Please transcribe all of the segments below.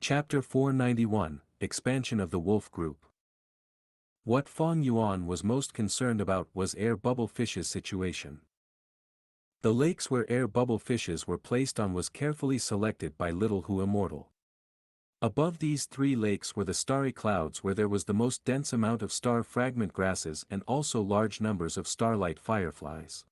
Chapter 491, Expansion of the Wolf Group. What Fang Yuan was most concerned about was air bubble fishes' situation. The lakes where air bubble fishes were placed on was carefully selected by Little Hu Immortal. Above these three lakes were the starry clouds where there was the most dense amount of star fragment grasses and also large numbers of starlight fireflies.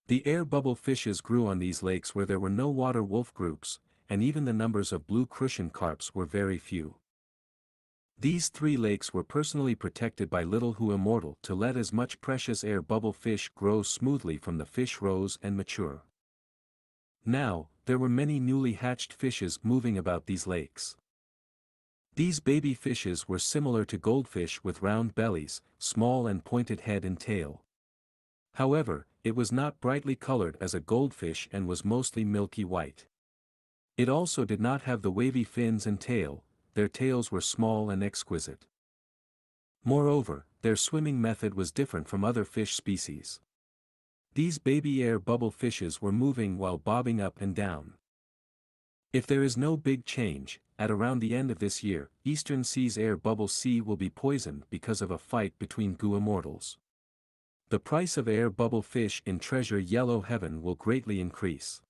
The air bubble fishes grew on these lakes where there were no water wolf groups, and even the numbers of blue crucian carps were very few. These three lakes were personally protected by Little Hu Immortal to let as much precious air bubble fish grow smoothly from the fish rows and mature. Now, there were many newly hatched fishes moving about these lakes. These baby fishes were similar to goldfish with round bellies, small and pointed head and tail. However, it was not brightly colored as a goldfish and was mostly milky white. It also did not have the wavy fins and tail, their tails were small and exquisite. Moreover, their swimming method was different from other fish species. These baby air bubble fishes were moving while bobbing up and down. If there is no big change, at around the end of this year, Eastern Sea's air bubble sea will be poisoned because of a fight between Gu immortals. The price of air bubble fish in Treasure Yellow Heaven will greatly increase.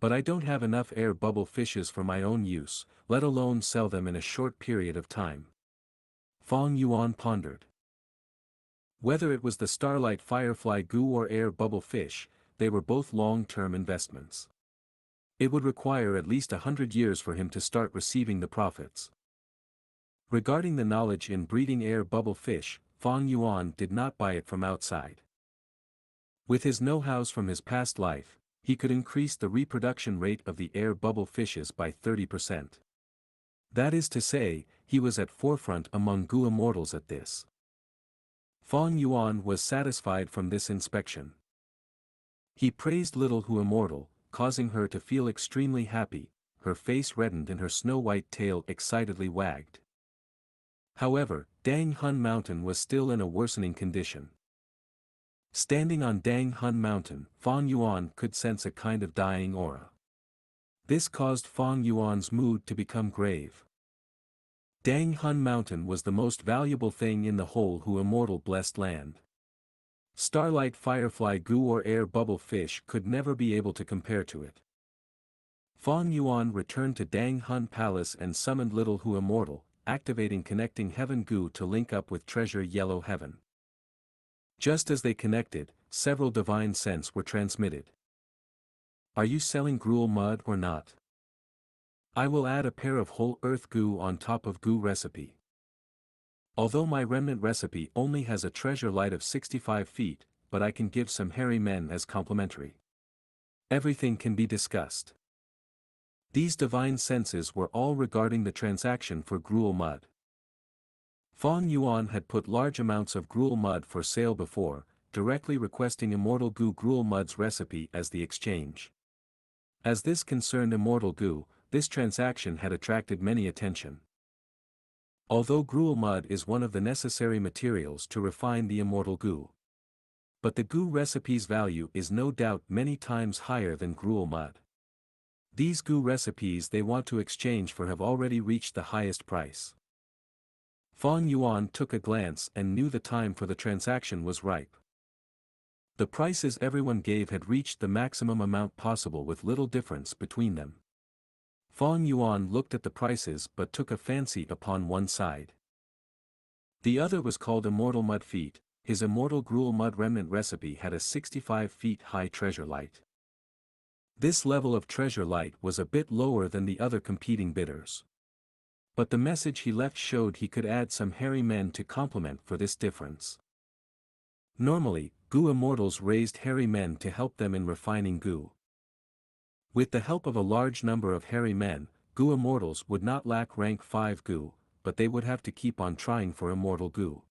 But I don't have enough air bubble fishes for my own use, let alone sell them in a short period of time. Fang Yuan pondered. Whether it was the starlight firefly Gu or air bubble fish, they were both long-term investments. It would require at least 100 years for him to start receiving the profits. Regarding the knowledge in breeding air bubble fish, Fang Yuan did not buy it from outside. With his know-hows from his past life, he could increase the reproduction rate of the air bubble fishes by 30%. That is to say, he was at forefront among Gu immortals at this. Fang Yuan was satisfied from this inspection. He praised Little Hu Immortal, causing her to feel extremely happy, her face reddened and her snow-white tail excitedly wagged. However, Dang Hun Mountain was still in a worsening condition. Standing on Dang Hun Mountain, Fang Yuan could sense a kind of dying aura. This caused Fang Yuan's mood to become grave. Dang Hun Mountain was the most valuable thing in the whole Hu Immortal blessed land. Starlight firefly Gu or air bubble fish could never be able to compare to it. Fang Yuan returned to Dang Hun Palace and summoned Little Hu Immortal, activating Connecting Heaven Gu to link up with Treasure Yellow Heaven. Just as they connected, several divine scents were transmitted. Are you selling gruel mud or not? I will add a pair of whole earth Gu on top of Gu recipe. Although my remnant recipe only has a treasure light of 65 feet, but I can give some hairy men as complimentary. Everything can be discussed. These divine senses were all regarding the transaction for gruel mud. Fang Yuan had put large amounts of gruel mud for sale before, directly requesting Immortal Gu gruel mud's recipe as the exchange. As this concerned Immortal Gu, this transaction had attracted many attention. Although gruel mud is one of the necessary materials to refine the Immortal Gu. But the Gu recipe's value is no doubt many times higher than gruel mud. These Gu recipes they want to exchange for have already reached the highest price. Fang Yuan took a glance and knew the time for the transaction was ripe. The prices everyone gave had reached the maximum amount possible with little difference between them. Fang Yuan looked at the prices but took a fancy upon one side. The other was called Immortal Mud Feet. His Immortal Gruel Mud Remnant recipe had a 65 feet high treasure light. This level of treasure light was a bit lower than the other competing bidders. But the message he left showed he could add some hairy men to complement for this difference. Normally, Gu immortals raised hairy men to help them in refining Gu. With the help of a large number of hairy men, Gu immortals would not lack rank 5 Gu, but they would have to keep on trying for Immortal Gu.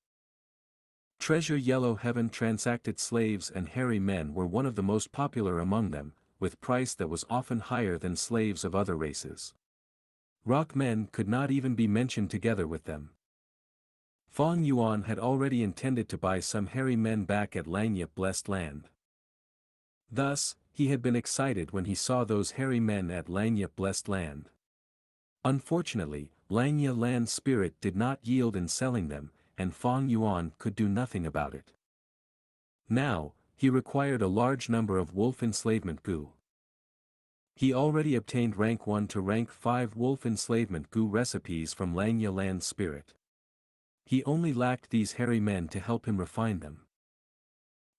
Treasure Yellow Heaven transacted slaves and hairy men were one of the most popular among them, with price that was often higher than slaves of other races. Rock men could not even be mentioned together with them. Fang Yuan had already intended to buy some hairy men back at Langyip Blessed Land. Thus, he had been excited when he saw those hairy men at Langyip Blessed Land. Unfortunately, Langya Land's spirit did not yield in selling them, and Fang Yuan could do nothing about it. Now, he required a large number of wolf enslavement Gu. He already obtained rank 1 to rank 5 wolf enslavement Gu recipes from Langya Land's spirit. He only lacked these hairy men to help him refine them.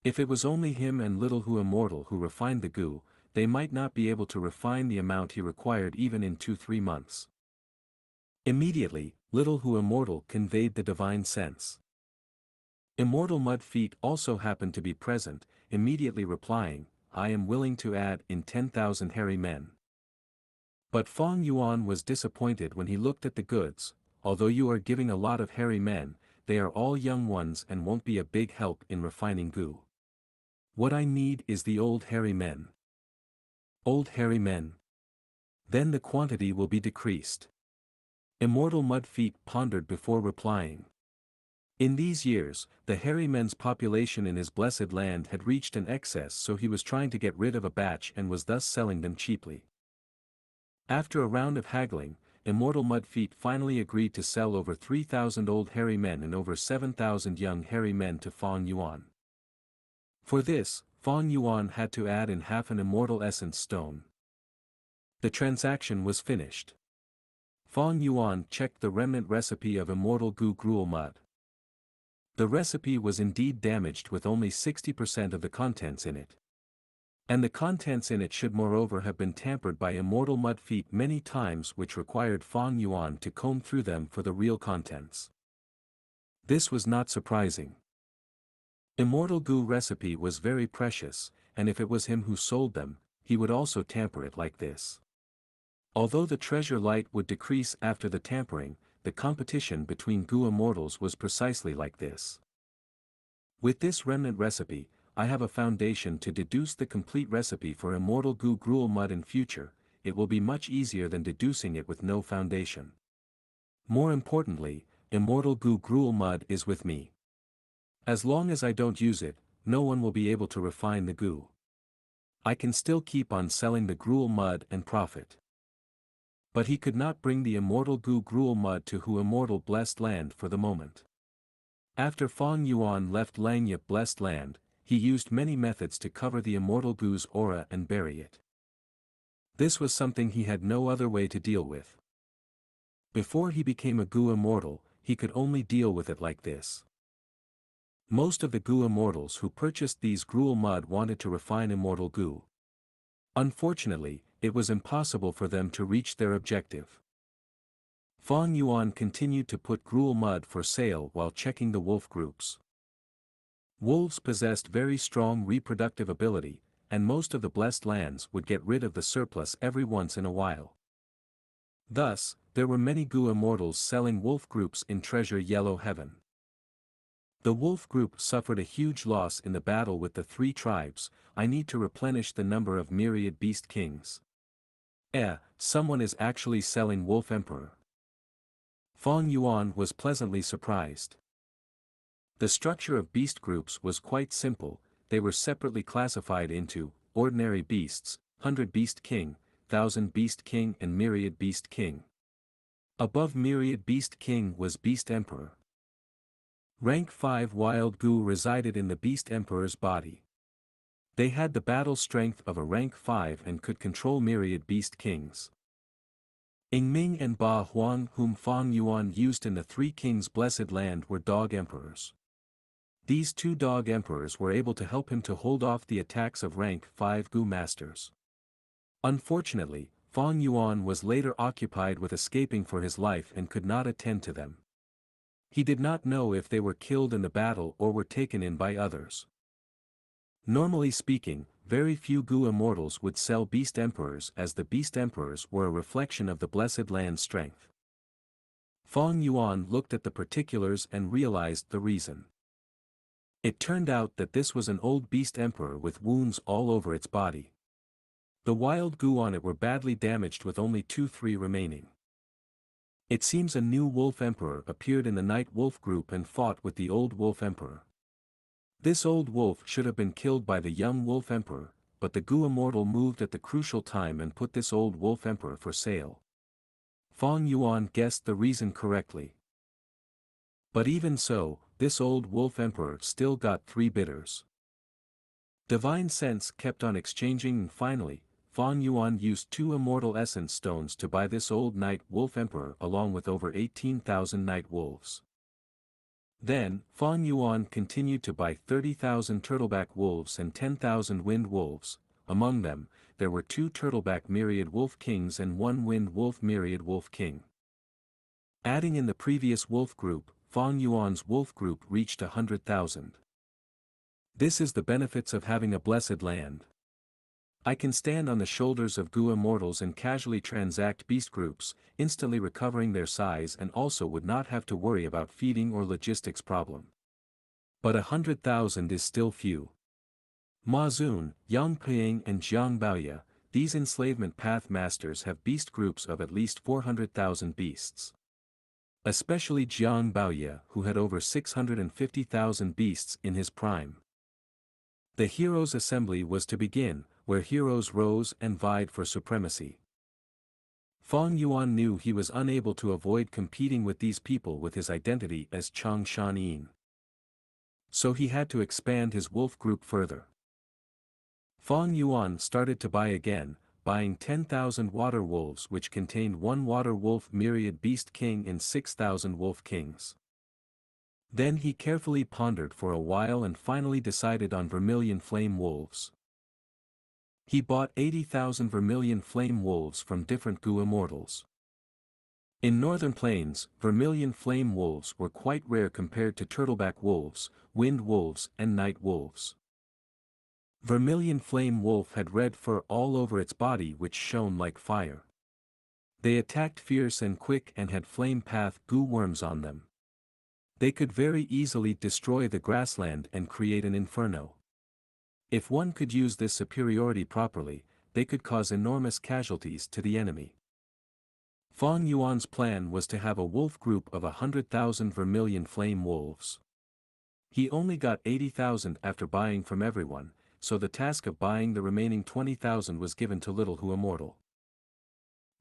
If it was only him and Little Hu Immortal who refined the Gu, they might not be able to refine the amount he required even in 2-3 months. Immediately, Little Hu Immortal conveyed the divine sense. Immortal Mud Feet also happened to be present, immediately replying, "I am willing to add in 10,000 hairy men." But Fang Yuan was disappointed when he looked at the goods. "Although you are giving a lot of hairy men, they are all young ones and won't be a big help in refining Gu. What I need is the old hairy men." Old hairy men. Then the quantity will be decreased. Immortal Mud Feet pondered before replying. In these years, the hairy men's population in his blessed land had reached an excess, so he was trying to get rid of a batch and was thus selling them cheaply. After a round of haggling, Immortal Mud Feet finally agreed to sell over 3,000 old hairy men and over 7,000 young hairy men to Fang Yuan. For this, Fang Yuan had to add in half an immortal essence stone. The transaction was finished. Fang Yuan checked the remnant recipe of Immortal Gu Gruel Mud. The recipe was indeed damaged with only 60% of the contents in it. And the contents in it should moreover have been tampered by Immortal Mud Feet many times, which required Fang Yuan to comb through them for the real contents. This was not surprising. Immortal Gu recipe was very precious, and if it was him who sold them, he would also tamper it like this. Although the treasure light would decrease after the tampering, the competition between Gu immortals was precisely like this. With this remnant recipe, I have a foundation to deduce the complete recipe for Immortal Gu Gruel Mud in future. It will be much easier than deducing it with no foundation. More importantly, Immortal Gu Gruel Mud is with me. As long as I don't use it, no one will be able to refine the Gu. I can still keep on selling the Gruel Mud and profit. But he could not bring the Immortal Gu Gruel Mud to Hu Immortal Blessed Land for the moment. After Fang Yuan left Langya Blessed Land, he used many methods to cover the Immortal Gu's aura and bury it. This was something he had no other way to deal with. Before he became a Gu Immortal, he could only deal with it like this. Most of the Gu Immortals who purchased these Gruel Mud wanted to refine Immortal Gu. Unfortunately, it was impossible for them to reach their objective. Fang Yuan continued to put Gruel Mud for sale while checking the wolf groups. Wolves possessed very strong reproductive ability, and most of the blessed lands would get rid of the surplus every once in a while. Thus, there were many Gu Immortals selling wolf groups in Treasure Yellow Heaven. The wolf group suffered a huge loss in the battle with the 3 tribes. I need to replenish the number of myriad beast kings. Someone is actually selling Wolf Emperor. Fang Yuan was pleasantly surprised. The structure of beast groups was quite simple. They were separately classified into ordinary beasts, 100 beast king, 1000 beast king and myriad beast king. Above myriad beast king was beast emperor. Rank 5 wild Gu resided in the beast emperor's body. They had the battle strength of a rank 5 and could control myriad beast kings. Yingming and Ba Huang, whom Fang Yuan used in the 3 kings' blessed land, were dog emperors. These 2 dog emperors were able to help him to hold off the attacks of rank 5 Gu masters. Unfortunately, Fang Yuan was later occupied with escaping for his life and could not attend to them. He did not know if they were killed in the battle or were taken in by others. Normally speaking, very few Gu Immortals would sell Beast Emperors, as the Beast Emperors were a reflection of the Blessed Land's strength. Fang Yuan looked at the particulars and realized the reason. It turned out that this was an old Beast Emperor with wounds all over its body. The wild Gu on it were badly damaged with only 2-3 remaining. It seems a new Wolf Emperor appeared in the Night Wolf group and fought with the old Wolf Emperor. This old wolf should have been killed by the young Wolf Emperor, but the Gu Immortal moved at the crucial time and put this old Wolf Emperor for sale. Fang Yuan guessed the reason correctly. But even so, this old wolf emperor still got 3 bitters. Divine Sense kept on exchanging and finally, Fang Yuan used 2 immortal essence stones to buy this old night wolf emperor along with over 18,000 night wolves. Then, Fang Yuan continued to buy 30,000 turtleback wolves and 10,000 wind wolves. Among them, there were 2 turtleback myriad wolf kings and 1 wind wolf myriad wolf king. Adding in the previous wolf group, Fang Yuan's wolf group reached 100,000. This is the benefits of having a blessed land. I can stand on the shoulders of Gu immortals and casually transact beast groups, instantly recovering their size, and also would not have to worry about feeding or logistics problem. But 100,000 is still few. Ma Zun, Yang Piying and Jiang Baoye, these enslavement path masters have beast groups of at least 400,000 beasts. Especially Jiang Baoye, who had over 650,000 beasts in his prime. The Heroes' Assembly was to begin, where heroes rose and vied for supremacy. Fang Yuan knew he was unable to avoid competing with these people with his identity as Chang Shanyin. So he had to expand his wolf group further. Fang Yuan started to buy again, buying 10,000 water wolves which contained 1 water wolf myriad beast king and 6,000 wolf kings. Then he carefully pondered for a while and finally decided on vermilion flame wolves. He bought 80,000 vermilion flame wolves from different Gu immortals. In northern plains, vermilion flame wolves were quite rare compared to turtleback wolves, wind wolves and night wolves. Vermilion flame wolf had red fur all over its body which shone like fire. They attacked fierce and quick and had flame path Gu worms on them. They could very easily destroy the grassland and create an inferno. If one could use this superiority properly, they could cause enormous casualties to the enemy. Fang Yuan's plan was to have a wolf group of 100,000 vermilion flame wolves. He only got 80,000 after buying from everyone, so the task of buying the remaining 20,000 was given to Little Hu Immortal.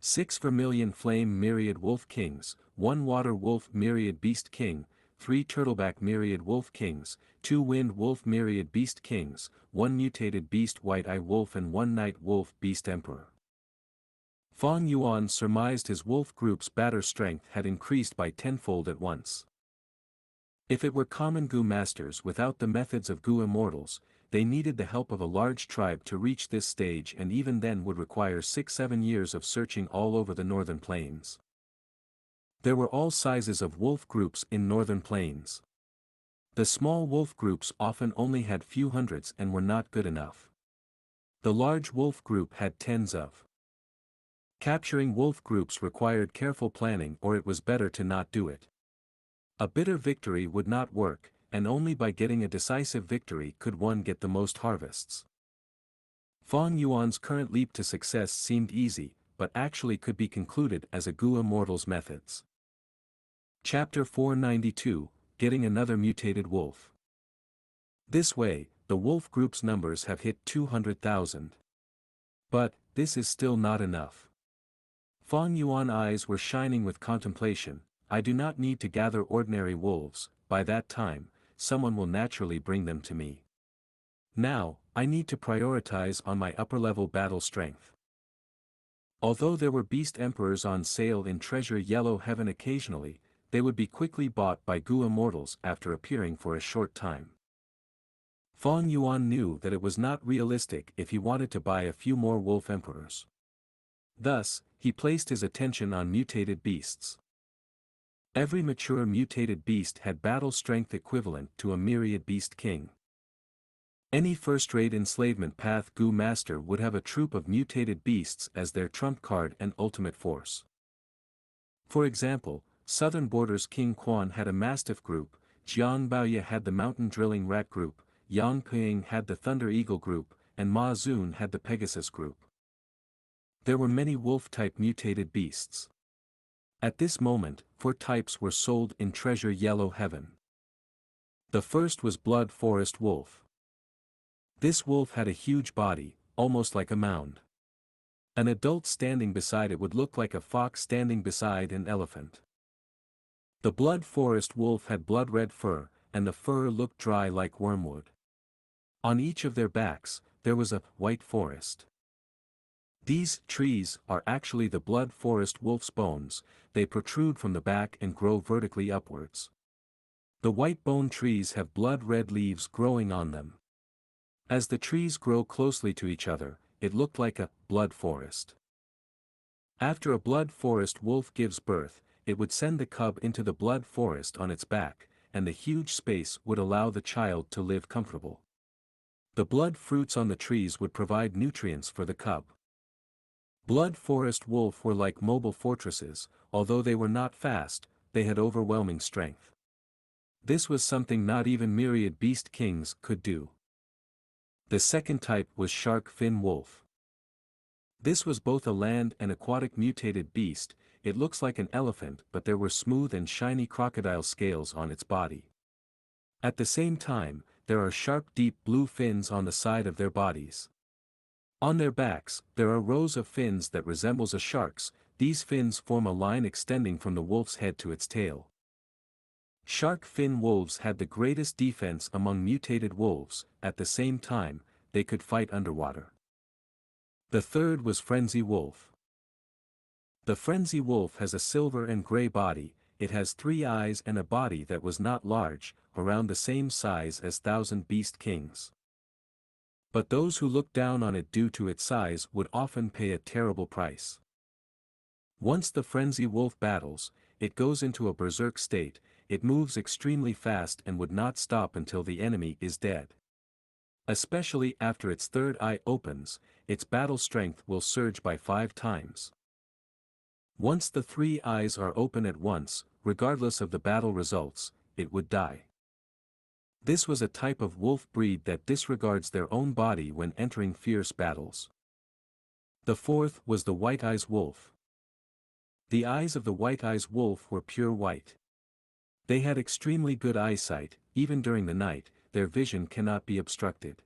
6 vermilion flame myriad wolf kings, 1 water wolf myriad beast king, 3 turtleback myriad wolf kings, 2 wind wolf myriad beast kings, 1 mutated beast white-eye wolf and 1 night wolf beast emperor. Fang Yuan surmised his wolf group's batter strength had increased by tenfold at once. If it were common Gu masters without the methods of Gu immortals, they needed the help of a large tribe to reach this stage and even then would require 6-7 years of searching all over the northern plains. There were all sizes of wolf groups in northern plains. The small wolf groups often only had few hundreds and were not good enough. The large wolf group had tens of. Capturing wolf groups required careful planning or it was better to not do it. A bitter victory would not work, and only by getting a decisive victory could one get the most harvests. Fang Yuan's current leap to success seemed easy, but actually could be concluded as a Gu immortal's methods. Chapter 492, Getting Another Mutated Wolf. This way, the wolf group's numbers have hit 200,000. But, this is still not enough. Fang Yuan's eyes were shining with contemplation. I do not need to gather ordinary wolves, by that time, someone will naturally bring them to me. Now, I need to prioritize on my upper-level battle strength. Although there were beast emperors on sale in Treasure Yellow Heaven occasionally, they would be quickly bought by Gu immortals after appearing for a short time. Fang Yuan knew that it was not realistic if he wanted to buy a few more wolf emperors. Thus, he placed his attention on mutated beasts. Every mature mutated beast had battle strength equivalent to a myriad beast king. Any first-rate enslavement path Gu master would have a troop of mutated beasts as their trump card and ultimate force. For example, Southern Borders King Quan had a mastiff group, Jiang Baoye had the mountain drilling rat group, Yang Piying had the thunder eagle group, and Ma Zun had the Pegasus group. There were many wolf-type mutated beasts. At this moment, 4 types were sold in Treasure Yellow Heaven. The first was Blood Forest Wolf. This wolf had a huge body, almost like a mound. An adult standing beside it would look like a fox standing beside an elephant. The blood forest wolf had blood-red fur, and the fur looked dry like wormwood. On each of their backs, there was a white forest. These trees are actually the blood forest wolf's bones. They protrude from the back and grow vertically upwards. The white bone trees have blood-red leaves growing on them. As the trees grow closely to each other, it looked like a blood forest. After a blood forest wolf gives birth, it would send the cub into the blood forest on its back, and the huge space would allow the child to live comfortable. The blood fruits on the trees would provide nutrients for the cub. Blood forest wolf were like mobile fortresses. Although they were not fast, they had overwhelming strength. This was something not even myriad beast kings could do. The second type was shark fin wolf. This was both a land and aquatic mutated beast. It looks like an elephant, but there were smooth and shiny crocodile scales on its body. At the same time, there are sharp deep blue fins on the side of their bodies. On their backs, there are rows of fins that resembles a shark's. These fins form a line extending from the wolf's head to its tail. Shark fin wolves had the greatest defense among mutated wolves. At the same time, they could fight underwater. The third was frenzy wolf. The frenzy wolf has a silver and gray body. It has 3 eyes and a body that was not large, around the same size as thousand beast kings. But those who looked down on it due to its size would often pay a terrible price. Once the frenzy wolf battles, it goes into a berserk state. It moves extremely fast and would not stop until the enemy is dead. Especially after its third eye opens, its battle strength will surge by 5 times. Once the 3 eyes are open at once, regardless of the battle results, it would die. This was a type of wolf breed that disregards their own body when entering fierce battles. The fourth was the white-eyes wolf. The eyes of the white-eyes wolf were pure white. They had extremely good eyesight. Even during the night, their vision cannot be obstructed.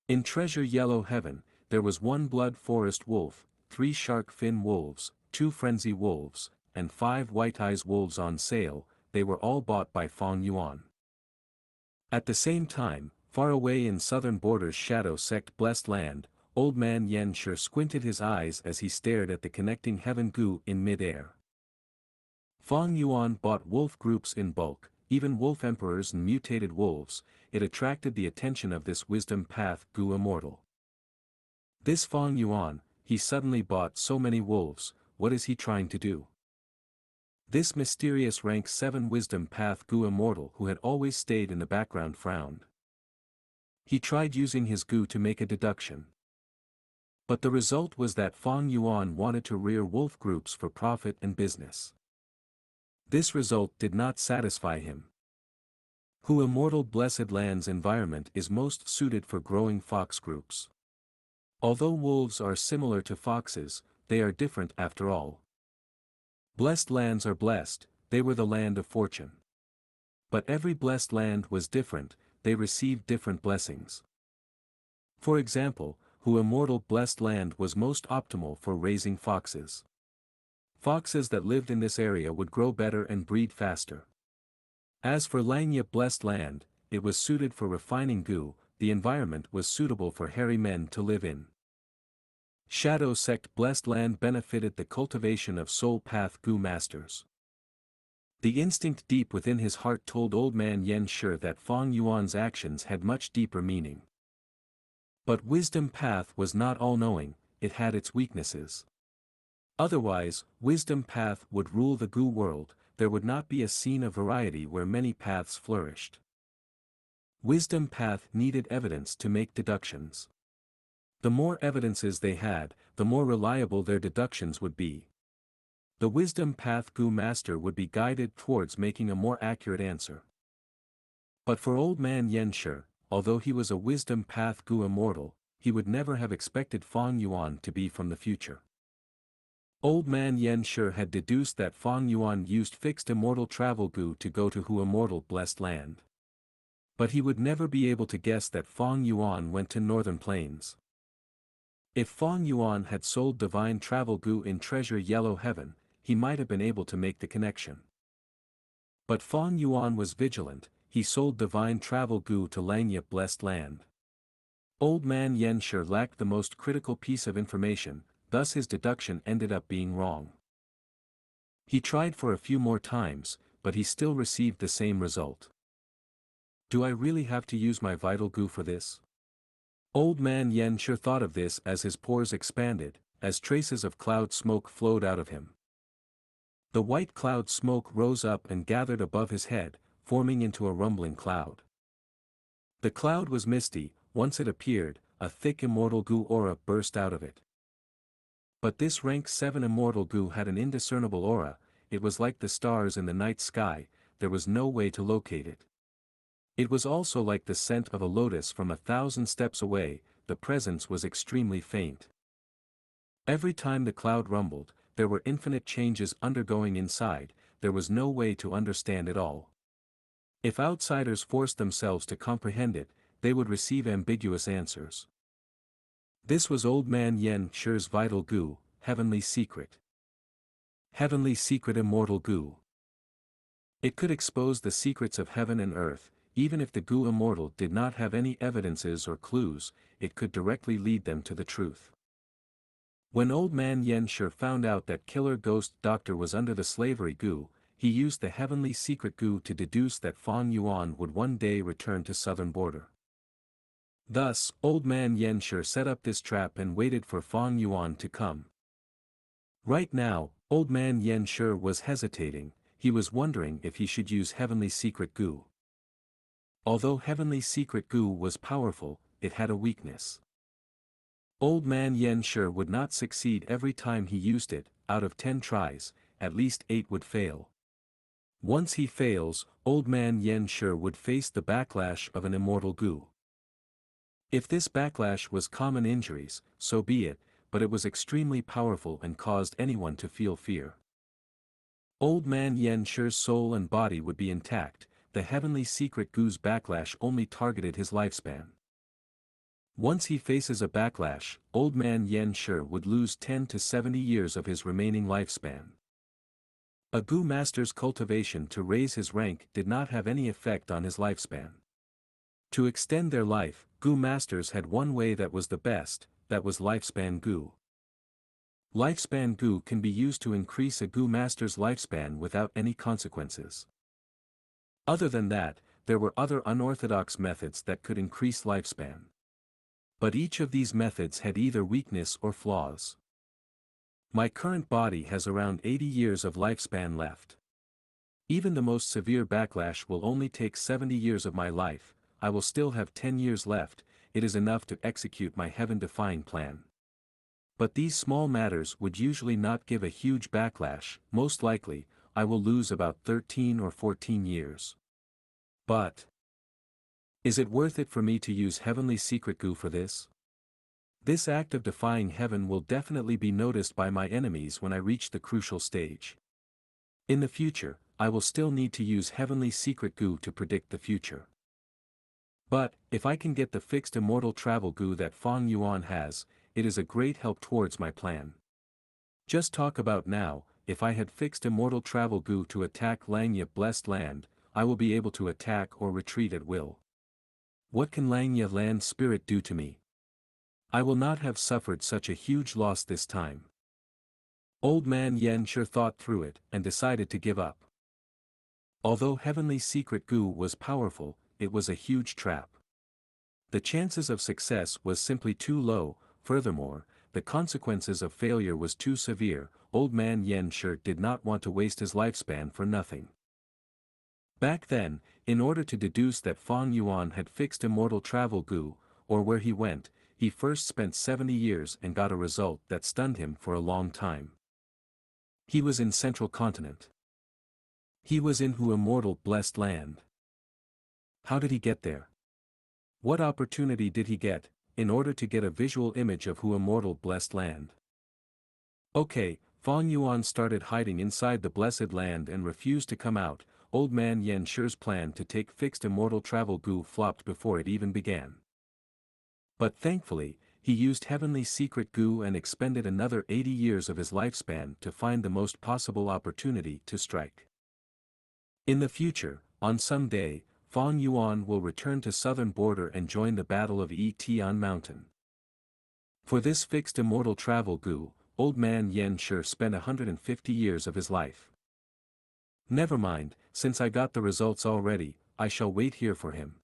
In Treasure Yellow Heaven, there was 1 blood forest wolf, 3 shark fin wolves, 2 frenzy wolves, and 5 white-eyes wolves on sale. They were all bought by Feng Yuan. At the same time, far away in southern borders Shadow Sect Blessed Land, Old Man Xianxia squinted his eyes as he stared at the connecting Heaven Gu in mid-air. Feng Yuan bought wolf groups in bulk, even wolf emperors and mutated wolves. It attracted the attention of this wisdom path Gu immortal. This Feng Yuan, he suddenly bought so many wolves. What is he trying to do? This mysterious rank 7 wisdom path Gu immortal who had always stayed in the background frowned. He tried using his Gu to make a deduction. But the result was that Feng Yuan wanted to rear wolf groups for profit and business. This result did not satisfy him. Hu immortal Blessed Land's environment is most suited for growing fox groups. Although wolves are similar to foxes, they are different after all. Blessed lands are blessed, they were the land of fortune. But every blessed land was different, they received different blessings. For example, Hu immortal Blessed Land was most optimal for raising foxes. Foxes that lived in this area would grow better and breed faster. As for Langya Blessed Land, it was suited for refining Gu. The environment was suitable for hairy men to live in. Shadow Sect Blessed Land benefited the cultivation of soul path Gu masters. The instinct deep within his heart told Old Man Xianxia that Feng Yuan's actions had much deeper meaning. But wisdom path was not all-knowing, it had its weaknesses. Otherwise, wisdom path would rule the Gu world. There would not be a scene of variety where many paths flourished. Wisdom path needed evidence to make deductions. The more evidences they had, the more reliable their deductions would be. The wisdom path Gu master would be guided towards making a more accurate answer. But for Old Man Xianxia, although he was a wisdom path Gu immortal, he would never have expected Feng Yuan to be from the future. Old Man Xianxia had deduced that Feng Yuan used fixed immortal travel Gu to go to Hu immortal Blessed Land. But he would never be able to guess that Feng Yuan went to Northern Plains. If Fong Yuan had sold divine travel goo in Treasure Yellow Heaven, he might have been able to make the connection. But Fong Yuan was vigilant, he sold divine travel goo to Langya Blessed Land. Old man Xianxia lacked the most critical piece of information, thus his deduction ended up being wrong. He tried for a few more times, but he still received the same result. Do I really have to use my vital goo for this? Old man Xianxia thought of this as his pores expanded, as traces of cloud smoke flowed out of him. The white cloud smoke rose up and gathered above his head, forming into a rumbling cloud. The cloud was misty. Once it appeared, a thick immortal goo aura burst out of it. But this rank 7 immortal goo had an indiscernible aura, it was like the stars in the night sky, there was no way to locate it. It was also like the scent of a lotus from 1,000 steps away, the presence was extremely faint. Every time the cloud rumbled, there were infinite changes undergoing inside, there was no way to understand it all. If outsiders forced themselves to comprehend it, they would receive ambiguous answers. This was old man Xianxia's vital goo, heavenly secret. Heavenly secret immortal goo. It could expose the secrets of heaven and earth, even if the goo immortal did not have any evidences or clues, it could directly lead them to the truth. When old man Xianxia found out that Killer Ghost Doctor was under the slavery goo, he used the heavenly secret goo to deduce that Fong Yuan would one day return to southern border. Thus, old man Xianxia set up this trap and waited for Fong Yuan to come. Right now, old man Xianxia was hesitating, he was wondering if he should use heavenly secret goo. Although heavenly secret goo was powerful, it had a weakness. Old man Xianxia would not succeed every time he used it, out of 10 tries, at least 8 would fail. Once he fails, old man Xianxia would face the backlash of an immortal goo. If this backlash was common injuries, so be it, but it was extremely powerful and caused anyone to feel fear. Old man Xianxia's soul and body would be intact, the heavenly secret goo's backlash only targeted his lifespan. Once he faces a backlash, old man Xianxia would lose 10 to 70 years of his remaining lifespan. A goo master's cultivation to raise his rank did not have any effect on his lifespan. To extend their life, goo masters had one way that was the best, that was lifespan goo. Lifespan goo can be used to increase a goo master's lifespan without any consequences. Other than that, there were other unorthodox methods that could increase lifespan. But each of these methods had either weakness or flaws. My current body has around 80 years of lifespan left. Even the most severe backlash will only take 70 years of my life, I will still have 10 years left, it is enough to execute my heaven-defying plan. But these small matters would usually not give a huge backlash, most likely, I will lose about 13 or 14 years. But is it worth it for me to use heavenly secret goo for this? This act of defying heaven will definitely be noticed by my enemies when I reach the crucial stage. In the future, I will still need to use heavenly secret goo to predict the future. But, if I can get the fixed immortal travel goo that Fong Yuan has, it is a great help towards my plan. Just talk about now, if I had fixed immortal travel goo to attack Langya Blessed Land, I will be able to attack or retreat at will. What can Langya Land Spirit do to me? I will not have suffered such a huge loss this time. Old man Xianxia thought through it and decided to give up. Although heavenly secret goo was powerful, it was a huge trap. The chances of success was simply too low, furthermore, the consequences of failure was too severe, old man Xianxia did not want to waste his lifespan for nothing. Back then, in order to deduce that Fong Yuan had fixed immortal travel goo, or where he went, he first spent 70 years and got a result that stunned him for a long time. He was in Central Continent. He was in Hu Immortal Blessed Land. How did he get there? What opportunity did he get, in order to get a visual image of Hu Immortal Blessed Land? Okay, Fong Yuan started hiding inside the Blessed Land and refused to come out. Old man Xianxia's plan to take fixed immortal travel goo flopped before it even began. But thankfully, he used heavenly secret Gu and expended another 80 years of his lifespan to find the most possible opportunity to strike. In the future, on some day, Fang Yuan will return to southern border and join the Battle of Tian Mountain. For this fixed immortal travel Gu, old man Yen Shi spent 150 years of his life. Never mind, since I got the results already, I shall wait here for him.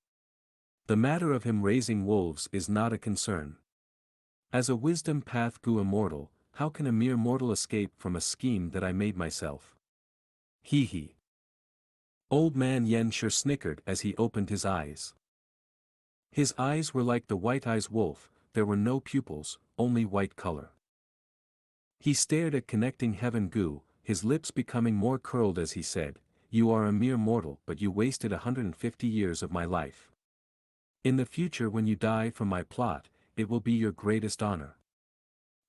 The matter of him raising wolves is not a concern. As a wisdom path Gu immortal, how can a mere mortal escape from a scheme that I made myself? He he. Old man Yen Shi snickered as he opened his eyes. His eyes were like the white-eyes wolf, there were no pupils, only white color. He stared at connecting heaven Gu, his lips becoming more curled as he said, "You are a mere mortal but you wasted 150 years of my life. In the future when you die from my plot, it will be your greatest honor.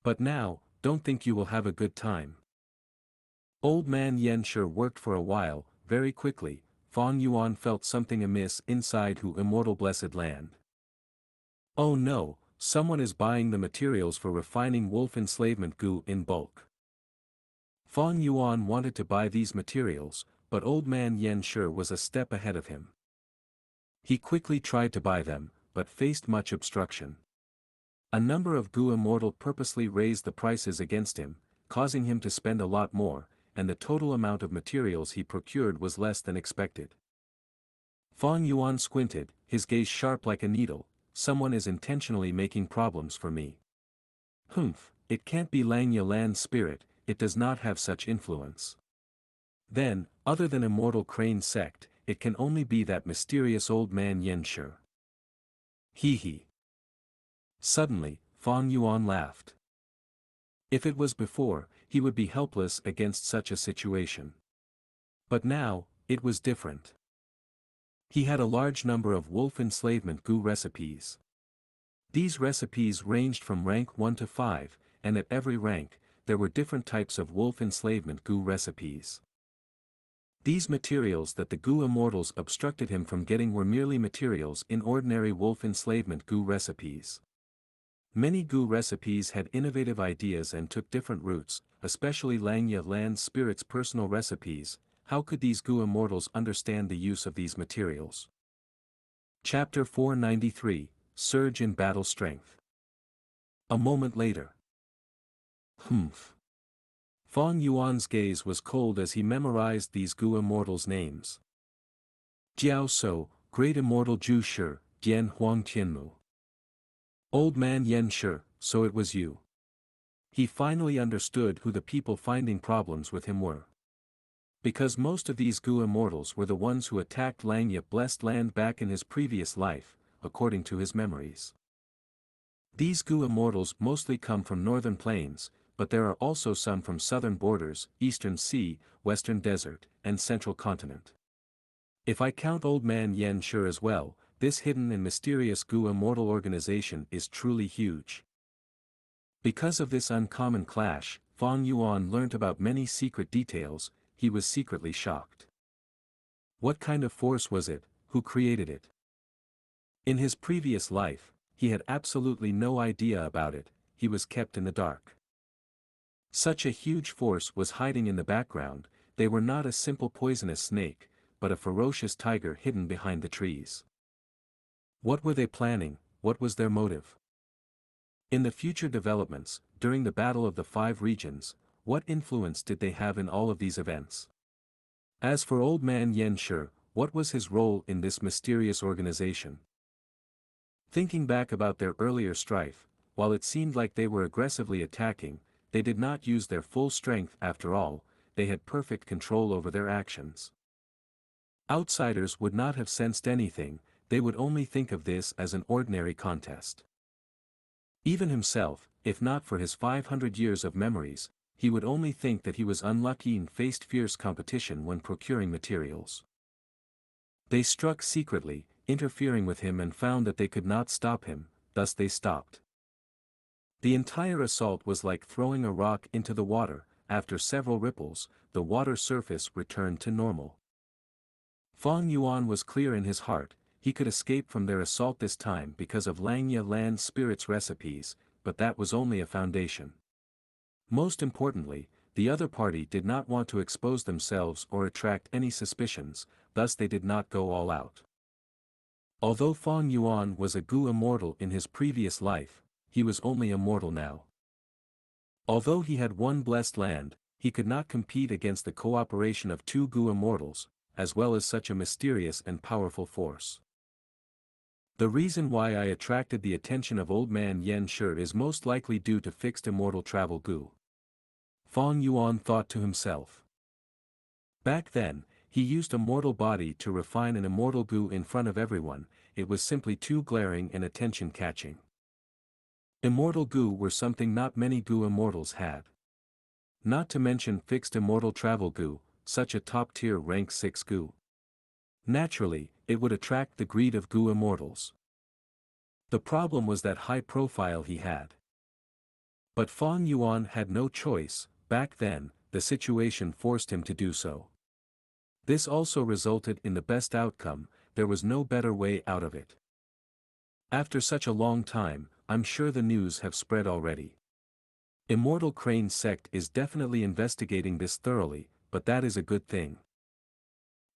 But now, don't think you will have a good time." Old man Yen Shi worked for a while, very quickly, Fang Yuan felt something amiss inside Hu immortal blessed land. Oh no, someone is buying the materials for refining wolf enslavement Gu in bulk. Fang Yuan wanted to buy these materials, but old man Yen Shi was a step ahead of him. He quickly tried to buy them, but faced much obstruction. A number of Gu immortal purposely raised the prices against him, causing him to spend a lot more, and the total amount of materials he procured was less than expected. Fang Yuan squinted, his gaze sharp like a needle. Someone is intentionally making problems for me. Humph, it can't be Langya Land's spirit, it does not have such influence. Then, other than immortal crane sect, it can only be that mysterious old man Yen Shi. He he. Suddenly, Fang Yuan laughed. If it was before, he would be helpless against such a situation. But now, it was different. He had a large number of wolf enslavement Gu recipes. These recipes ranged from rank 1 to 5, and at every rank, there were different types of wolf enslavement Gu recipes. These materials that the Gu immortals obstructed him from getting were merely materials in ordinary wolf enslavement Gu recipes. Many Gu recipes had innovative ideas and took different routes, especially Langya Land's spirit's personal recipes. How could these Gu immortals understand the use of these materials? Chapter 493, Surge in Battle Strength. A moment later. Humph. Fang Yuan's gaze was cold as he memorized these Gu immortals' names. Jiao So, Great Immortal Zhu Shi, Dian Huang Tianmu. Old man Yen Shi, so it was you. He finally understood who the people finding problems with him were. Because most of these Gu immortals were the ones who attacked Langya blessed land back in his previous life, according to his memories. These Gu immortals mostly come from northern plains, but there are also some from southern borders, eastern sea, western desert, and central continent. If I count old man Yen Shi as well, this hidden and mysterious Gu immortal organization is truly huge. Because of this uncommon clash, Fang Yuan learnt about many secret details. He was secretly shocked. What kind of force was it? Who created it? In his previous life, he had absolutely no idea about it. He was kept in the dark. Such a huge force was hiding in the background. They were not a simple poisonous snake, but a ferocious tiger hidden behind the trees. What were they planning? What was their motive? In the future developments, during the Battle of the Five Regions, what influence did they have in all of these events? As for old man Yen Shi, what was his role in this mysterious organization? Thinking back about their earlier strife, while it seemed like they were aggressively attacking, they did not use their full strength after all. They had perfect control over their actions. Outsiders would not have sensed anything, they would only think of this as an ordinary contest. Even himself, if not for his 500 years of memories, he would only think that he was unlucky and faced fierce competition when procuring materials. They struck secretly, interfering with him and found that they could not stop him, thus they stopped. The entire assault was like throwing a rock into the water. After several ripples, the water surface returned to normal. Fang Yuan was clear in his heart. He could escape from their assault this time because of Langya Land's spirit's recipes. but that was only a foundation. Most importantly, the other party did not want to expose themselves or attract any suspicions, thus they did not go all out. Although Fang Yuan was a Gu immortal in his previous life, he was only a mortal now. Although he had one blessed land, he could not compete against the cooperation of two Gu immortals, as well as such a mysterious and powerful force. The reason why I attracted the attention of old man Yen Shi is most likely due to fixed immortal travel Gu. Fang Yuan thought to himself. Back then, he used a mortal body to refine an immortal Gu in front of everyone, it was simply too glaring and attention-catching. Immortal Gu were something not many Gu immortals had. Not to mention fixed immortal travel Gu, such a top-tier rank 6 Gu. Naturally, it would attract the greed of Gu immortals. The problem was that high profile he had. But Fang Yuan had no choice, back then, the situation forced him to do so. This also resulted in the best outcome, there was no better way out of it. After such a long time, I'm sure the news have spread already. Immortal Crane sect is definitely investigating this thoroughly, but that is a good thing.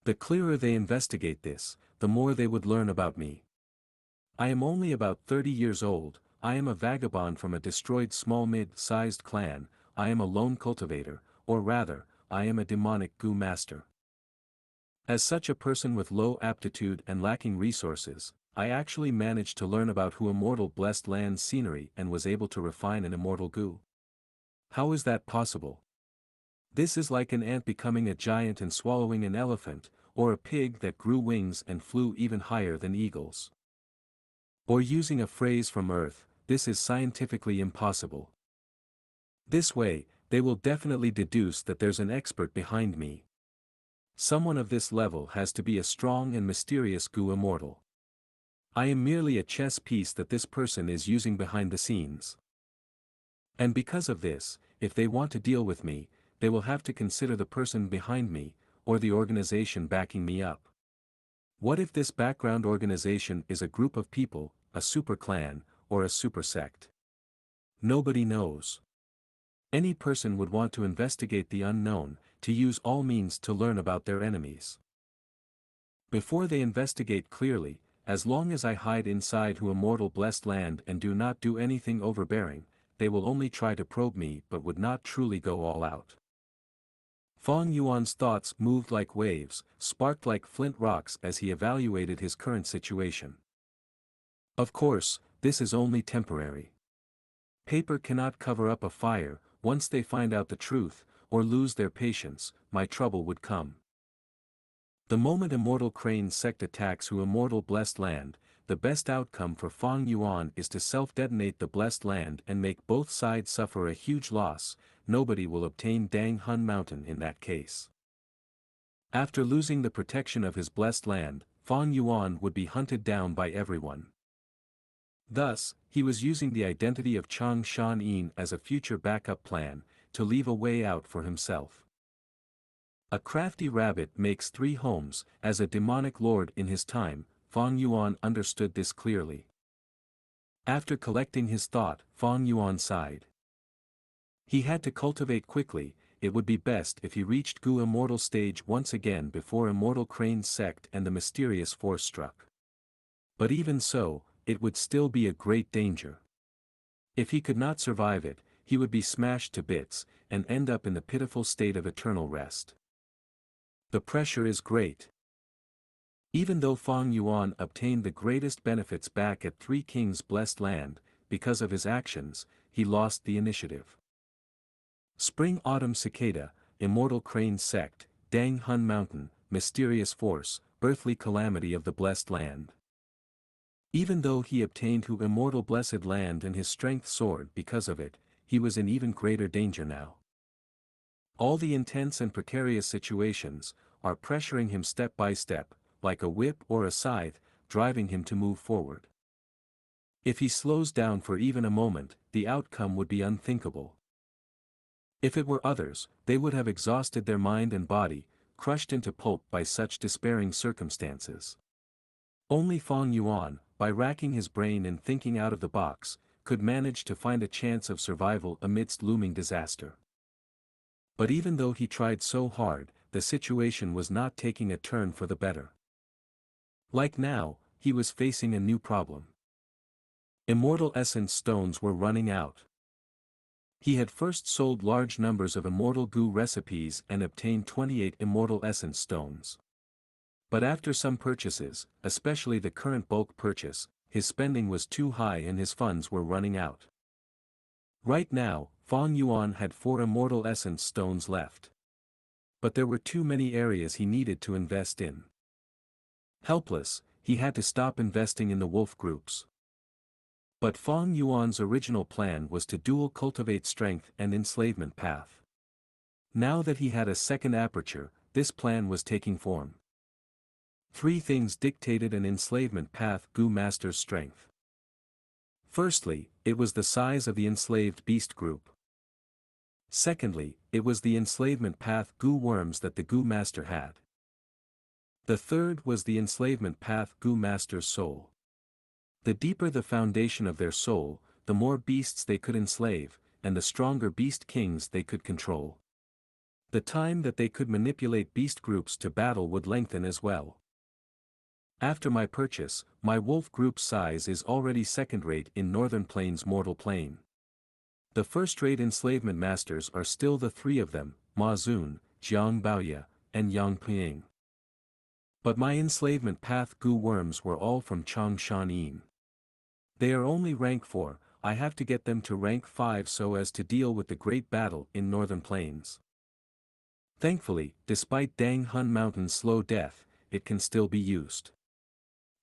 The clearer they investigate this, the more they would learn about me. I am only about 30 years old, I am a vagabond from a destroyed small mid-sized clan, I am a lone cultivator, or rather, I am a demonic Gu master. As such a person with low aptitude and lacking resources, I actually managed to learn about who immortal blessed land scenery and was able to refine an immortal Gu. How is that possible? This is like an ant becoming a giant and swallowing an elephant, or a pig that grew wings and flew even higher than eagles. Or using a phrase from Earth, this is scientifically impossible. This way, they will definitely deduce that there's an expert behind me. Someone of this level has to be a strong and mysterious Gu immortal. I am merely a chess piece that this person is using behind the scenes. And because of this, if they want to deal with me, they will have to consider the person behind me, or the organization backing me up. What if this background organization is a group of people, a super clan, or a super sect? Nobody knows. Any person would want to investigate the unknown, to use all means to learn about their enemies. Before they investigate clearly, as long as I hide inside who immortal blessed land and do not do anything overbearing, they will only try to probe me but would not truly go all out. Fang Yuan's thoughts moved like waves, sparked like flint rocks as he evaluated his current situation. Of course, this is only temporary. Paper cannot cover up a fire, once they find out the truth, or lose their patience, my trouble would come. The moment Immortal Crane sect attacks who immortal blessed land, the best outcome for Fang Yuan is to self-detonate the blessed land and make both sides suffer a huge loss, nobody will obtain Dang Hun Mountain in that case. After losing the protection of his blessed land, Fang Yuan would be hunted down by everyone. Thus, he was using the identity of Chang Shan Yin as a future backup plan, to leave a way out for himself. A crafty rabbit makes 3 homes, as a demonic lord in his time, Fang Yuan understood this clearly. After collecting his thought, Fang Yuan sighed. He had to cultivate quickly, it would be best if he reached Gu Immortal stage once again before Immortal Crane's sect and the mysterious force struck. But even so, it would still be a great danger. If he could not survive it, he would be smashed to bits, and end up in the pitiful state of eternal rest. The pressure is great. Even though Fang Yuan obtained the greatest benefits back at Three Kings' blessed land, because of his actions, he lost the initiative. Spring-Autumn Cicada, Immortal Crane Sect, Dang Hun Mountain, Mysterious Force, Earthly Calamity of the Blessed Land. Even though he obtained who immortal blessed land and his strength soared because of it, he was in even greater danger now. All the intense and precarious situations are pressuring him step by step, like a whip or a scythe, driving him to move forward. If he slows down for even a moment, the outcome would be unthinkable. If it were others, they would have exhausted their mind and body, crushed into pulp by such despairing circumstances. Only Fang Yuan, by racking his brain and thinking out of the box, could manage to find a chance of survival amidst looming disaster. But even though he tried so hard, the situation was not taking a turn for the better. Like now, he was facing a new problem. Immortal essence stones were running out. He had first sold large numbers of immortal Gu recipes and obtained 28 immortal essence stones. But after some purchases, especially the current bulk purchase, his spending was too high and his funds were running out. Right now, Fang Yuan had 4 immortal essence stones left. But there were too many areas he needed to invest in. Helpless, he had to stop investing in the wolf groups. But Fang Yuan's original plan was to dual cultivate strength and enslavement path. Now that he had a second aperture, this plan was taking form. 3 things dictated an enslavement path Gu master's strength. Firstly, it was the size of the enslaved beast group. Secondly, it was the enslavement path Gu worms that the Gu master had. The third was the enslavement path Gu master's soul. The deeper the foundation of their soul, the more beasts they could enslave, and the stronger beast kings they could control. The time that they could manipulate beast groups to battle would lengthen as well. After my purchase, my wolf group's size is already second-rate in Northern Plains' mortal plane. The first-rate enslavement masters are still the 3 of them, Ma Zun, Jiang Baoye, and Yang Ping. But my enslavement path Gu worms were all from Changshan Yin. They are only rank 4, I have to get them to rank 5 so as to deal with the great battle in Northern Plains. Thankfully, despite Dang Hun Mountain's slow death, it can still be used.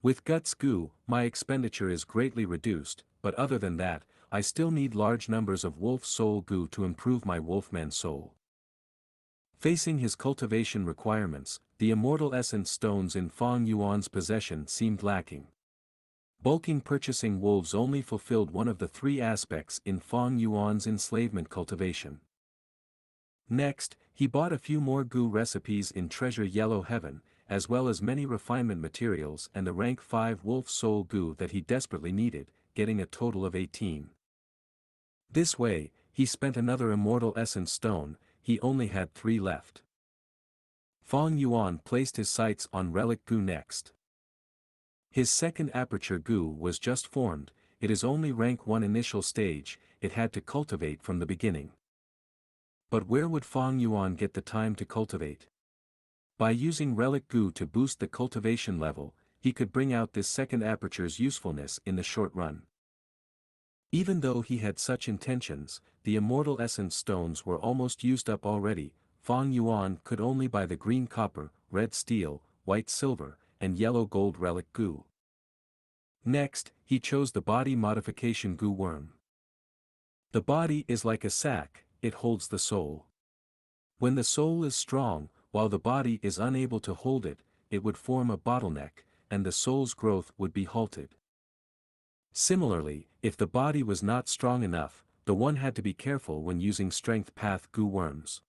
With Daoist Gu, my expenditure is greatly reduced, but other than that, I still need large numbers of wolf soul Gu to improve my wolfman soul. Facing his cultivation requirements, the immortal essence stones in Fang Yuan's possession seemed lacking. Bulking purchasing wolves only fulfilled one of the 3 aspects in Fang Yuan's enslavement cultivation. Next, he bought a few more Gu recipes in Treasure Yellow Heaven, as well as many refinement materials and the rank 5 wolf soul Gu that he desperately needed, getting a total of 18. This way, he spent another immortal essence stone, he only had 3 left. Fang Yuan placed his sights on Relic Gu next. His second aperture Gu was just formed, it is only rank 1 initial stage, it had to cultivate from the beginning. But where would Fang Yuan get the time to cultivate? By using Relic Gu to boost the cultivation level, he could bring out this second aperture's usefulness in the short run. Even though he had such intentions, the immortal essence stones were almost used up already. Fang Yuan could only buy the green copper, red steel, white silver, and yellow gold Relic Gu. Next, he chose the body modification Gu worm. The body is like a sack, it holds the soul. When the soul is strong, while the body is unable to hold it, it would form a bottleneck, and the soul's growth would be halted. Similarly, if the body was not strong enough, the one had to be careful when using strength path Gu worms.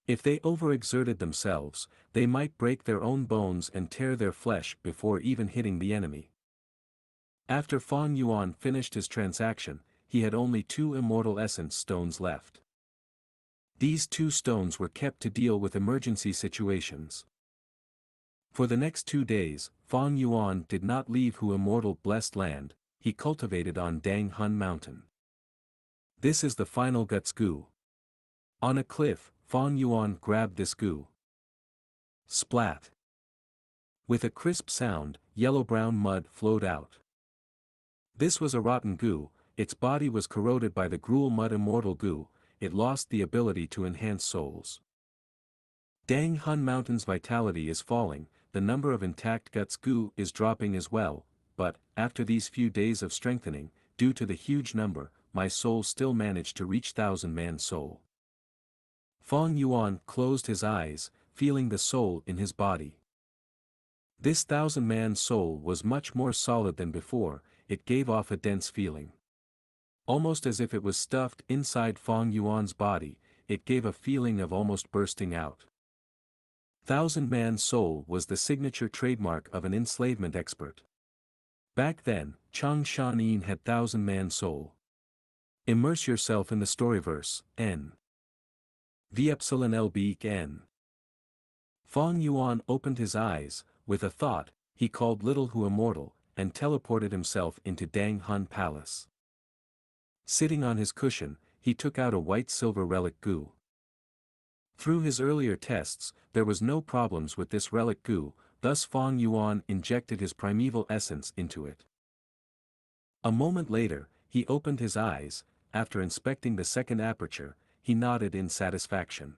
If they overexerted themselves, they might break their own bones and tear their flesh before even hitting the enemy. After Fang Yuan finished his transaction, he had only 2 immortal essence stones left. These 2 stones were kept to deal with emergency situations. For the next 2 days, Fang Yuan did not leave Hu immortal blessed land, he cultivated on Dang Hun Mountain. This is the final Daoist Gu. On a cliff, Fang Yuan grabbed this Gu. Splat! With a crisp sound, yellow-brown mud flowed out. This was a rotten Gu, its body was corroded by the gruel mud immortal Gu, it lost the ability to enhance souls. Dang Hun Mountain's vitality is falling, the number of intact Daoist Gu is dropping as well, but, after these few days of strengthening, due to the huge number, my soul still managed to reach 1,000-man soul. Fang Yuan closed his eyes, feeling the soul in his body. This 1,000-man soul was much more solid than before, it gave off a dense feeling. Almost as if it was stuffed inside Fang Yuan's body, it gave a feeling of almost bursting out. 1,000-man soul was the signature trademark of an enslavement expert. Back then, Chang Shanin had thousand-man soul. Immerse yourself in the storyverse, N. V epsilon lb N. Fong Yuan opened his eyes, with a thought, he called Little Hu immortal, and teleported himself into Dang Hun Palace. Sitting on his cushion, he took out a white-silver relic Gu. Through his earlier tests, there was no problems with this relic Gu, thus Fong Yuan injected his primeval essence into it. A moment later, he opened his eyes. After inspecting the second aperture, he nodded in satisfaction.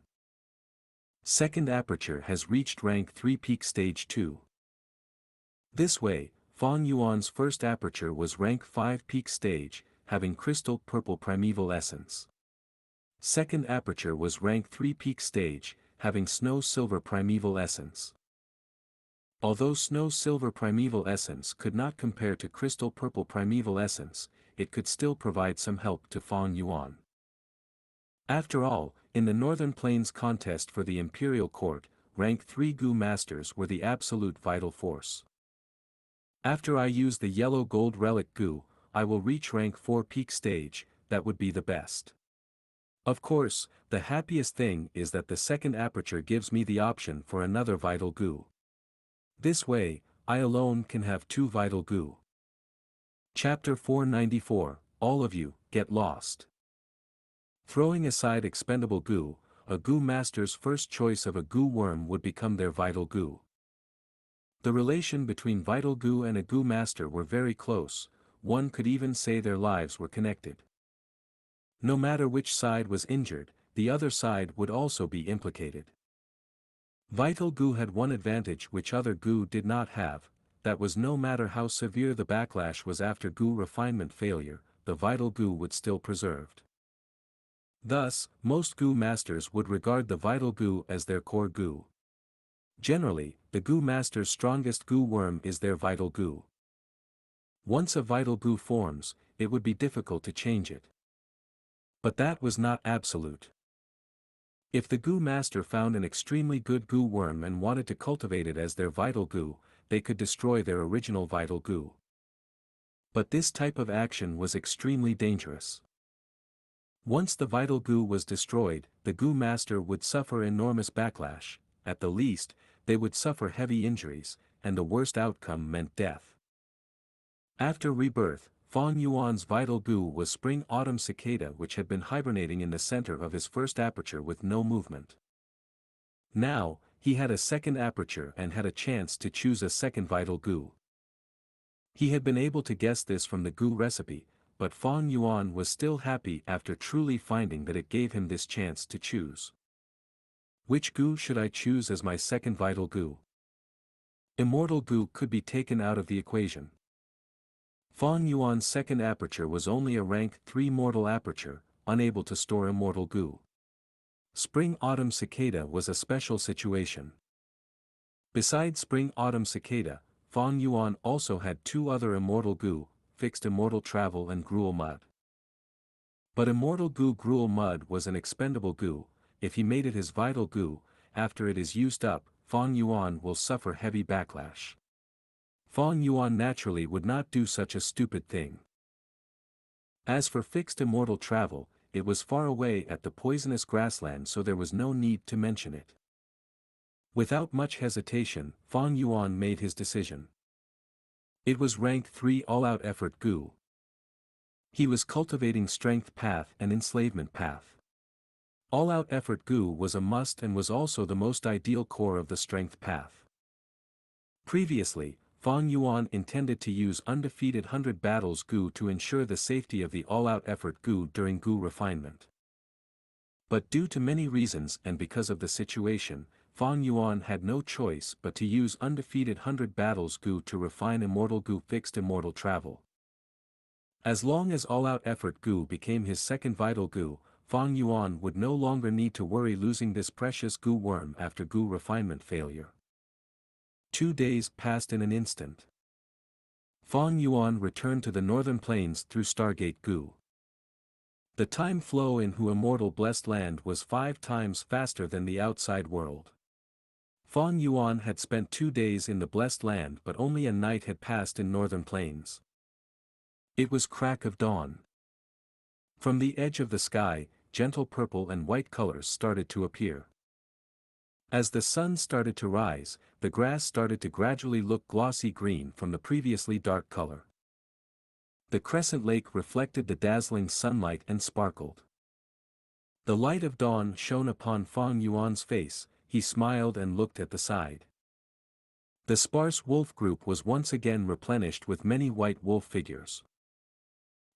Second aperture has reached rank 3 peak stage 2. This way, Fong Yuan's first aperture was rank 5 peak stage, having crystal purple primeval essence. Second aperture was rank 3 peak stage, having snow silver primeval essence. Although snow silver primeval essence could not compare to crystal purple primeval essence, it could still provide some help to Fong Yuan. After all, in the Northern Plains contest for the Imperial Court, rank 3 Gu Masters were the absolute vital force. After I use the yellow gold relic Gu, I will reach rank 4 peak stage, that would be the best. Of course, the happiest thing is that the second aperture gives me the option for another vital Gu. This way, I alone can have 2 vital Gu. Chapter 494, All of you, get lost. Throwing aside expendable Gu, a Gu Master's first choice of a Gu worm would become their vital Gu. The relation between vital Gu and a Gu Master were very close, one could even say their lives were connected. No matter which side was injured, the other side would also be implicated. Vital Gu had one advantage which other Gu did not have, that was no matter how severe the backlash was after Gu refinement failure, the vital Gu would still preserved. Thus, most Gu Masters would regard the vital Gu as their core Gu. Generally, the Gu Master's strongest Gu worm is their vital Gu. Once a vital Gu forms, it would be difficult to change it. But that was not absolute. If the Gu Master found an extremely good Gu worm and wanted to cultivate it as their vital Gu, they could destroy their original vital Gu. But this type of action was extremely dangerous. Once the vital Gu was destroyed, the Gu Master would suffer enormous backlash, at the least, they would suffer heavy injuries, and the worst outcome meant death. After rebirth, Fong Yuan's vital Gu was Spring-Autumn Cicada, which had been hibernating in the center of his first aperture with no movement. Now, he had a second aperture and had a chance to choose a second vital Gu. He had been able to guess this from the Gu recipe, but Fong Yuan was still happy after truly finding that it gave him this chance to choose. Which Gu should I choose as my second vital Gu? Immortal Gu could be taken out of the equation. Fong Yuan's second aperture was only a rank 3 mortal aperture, unable to store immortal Gu. Spring-Autumn Cicada was a special situation. Besides Spring-Autumn Cicada, Fong Yuan also had 2 other immortal Gu, Fixed Immortal Travel and Gruel Mud. But Immortal Gu Gruel Mud was an expendable Gu. If he made it his vital Gu, after it is used up, Fong Yuan will suffer heavy backlash. Fong Yuan naturally would not do such a stupid thing. As for Fixed Immortal Travel, it was far away at the poisonous grassland, so there was no need to mention it. Without much hesitation, Fong Yuan made his decision. It was rank 3 all-out effort Gu. He was cultivating Strength Path and Enslavement Path. All-out effort Gu was a must and was also the most ideal core of the Strength Path. Previously, Fong Yuan intended to use undefeated 100 battles Gu to ensure the safety of the all-out effort Gu during Gu refinement. But due to many reasons and because of the situation, Fong Yuan had no choice but to use undefeated 100 battles Gu to refine Immortal Gu Fixed Immortal Travel. As long as all-out effort Gu became his second vital Gu, Fong Yuan would no longer need to worry losing this precious Gu worm after Gu refinement failure. 2 days passed in an instant. Fong Yuan returned to the northern plains through Stargate Gu. The time flow in Hu Immortal Blessed Land was 5 times faster than the outside world. Fong Yuan had spent 2 days in the Blessed Land, but only a night had passed in northern plains. It was crack of dawn. From the edge of the sky, gentle purple and white colors started to appear. As the sun started to rise, the grass started to gradually look glossy green from the previously dark color. The crescent lake reflected the dazzling sunlight and sparkled. The light of dawn shone upon Fang Yuan's face. He smiled and looked at the side. The sparse wolf group was once again replenished with many white wolf figures.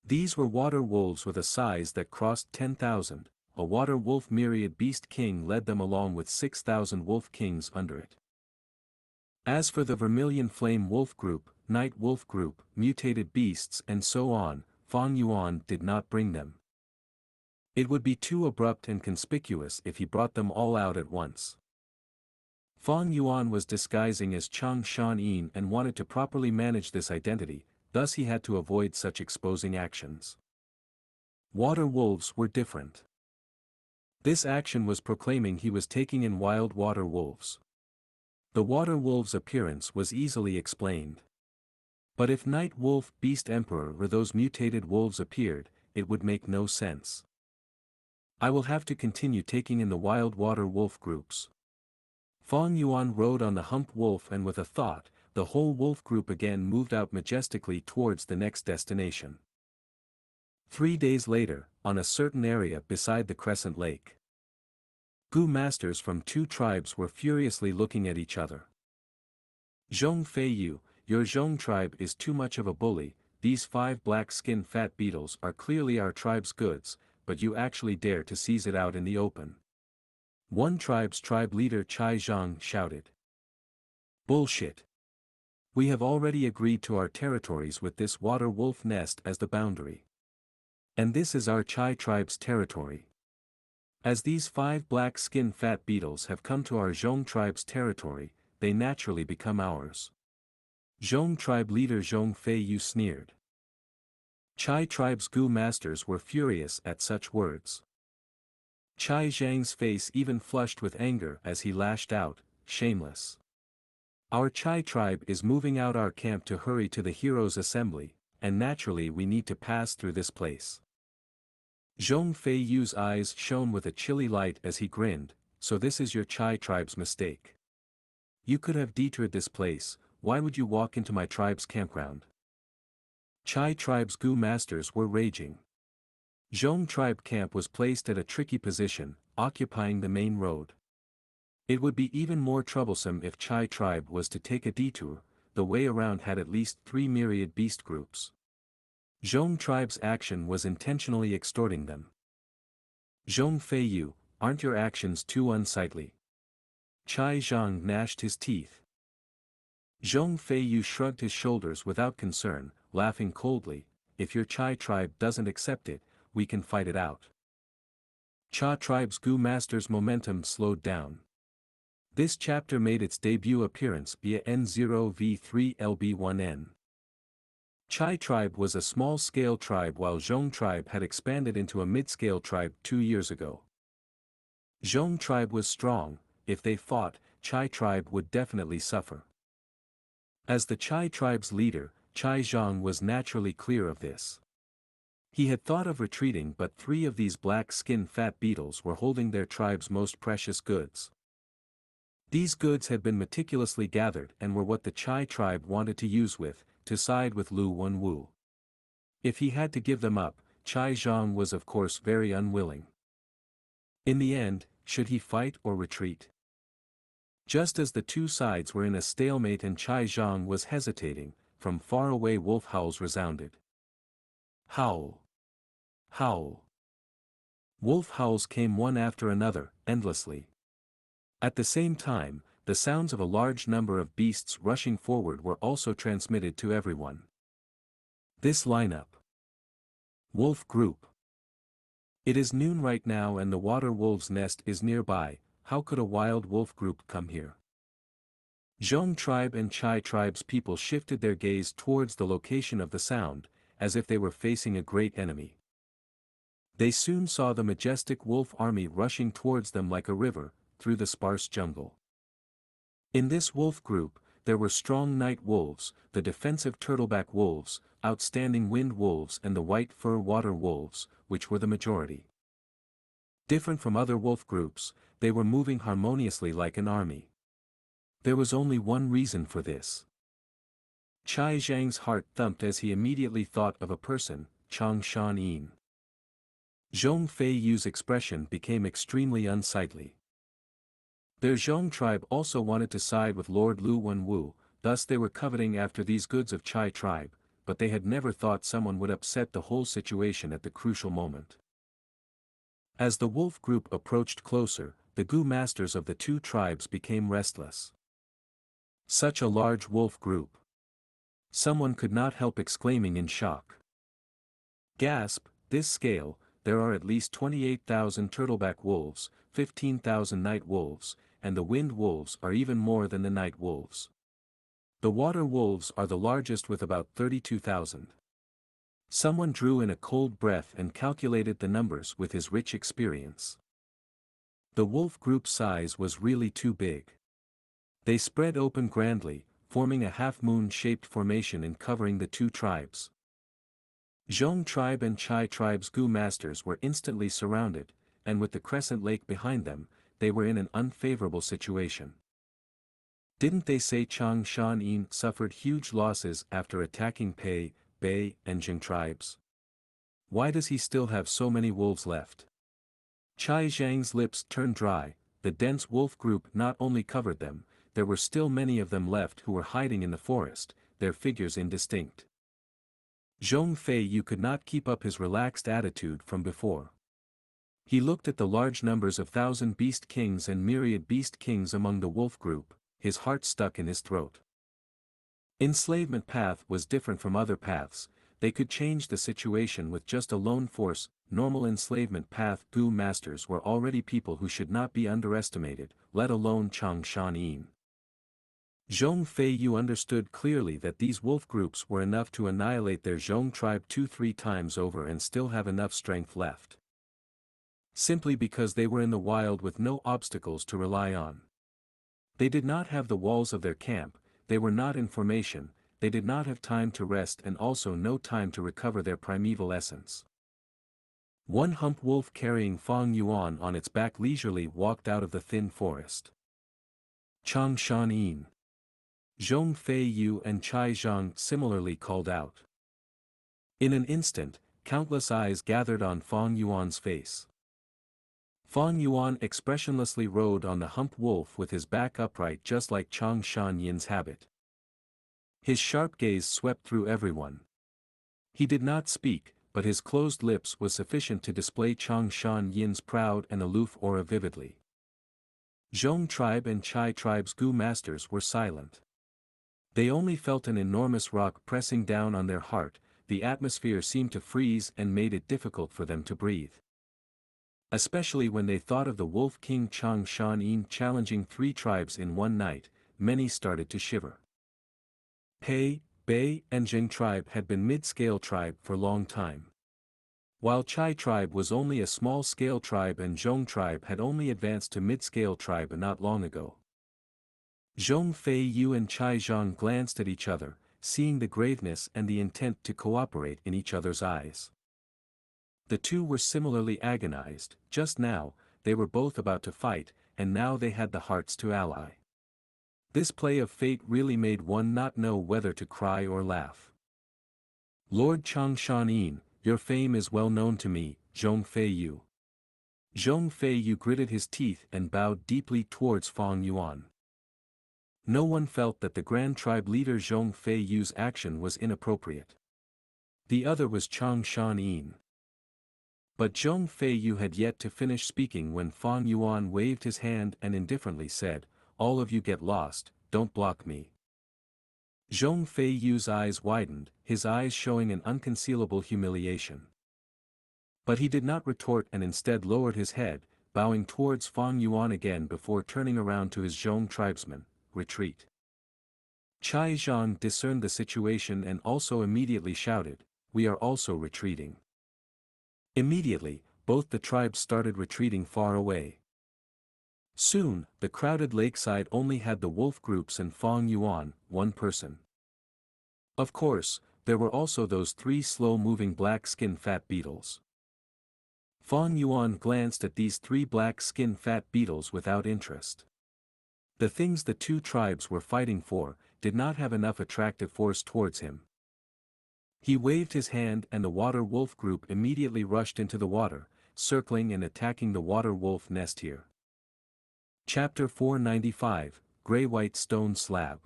These were water wolves with a size that crossed 10,000, a water wolf myriad beast king led them along with 6,000 wolf kings under it. As for the vermilion flame wolf group, night wolf group, mutated beasts and so on, Fang Yuan did not bring them. It would be too abrupt and conspicuous if he brought them all out at once. Fang Yuan was disguising as Chang Shan and wanted to properly manage this identity, thus he had to avoid such exposing actions. Water wolves were different. This action was proclaiming he was taking in wild water wolves. The water wolves' appearance was easily explained. But if Night Wolf Beast Emperor or those mutated wolves appeared, it would make no sense. I will have to continue taking in the wild water wolf groups. Fang Yuan rode on the hump wolf and with a thought, the whole wolf group again moved out majestically towards the next destination. 3 days later, on a certain area beside the Crescent Lake, Gu masters from 2 tribes were furiously looking at each other. Zhong Feiyu, your Zhong tribe is too much of a bully. These 5 black-skinned fat beetles are clearly our tribe's goods, but you actually dare to seize it out in the open. One tribe's tribe leader Chai Zhang shouted. Bullshit. We have already agreed to our territories with this water wolf nest as the boundary. And this is our Chai tribe's territory. As these 5 black-skinned fat beetles have come to our Zhong tribe's territory, they naturally become ours. Zhong tribe leader Zhong Feiyu sneered. Chai tribe's Gu masters were furious at such words. Chai Zhang's face even flushed with anger as he lashed out, shameless. Our Chai tribe is moving out our camp to hurry to the heroes' assembly, and naturally we need to pass through this place. Zhong Feiyu's eyes shone with a chilly light as he grinned, so this is your Chai tribe's mistake. You could have detoured this place, why would you walk into my tribe's campground? Chai tribe's Gu masters were raging. Zhong tribe camp was placed at a tricky position, occupying the main road. It would be even more troublesome if Chai tribe was to take a detour. The way around had at least 3 myriad beast groups. Zhong tribe's action was intentionally extorting them. Zhong Feiyu, aren't your actions too unsightly? Chai Zhang gnashed his teeth. Zhong Feiyu shrugged his shoulders without concern, laughing coldly. If your Chai tribe doesn't accept it, we can fight it out. Cha tribe's Gu master's momentum slowed down. This chapter made its debut appearance via N0V3LB1N. Chai tribe was a small-scale tribe while Zhong tribe had expanded into a mid-scale tribe 2 years ago. Zhong tribe was strong. If they fought, Chai tribe would definitely suffer. As the Chai tribe's leader, Chai Zhang was naturally clear of this. He had thought of retreating, but 3 of these black-skinned fat beetles were holding their tribe's most precious goods. These goods had been meticulously gathered and were what the Chai tribe wanted to use to side with Lu Wenwu. If he had to give them up, Chai Zhang was of course very unwilling. In the end, should he fight or retreat? Just as the 2 sides were in a stalemate and Chai Zhang was hesitating, from far away wolf howls resounded. Howl! Howl! Wolf howls came one after another, endlessly. At the same time, the sounds of a large number of beasts rushing forward were also transmitted to everyone. This lineup. Wolf group. It is noon right now and the water wolf's nest is nearby. How could a wild wolf group come here? Zhong tribe and Chai tribe's people shifted their gaze towards the location of the sound, as if they were facing a great enemy. They soon saw the majestic wolf army rushing towards them like a river, through the sparse jungle. In this wolf group, there were strong night wolves, the defensive turtleback wolves, outstanding wind wolves and the white fur water wolves, which were the majority. Different from other wolf groups, they were moving harmoniously like an army. There was only one reason for this. Chai Zhang's heart thumped as he immediately thought of a person, Chang Shan Yin. Zhong Fei Yu's expression became extremely unsightly. Their Zhong tribe also wanted to side with Lord Lu Wenwu, thus they were coveting after these goods of Chai tribe, but they had never thought someone would upset the whole situation at the crucial moment. As the wolf group approached closer, the Gu masters of the two tribes became restless. Such a large wolf group. Someone could not help exclaiming in shock. Gasp, this scale, there are at least 28,000 turtleback wolves, 15,000 night wolves, and the wind wolves are even more than the night wolves. The water wolves are the largest with about 32,000. Someone drew in a cold breath and calculated the numbers with his rich experience. The wolf group size was really too big. They spread open grandly, forming a half-moon-shaped formation and covering the two tribes. Zhong tribe and Chai tribe's Gu masters were instantly surrounded, and with the crescent lake behind them, they were in an unfavorable situation. Didn't they say Chang Shan Yin suffered huge losses after attacking Pei, Bei, and Jing tribes? Why does he still have so many wolves left? Chai Zhang's lips turned dry. The dense wolf group not only covered them, there were still many of them left who were hiding in the forest, their figures indistinct. Zhong Fei Yu could not keep up his relaxed attitude from before. He looked at the large numbers of thousand beast kings and myriad beast kings among the wolf group, his heart stuck in his throat. Enslavement path was different from other paths, they could change the situation with just a lone force. Normal enslavement path Gu masters were already people who should not be underestimated, let alone Chang Shan Yin. Zhong Fei Yu understood clearly that these wolf groups were enough to annihilate their Zhong tribe 2-3 times over and still have enough strength left. Simply because they were in the wild with no obstacles to rely on. They did not have the walls of their camp, they were not in formation, they did not have time to rest and also no time to recover their primeval essence. One hump wolf carrying Fang Yuan on its back leisurely walked out of the thin forest. Chang Shan Yin. Zhong Fei Yu and Chai Zhang similarly called out. In an instant, countless eyes gathered on Fang Yuan's face. Fang Yuan expressionlessly rode on the hump wolf with his back upright just like Chang Shan Yin's habit. His sharp gaze swept through everyone. He did not speak, but his closed lips was sufficient to display Chang Shan Yin's proud and aloof aura vividly. Zhong tribe and Chai tribe's Gu masters were silent. They only felt an enormous rock pressing down on their heart, the atmosphere seemed to freeze and made it difficult for them to breathe. Especially when they thought of the Wolf King Chang Shan Yin challenging 3 tribes in one night, many started to shiver. Pei, Bei, and Jing tribe had been mid-scale tribe for a long time. While Chai tribe was only a small-scale tribe and Zhong tribe had only advanced to mid-scale tribe not long ago. Zhong Fei Yu and Chai Zhang glanced at each other, seeing the graveness and the intent to cooperate in each other's eyes. The two were similarly agonized. Just now, they were both about to fight, and now they had the hearts to ally. This play of fate really made one not know whether to cry or laugh. Lord Chang Shan Yin, your fame is well known to me, Zhong Fei Yu. Zhong Fei Yu gritted his teeth and bowed deeply towards Fang Yuan. No one felt that the Grand Tribe leader Zhong Fei Yu's action was inappropriate. The other was Chang Shan Yin. But Zhong Fei Yu had yet to finish speaking when Fang Yuan waved his hand and indifferently said, "All of you get lost, don't block me." Zhong Fei Yu's eyes widened, his eyes showing an unconcealable humiliation. But he did not retort and instead lowered his head, bowing towards Fang Yuan again before turning around to his Zhong tribesmen. Retreat. Chai Zhang discerned the situation and also immediately shouted, "We are also retreating." Immediately, both the tribes started retreating far away. Soon, the crowded lakeside only had the wolf groups and Fang Yuan, one person. Of course, there were also those three slow-moving black-skin fat beetles. Fang Yuan glanced at these three black-skin fat beetles without interest. The things the two tribes were fighting for did not have enough attractive force towards him. He waved his hand and the water wolf group immediately rushed into the water, circling and attacking the water wolf nest here. Chapter 495, Grey-White Stone Slab.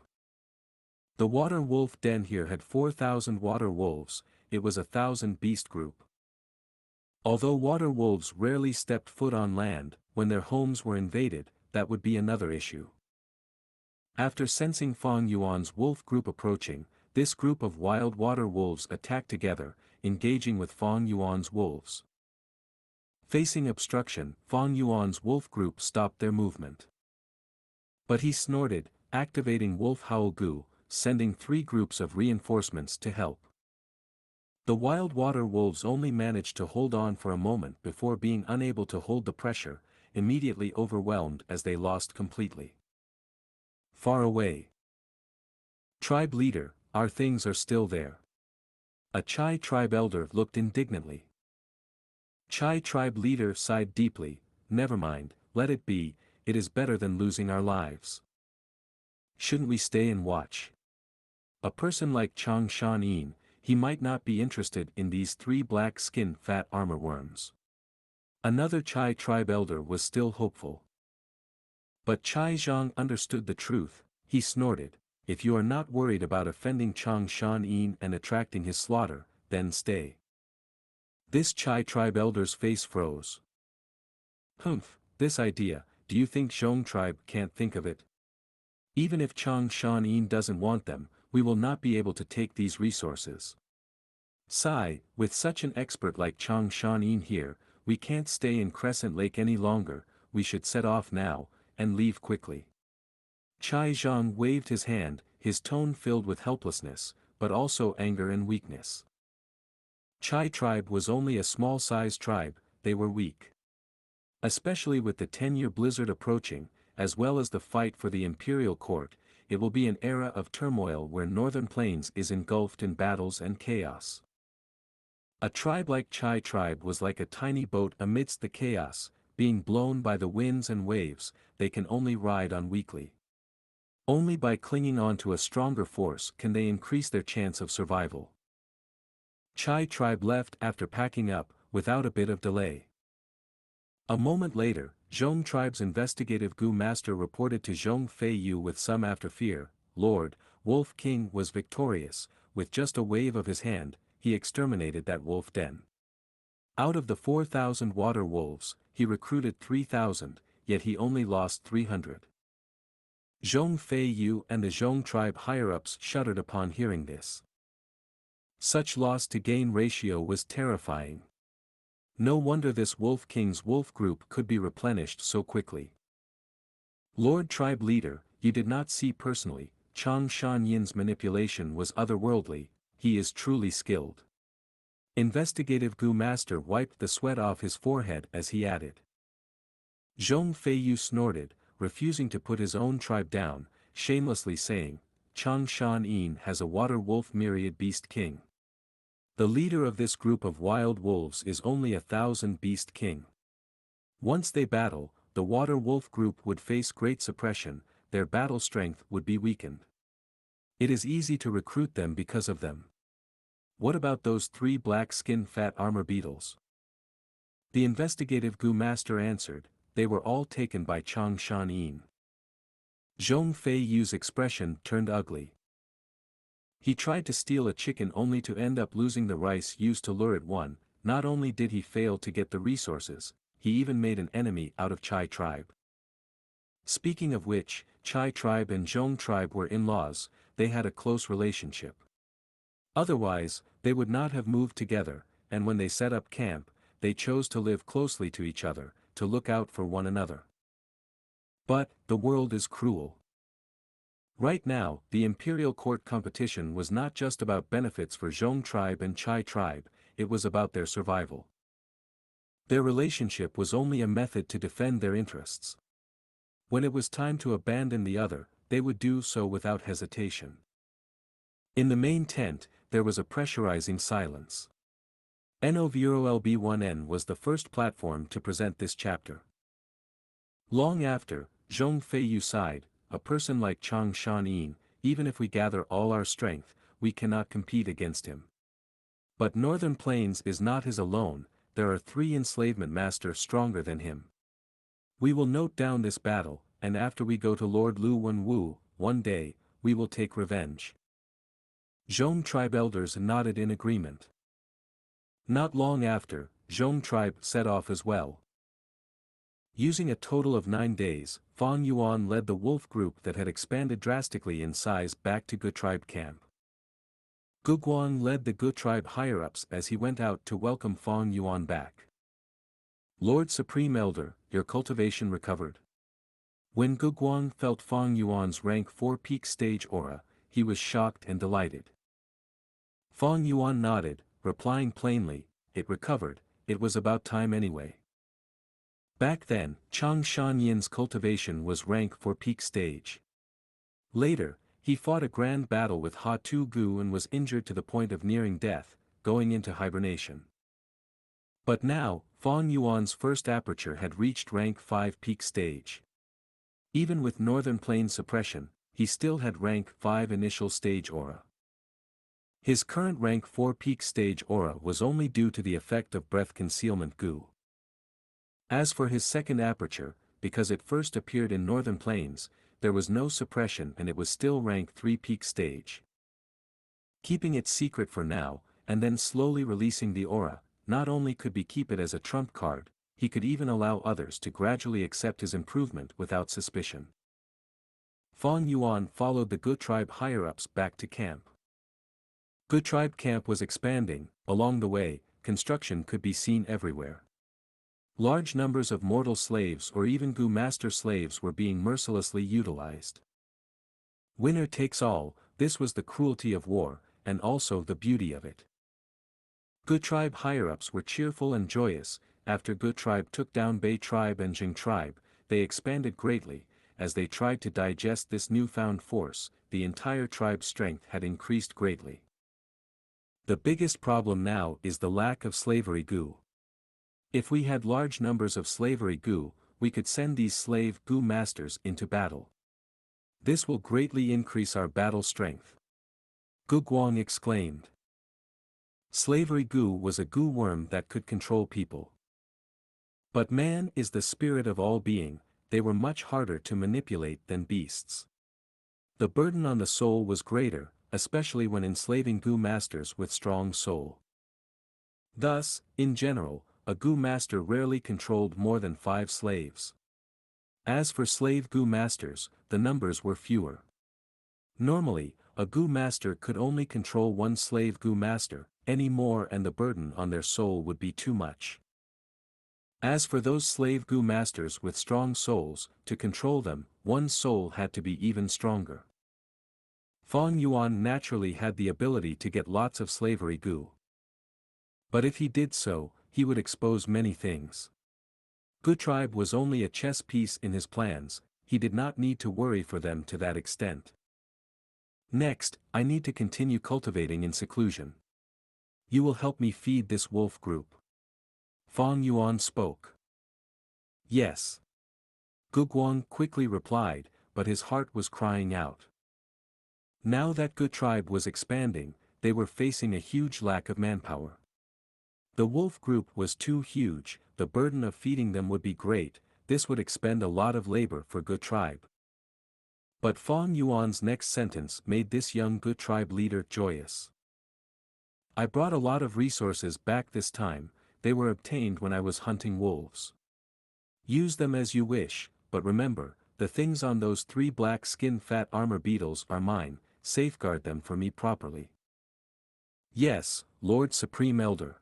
The water wolf den here had 4,000 water wolves, it was 1,000 beast group. Although water wolves rarely stepped foot on land, when their homes were invaded, that would be another issue. After sensing Fang Yuan's wolf group approaching, this group of wild water wolves attacked together, engaging with Fang Yuan's wolves. Facing obstruction, Fang Yuan's wolf group stopped their movement. But he snorted, activating Wolf Howl Gu, sending 3 groups of reinforcements to help. The wild water wolves only managed to hold on for a moment before being unable to hold the pressure, immediately overwhelmed as they lost completely. Far away. Tribe leader, our things are still there. A Chai tribe elder looked indignantly. Chai tribe leader sighed deeply, never mind, let it be, it is better than losing our lives. Shouldn't we stay and watch? A person like Xianxia, he might not be interested in these 3 black-skinned fat armor worms. Another Chai tribe elder was still hopeful. But Chai Zhang understood the truth, he snorted, if you are not worried about offending Xianxia and attracting his slaughter, then stay. This Chai tribe elder's face froze. Humph, this idea, do you think Zhong tribe can't think of it? Even if Xianxia doesn't want them, we will not be able to take these resources. Sigh, with such an expert like Xianxia here, we can't stay in Crescent Lake any longer, we should set off now, and leave quickly. Chai Zhang waved his hand, his tone filled with helplessness, but also anger and weakness. Chai tribe was only a small-sized tribe, they were weak. Especially with the 10-year blizzard approaching, as well as the fight for the imperial court, it will be an era of turmoil where Northern Plains is engulfed in battles and chaos. A tribe like Chai tribe was like a tiny boat amidst the chaos, being blown by the winds and waves, they can only ride on weakly. Only by clinging on to a stronger force can they increase their chance of survival. Chai tribe left after packing up, without a bit of delay. A moment later, Zhong tribe's investigative Gu master reported to Zhong Fei Yu with some after fear, Lord, Wolf King was victorious, with just a wave of his hand, he exterminated that wolf den. Out of the 4,000 water wolves, he recruited 3,000, yet he only lost 300. Zhong Fei Yu and the Zhong tribe higher-ups shuddered upon hearing this. Such loss-to-gain ratio was terrifying. No wonder this Wolf King's wolf group could be replenished so quickly. Lord Tribe Leader, you did not see personally, Chang Shan-yin's manipulation was otherworldly, he is truly skilled. Investigative Gu Master wiped the sweat off his forehead as he added. Zhong Fei Yu snorted, refusing to put his own tribe down, shamelessly saying, Chang Shan-yin has a water wolf myriad beast king. The leader of this group of wild wolves is only 1,000 beast king. Once they battle, the water wolf group would face great suppression, their battle strength would be weakened. It is easy to recruit them because of them. What about those 3 black-skinned fat armor beetles? The investigative Gu master answered, they were all taken by Chang Shan-yin. Zhong Fei Yu's expression turned ugly. He tried to steal a chicken only to end up losing the rice used to lure it one, not only did he fail to get the resources, he even made an enemy out of Chai tribe. Speaking of which, Chai tribe and Zhong tribe were in-laws, they had a close relationship. Otherwise, they would not have moved together, and when they set up camp, they chose to live closely to each other, to look out for one another. But, the world is cruel. Right now, the imperial court competition was not just about benefits for Zhong tribe and Chai tribe, it was about their survival. Their relationship was only a method to defend their interests. When it was time to abandon the other, they would do so without hesitation. In the main tent, there was a pressurizing silence. NOVROLB1N was the first platform to present this chapter. Long after, Zhong Feiyu sighed, a person like Chang Shan-yin, even if we gather all our strength, we cannot compete against him. But Northern Plains is not his alone, there are 3 enslavement masters stronger than him. We will note down this battle, and after we go to Lord Lu Wenwu, one day, we will take revenge. Zhong tribe elders nodded in agreement. Not long after, Zhong tribe set off as well. Using a total of 9 days, Fang Yuan led the wolf group that had expanded drastically in size back to Gu tribe camp. Gu Guang led the Gu tribe higher-ups as he went out to welcome Fang Yuan back. Lord Supreme Elder, your cultivation recovered. When Gu Guang felt Fang Yuan's rank 4 peak stage aura, he was shocked and delighted. Fang Yuan nodded, replying plainly, it recovered, it was about time anyway. Back then, Chang Shan-yin's cultivation was rank 4 peak stage. Later, he fought a grand battle with Daoist Gu and was injured to the point of nearing death, going into hibernation. But now, Fang Yuan's first aperture had reached rank 5 peak stage. Even with Northern Plains suppression, he still had rank 5 initial stage aura. His current rank 4 peak stage aura was only due to the effect of breath concealment Gu. As for his second aperture, because it first appeared in Northern Plains, there was no suppression and it was still rank 3 peak stage. Keeping it secret for now, and then slowly releasing the aura, not only could he keep it as a trump card, he could even allow others to gradually accept his improvement without suspicion. Fang Yuan followed the Gu tribe higher-ups back to camp. Gu tribe camp was expanding, along the way, construction could be seen everywhere. Large numbers of mortal slaves or even Gu master slaves were being mercilessly utilized. Winner takes all, this was the cruelty of war, and also the beauty of it. Gu tribe higher-ups were cheerful and joyous. After Gu tribe took down Bei tribe and Jing tribe, they expanded greatly. As they tried to digest this newfound force, the entire tribe's strength had increased greatly. The biggest problem now is the lack of slavery Gu. If we had large numbers of slavery Gu, we could send these slave Gu masters into battle. This will greatly increase our battle strength. Gu Guang exclaimed. Slavery Gu was a Gu worm that could control people. But man is the spirit of all being, they were much harder to manipulate than beasts. The burden on the soul was greater, especially when enslaving Gu masters with strong soul. Thus, in general, a Gu master rarely controlled more than 5 slaves. As for slave Gu masters, the numbers were fewer. Normally, a Gu master could only control 1 slave Gu master, any more and the burden on their soul would be too much. As for those slave Gu masters with strong souls, to control them, 1 soul had to be even stronger. Fang Yuan naturally had the ability to get lots of slavery Gu. But if he did so, he would expose many things. Gu tribe was only a chess piece in his plans, he did not need to worry for them to that extent. Next, I need to continue cultivating in seclusion. You will help me feed this wolf group. Fang Yuan spoke. Yes. Gu Guang quickly replied, but his heart was crying out. Now that Gu tribe was expanding, they were facing a huge lack of manpower. The wolf group was too huge, the burden of feeding them would be great, this would expend a lot of labor for Gu tribe. But Fang Yuan's next sentence made this young Gu tribe leader joyous. I brought a lot of resources back this time, they were obtained when I was hunting wolves. Use them as you wish, but remember, the things on those 3 black skin fat armor beetles are mine, safeguard them for me properly. Yes, Lord Supreme Elder.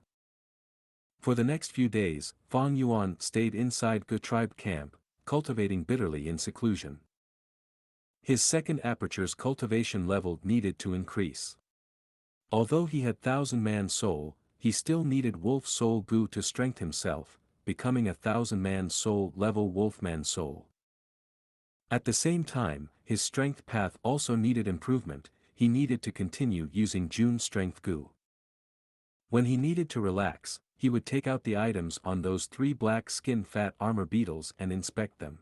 For the next few days, Fang Yuan stayed inside Gu tribe camp, cultivating bitterly in seclusion. His second aperture's cultivation level needed to increase. Although he had 1,000-man soul, he still needed wolf soul Gu to strengthen himself, becoming a 1,000-man soul level wolfman soul. At the same time, his strength path also needed improvement. He needed to continue using June Strength Gu. When he needed to relax, he would take out the items on those 3 black skin fat armor beetles and inspect them.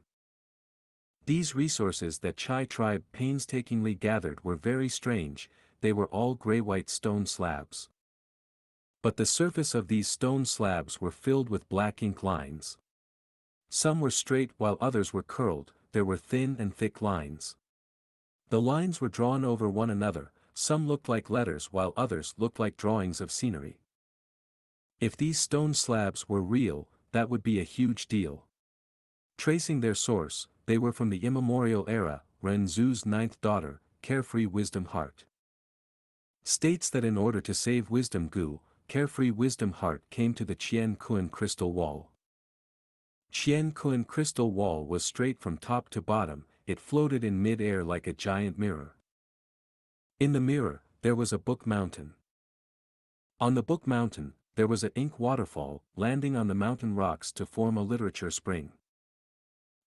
These resources that Chai tribe painstakingly gathered were very strange. They were all gray-white stone slabs. But the surface of these stone slabs were filled with black ink lines. Some were straight while others were curled. There were thin and thick lines. The lines were drawn over one another. Some looked like letters while others looked like drawings of scenery. If these stone slabs were real, that would be a huge deal. Tracing their source, they were from the immemorial era. Ren Zhu's 9th daughter, Carefree Wisdom Heart, states that in order to save Wisdom Gu, Carefree Wisdom Heart came to the Qian Kun crystal wall. Qian Kun crystal wall was straight from top to bottom. It floated in mid-air like a giant mirror. In the mirror, there was a book mountain. On the book mountain, there was an ink waterfall, landing on the mountain rocks to form a literature spring.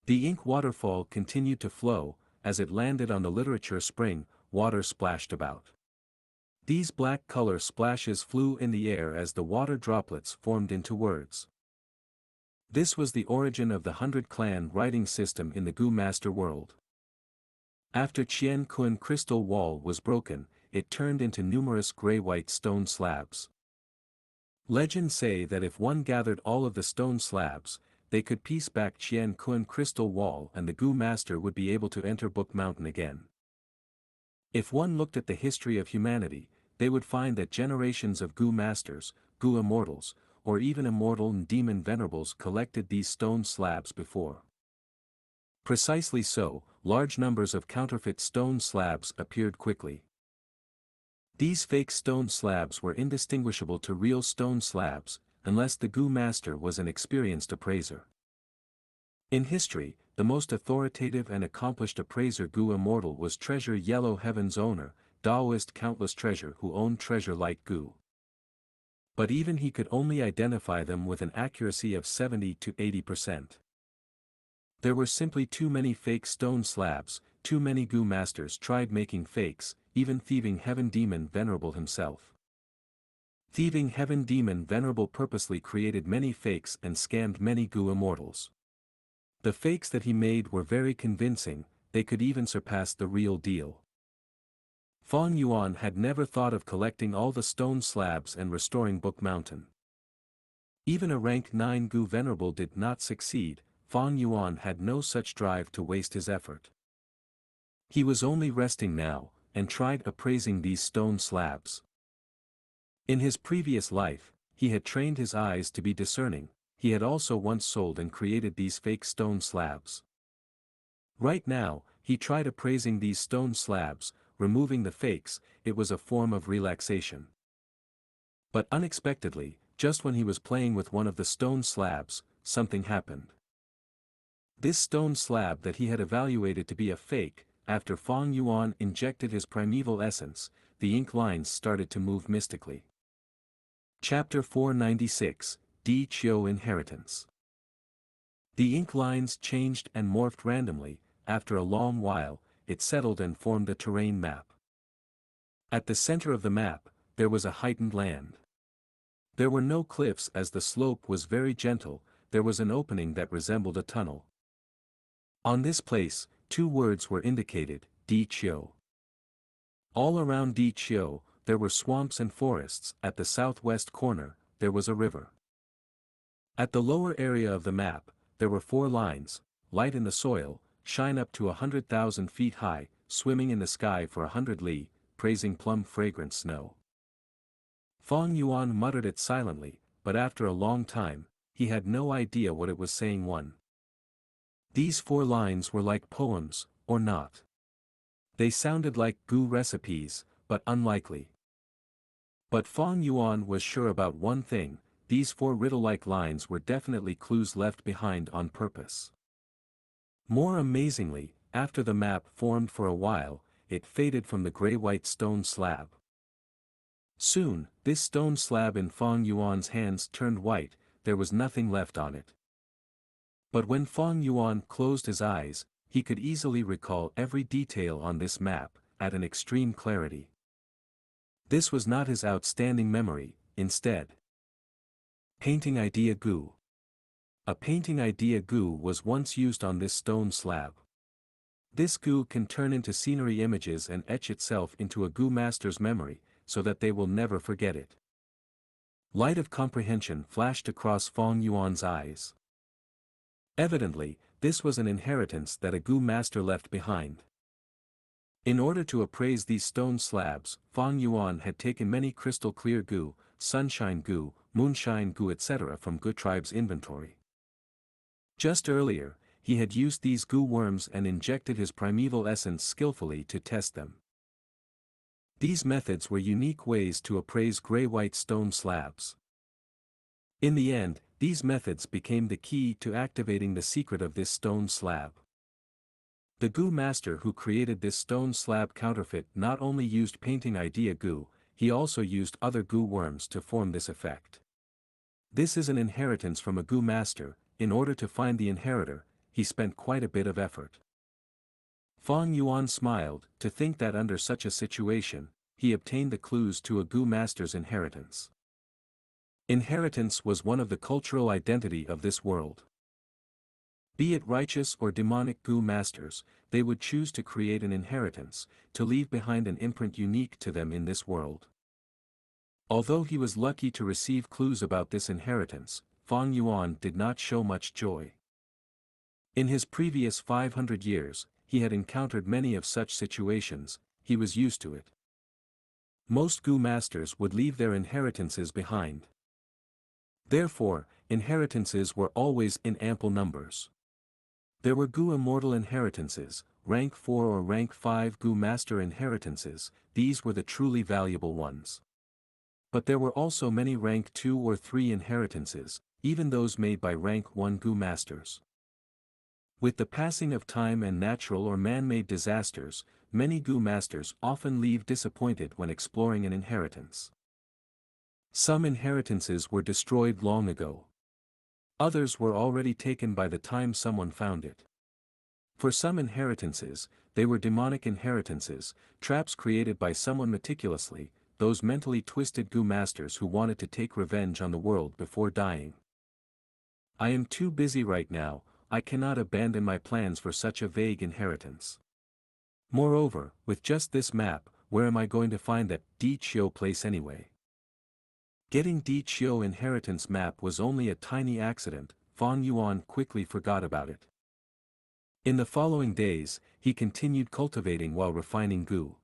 The ink waterfall continued to flow. As it landed on the literature spring, water splashed about. These black color splashes flew in the air as the water droplets formed into words. This was the origin of the 100 clan writing system in the Gu Master world. After Qian Kun crystal wall was broken, it turned into numerous gray-white stone slabs. Legends say that if one gathered all of the stone slabs, they could piece back Qian Kun crystal wall and the Gu Master would be able to enter Book Mountain again. If one looked at the history of humanity, they would find that generations of Gu Masters, Gu Immortals, or even Immortal and Demon Venerables collected these stone slabs before. Precisely so, large numbers of counterfeit stone slabs appeared quickly. These fake stone slabs were indistinguishable to real stone slabs, unless the Gu Master was an experienced appraiser. In history, the most authoritative and accomplished appraiser Gu Immortal was Treasure Yellow Heaven's owner, Daoist Countless Treasure who owned treasure like Gu. But even he could only identify them with an accuracy of 70 to 80%. There were simply too many fake stone slabs. Too many Gu Masters tried making fakes, even Thieving Heaven Demon Venerable himself. Thieving Heaven Demon Venerable purposely created many fakes and scammed many Gu Immortals. The fakes that he made were very convincing, they could even surpass the real deal. Fang Yuan had never thought of collecting all the stone slabs and restoring Book Mountain. Even a rank 9 Gu Venerable did not succeed. Fang Yuan had no such drive to waste his effort. He was only resting now, and tried appraising these stone slabs. In his previous life, he had trained his eyes to be discerning. He had also once sold and created these fake stone slabs. Right now, he tried appraising these stone slabs, removing the fakes. It was a form of relaxation. But unexpectedly, just when he was playing with one of the stone slabs, something happened. This stone slab that he had evaluated to be a fake, after Fang Yuan injected his primeval essence, the ink lines started to move mystically. Chapter 496, Di Qiu Inheritance. The ink lines changed and morphed randomly. After a long while, it settled and formed a terrain map. At the center of the map, there was a heightened land. There were no cliffs as the slope was very gentle. There was an opening that resembled a tunnel. On this place, 2 words were indicated, Di Qiu. All around Di Qiu, there were swamps and forests. At the southwest corner, there was a river. At the lower area of the map, there were 4 lines, light in the soil, shine up to 100,000 feet high, swimming in the sky for 100 li, praising plum fragrant snow. Fang Yuan muttered it silently, but after a long time, he had no idea what it was saying. These 4 lines were like poems, or not. They sounded like Gu recipes, but unlikely. But Fang Yuan was sure about one thing, these 4 riddle-like lines were definitely clues left behind on purpose. More amazingly, after the map formed for a while, it faded from the gray-white stone slab. Soon, this stone slab in Fang Yuan's hands turned white. There was nothing left on it. But when Fang Yuan closed his eyes, he could easily recall every detail on this map, at an extreme clarity. This was not his outstanding memory, instead. Painting idea Gu. A painting idea Gu was once used on this stone slab. This Gu can turn into scenery images and etch itself into a Gu master's memory, so that they will never forget it. Light of comprehension flashed across Fong Yuan's eyes. Evidently, this was an inheritance that a Gu master left behind. In order to appraise these stone slabs, Fong Yuan had taken many crystal clear Gu, sunshine Gu, moonshine Gu etc. from Gu tribe's inventory. Just earlier, he had used these Gu worms and injected his primeval essence skillfully to test them. These methods were unique ways to appraise gray-white stone slabs. In the end, these methods became the key to activating the secret of this stone slab. The Gu master who created this stone slab counterfeit not only used painting idea Gu, he also used other Gu worms to form this effect. This is an inheritance from a Gu master. In order to find the inheritor, he spent quite a bit of effort. Fong Yuan smiled, to think that under such a situation, he obtained the clues to a Gu master's inheritance. Inheritance was one of the cultural identity of this world. Be it righteous or demonic Gu masters, they would choose to create an inheritance, to leave behind an imprint unique to them in this world. Although he was lucky to receive clues about this inheritance, Fong Yuan did not show much joy. In his previous 500 years, he had encountered many of such situations, he was used to it. Most Gu masters would leave their inheritances behind. Therefore, inheritances were always in ample numbers. There were Gu immortal inheritances, rank 4 or rank 5 Gu master inheritances, these were the truly valuable ones. But there were also many rank 2 or 3 inheritances, even those made by rank 1 Gu masters. With the passing of time and natural or man-made disasters, many Gu masters often leave disappointed when exploring an inheritance. Some inheritances were destroyed long ago. Others were already taken by the time someone found it. For some inheritances, they were demonic inheritances, traps created by someone meticulously, those mentally twisted Gu masters who wanted to take revenge on the world before dying. I am too busy right now, I cannot abandon my plans for such a vague inheritance. Moreover, with just this map, where am I going to find that Di Chio place anyway? Getting Di Chio inheritance map was only a tiny accident, Fong Yuan quickly forgot about it. In the following days, he continued cultivating while refining Gu.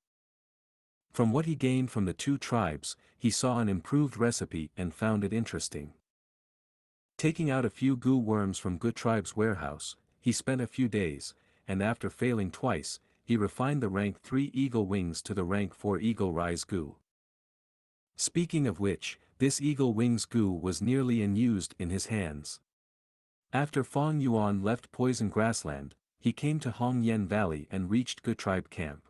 From what he gained from the two tribes, he saw an improved recipe and found it interesting. Taking out a few Gu worms from Gu tribe's warehouse, he spent a few days, and after failing twice, he refined the rank 3 eagle wings to the rank 4 eagle rise Gu. Speaking of which, this eagle wings Gu was nearly unused in his hands. After Fong Yuan left Poison Grassland, he came to Hongyan Valley and reached Gu tribe camp.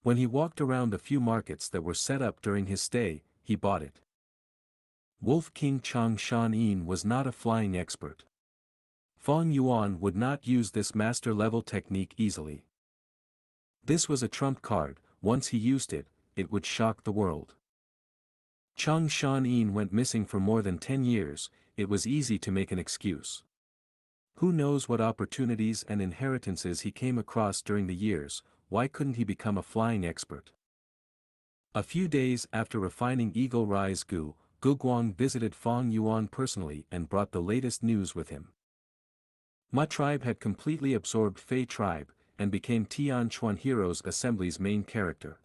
When he walked around the few markets that were set up during his stay, he bought it. Wolf King Chang Shan was not a flying expert. Fong Yuan would not use this master-level technique easily. This was a trump card, once he used it, it would shock the world. Chang Shan went missing for more than 10 years, it was easy to make an excuse. Who knows what opportunities and inheritances he came across during the years, why couldn't he become a flying expert? A few days after refining Eagle Rise Gu, Gu Guang visited Fong Yuan personally and brought the latest news with him. Ma tribe had completely absorbed Fei tribe, and became Tian Chuan Heroes Assembly's main character.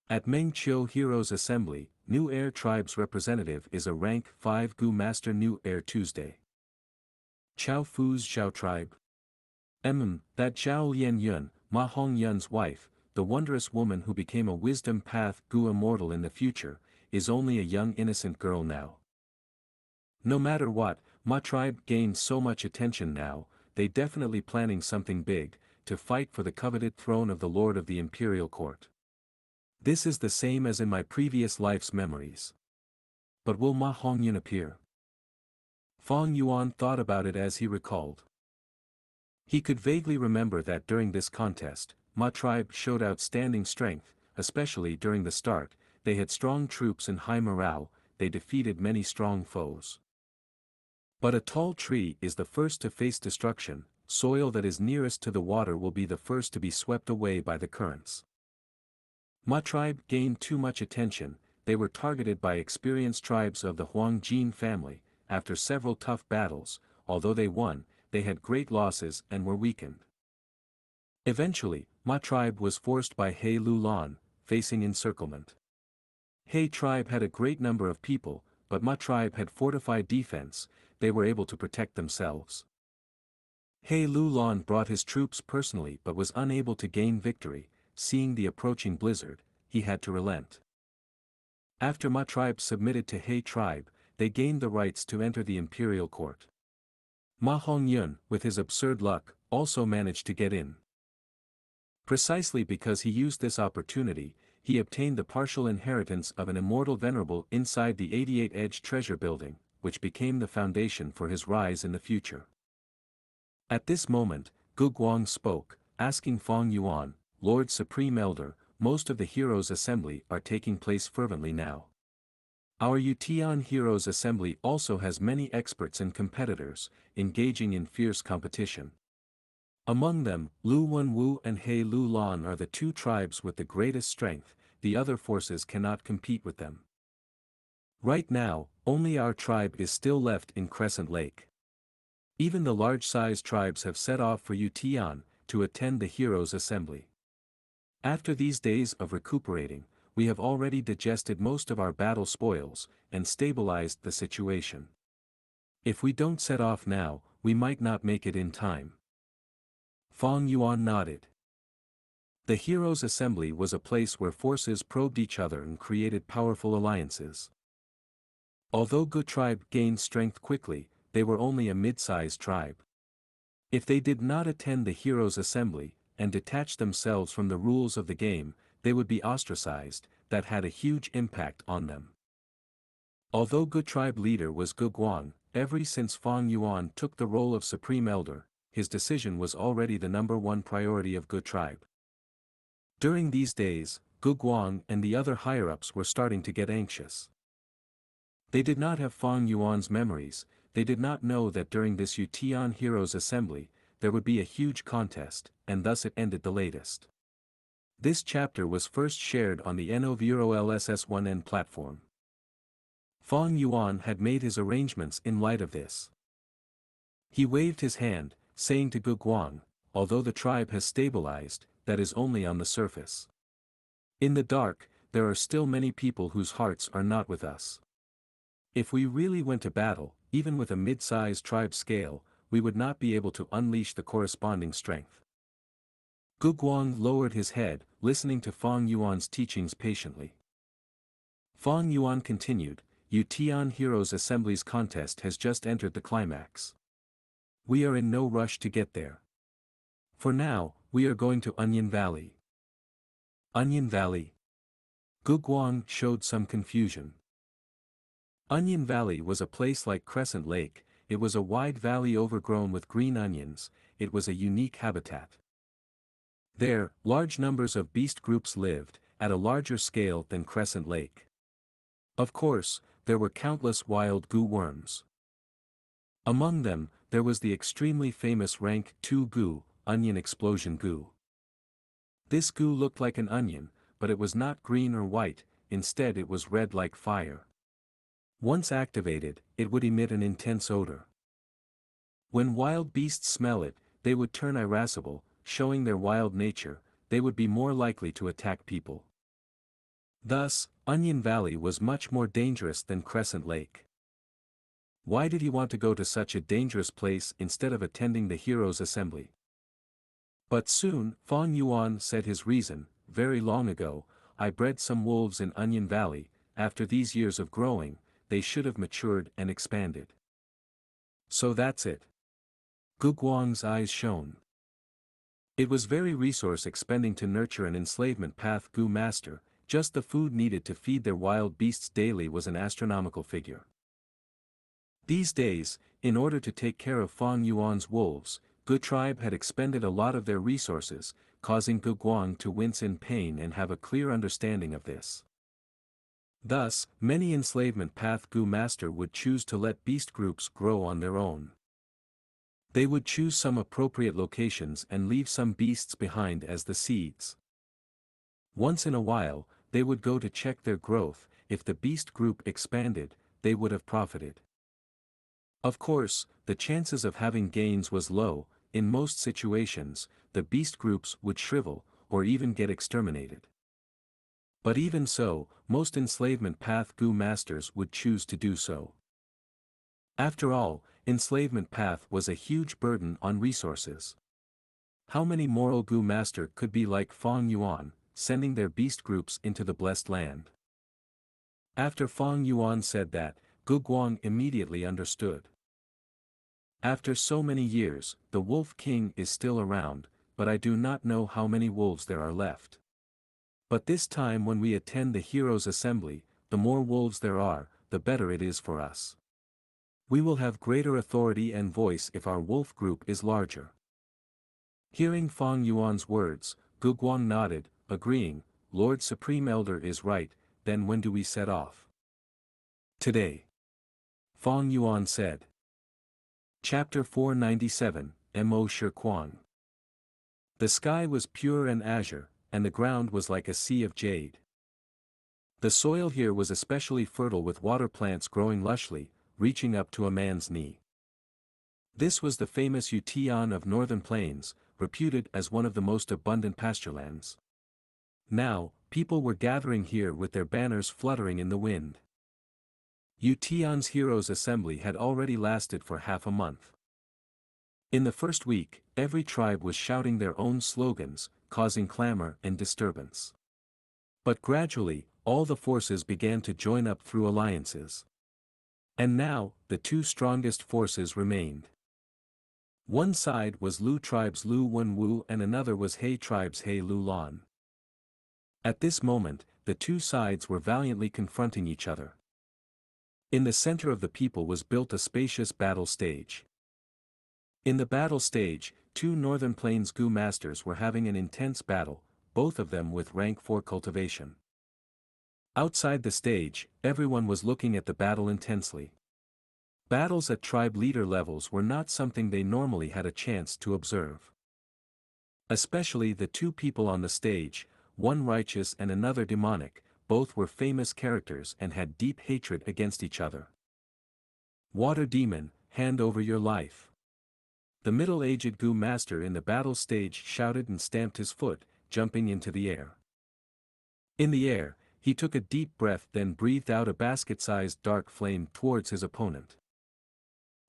At Meng Chiu Heroes Assembly, New Air tribe's representative is a rank 5 Gu master New Air Tuesday. Chao Fu's Zhao tribe. That Zhao Lian Yun, Ma Hong Yun's wife, the wondrous woman who became a wisdom path Gu immortal in the future, is only a young innocent girl now. No matter what, Ma tribe gained so much attention now, they definitely planning something big, to fight for the coveted throne of the Lord of the Imperial Court. This is the same as in my previous life's memories. But will Ma Hongyun appear? Fong Yuan thought about it as he recalled. He could vaguely remember that during this contest, Ma tribe showed outstanding strength, especially during the start. They had strong troops and high morale, they defeated many strong foes. But a tall tree is the first to face destruction, soil that is nearest to the water will be the first to be swept away by the currents. Ma tribe gained too much attention, they were targeted by experienced tribes of the Huangjin family. After several tough battles, although they won, they had great losses and were weakened. Eventually, Ma tribe was forced by He Lulan, facing encirclement. He tribe had a great number of people, but Ma tribe had fortified defense, they were able to protect themselves. He Lulan brought his troops personally but was unable to gain victory. Seeing the approaching blizzard, he had to relent. After Ma tribe submitted to He tribe, they gained the rights to enter the imperial court. Ma Hongyun, with his absurd luck, also managed to get in. Precisely because he used this opportunity, he obtained the partial inheritance of an immortal venerable inside the 88-edge treasure building, which became the foundation for his rise in the future. At this moment, Gu Guang spoke, asking Fong Yuan, Lord Supreme Elder, most of the Heroes' Assembly are taking place fervently now. Our Yutian Heroes' Assembly also has many experts and competitors, engaging in fierce competition. Among them, Lu Wenwu and He Lulan are the two tribes with the greatest strength, the other forces cannot compete with them. Right now, only our tribe is still left in Crescent Lake. Even the large-sized tribes have set off for Yutian, to attend the Heroes' Assembly. After these days of recuperating, we have already digested most of our battle spoils, and stabilized the situation. If we don't set off now, we might not make it in time. Fong Yuan nodded. The Heroes' Assembly was a place where forces probed each other and created powerful alliances. Although Gu tribe gained strength quickly, they were only a mid-sized tribe. If they did not attend the Heroes' Assembly, and detach themselves from the rules of the game, they would be ostracized. That had a huge impact on them. Although Gu tribe leader was Gu Guang, ever since Fong Yuan took the role of Supreme Elder, his decision was already the #1 priority of Gu tribe. During these days, Gu Guang and the other higher-ups were starting to get anxious. They did not have Fong Yuan's memories, they did not know that during this Yutian Heroes' Assembly, there would be a huge contest, and thus it ended the latest. This chapter was first shared on the Novuro LSS1N platform. Fong Yuan had made his arrangements in light of this. He waved his hand, saying to Gu Guang, although the tribe has stabilized, that is only on the surface. In the dark, there are still many people whose hearts are not with us. If we really went to battle, even with a mid-sized tribe scale, we would not be able to unleash the corresponding strength. Gu Guang lowered his head, listening to Fong Yuan's teachings patiently. Fong Yuan continued, Yutian Heroes Assembly's contest has just entered the climax. We are in no rush to get there. For now, we are going to Onion Valley. Onion Valley? Gu Guang showed some confusion. Onion Valley was a place like Crescent Lake, it was a wide valley overgrown with green onions, it was a unique habitat. There, large numbers of beast groups lived, at a larger scale than Crescent Lake. Of course, there were countless wild gu worms. Among them, there was the extremely famous rank 2 gu, Onion Explosion Gu. This gu looked like an onion, but it was not green or white, instead it was red like fire. Once activated, it would emit an intense odor. When wild beasts smell it, they would turn irascible, showing their wild nature, they would be more likely to attack people. Thus, Onion Valley was much more dangerous than Crescent Lake. Why did he want to go to such a dangerous place instead of attending the Heroes' Assembly? But soon, Fong Yuan said his reason, very long ago, I bred some wolves in Onion Valley, after these years of growing, they should have matured and expanded. So that's it. Gu Guang's eyes shone. It was very resource-expending to nurture an enslavement path Gu master, just the food needed to feed their wild beasts daily was an astronomical figure. These days, in order to take care of Fong Yuan's wolves, Gu tribe had expended a lot of their resources, causing Gu Guang to wince in pain and have a clear understanding of this. Thus, many enslavement path Gu master would choose to let beast groups grow on their own. They would choose some appropriate locations and leave some beasts behind as the seeds. Once in a while, they would go to check their growth. If the beast group expanded, they would have profited. Of course, the chances of having gains was low. In most situations, the beast groups would shrivel, or even get exterminated. But even so, most enslavement path Gu masters would choose to do so. After all, enslavement path was a huge burden on resources. How many moral Gu master could be like Fang Yuan, sending their beast groups into the blessed land? After Fang Yuan said that, Gu Guang immediately understood. After so many years, the Wolf King is still around, but I do not know how many wolves there are left. But this time when we attend the Heroes' Assembly, the more wolves there are, the better it is for us. We will have greater authority and voice if our wolf group is larger. Hearing Fang Yuan's words, Gu Guang nodded, agreeing, Lord Supreme Elder is right. Then when do we set off? Today. Fang Yuan said. Chapter 497, Mo Shi Quan. The sky was pure and azure, and the ground was like a sea of jade. The soil here was especially fertile with water plants growing lushly, reaching up to a man's knee. This was the famous Yutian of northern plains, reputed as one of the most abundant pasturelands. Now, people were gathering here with their banners fluttering in the wind. Yutian's Heroes' Assembly had already lasted for half a month. In the first week, every tribe was shouting their own slogans, causing clamor and disturbance. But gradually, all the forces began to join up through alliances. And now, the two strongest forces remained. One side was Lu tribe's Lu Wenwu and another was He tribe's He Lu Lan. At this moment, the two sides were valiantly confronting each other. In the center of the people was built a spacious battle stage. In the battle stage, two Northern Plains Gu masters were having an intense battle, both of them with rank 4 cultivation. Outside the stage, everyone was looking at the battle intensely. Battles at tribe leader levels were not something they normally had a chance to observe. Especially the two people on the stage, one righteous and another demonic, both were famous characters and had deep hatred against each other. Water Demon, hand over your life. The middle-aged Gu master in the battle stage shouted and stamped his foot, jumping into the air. In the air, he took a deep breath, then breathed out a basket-sized dark flame towards his opponent.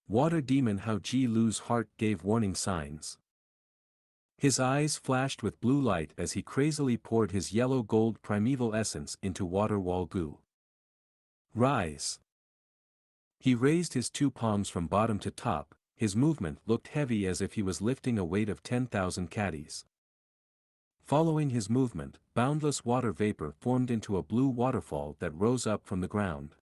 Water Demon Hao Ji Lu's heart gave warning signs. His eyes flashed with blue light as he crazily poured his yellow-gold primeval essence into Water Wall Gu. Rise! He raised his two palms from bottom to top, his movement looked heavy as if he was lifting a weight of 10,000 caddies. Following his movement, boundless water vapor formed into a blue waterfall that rose up from the ground.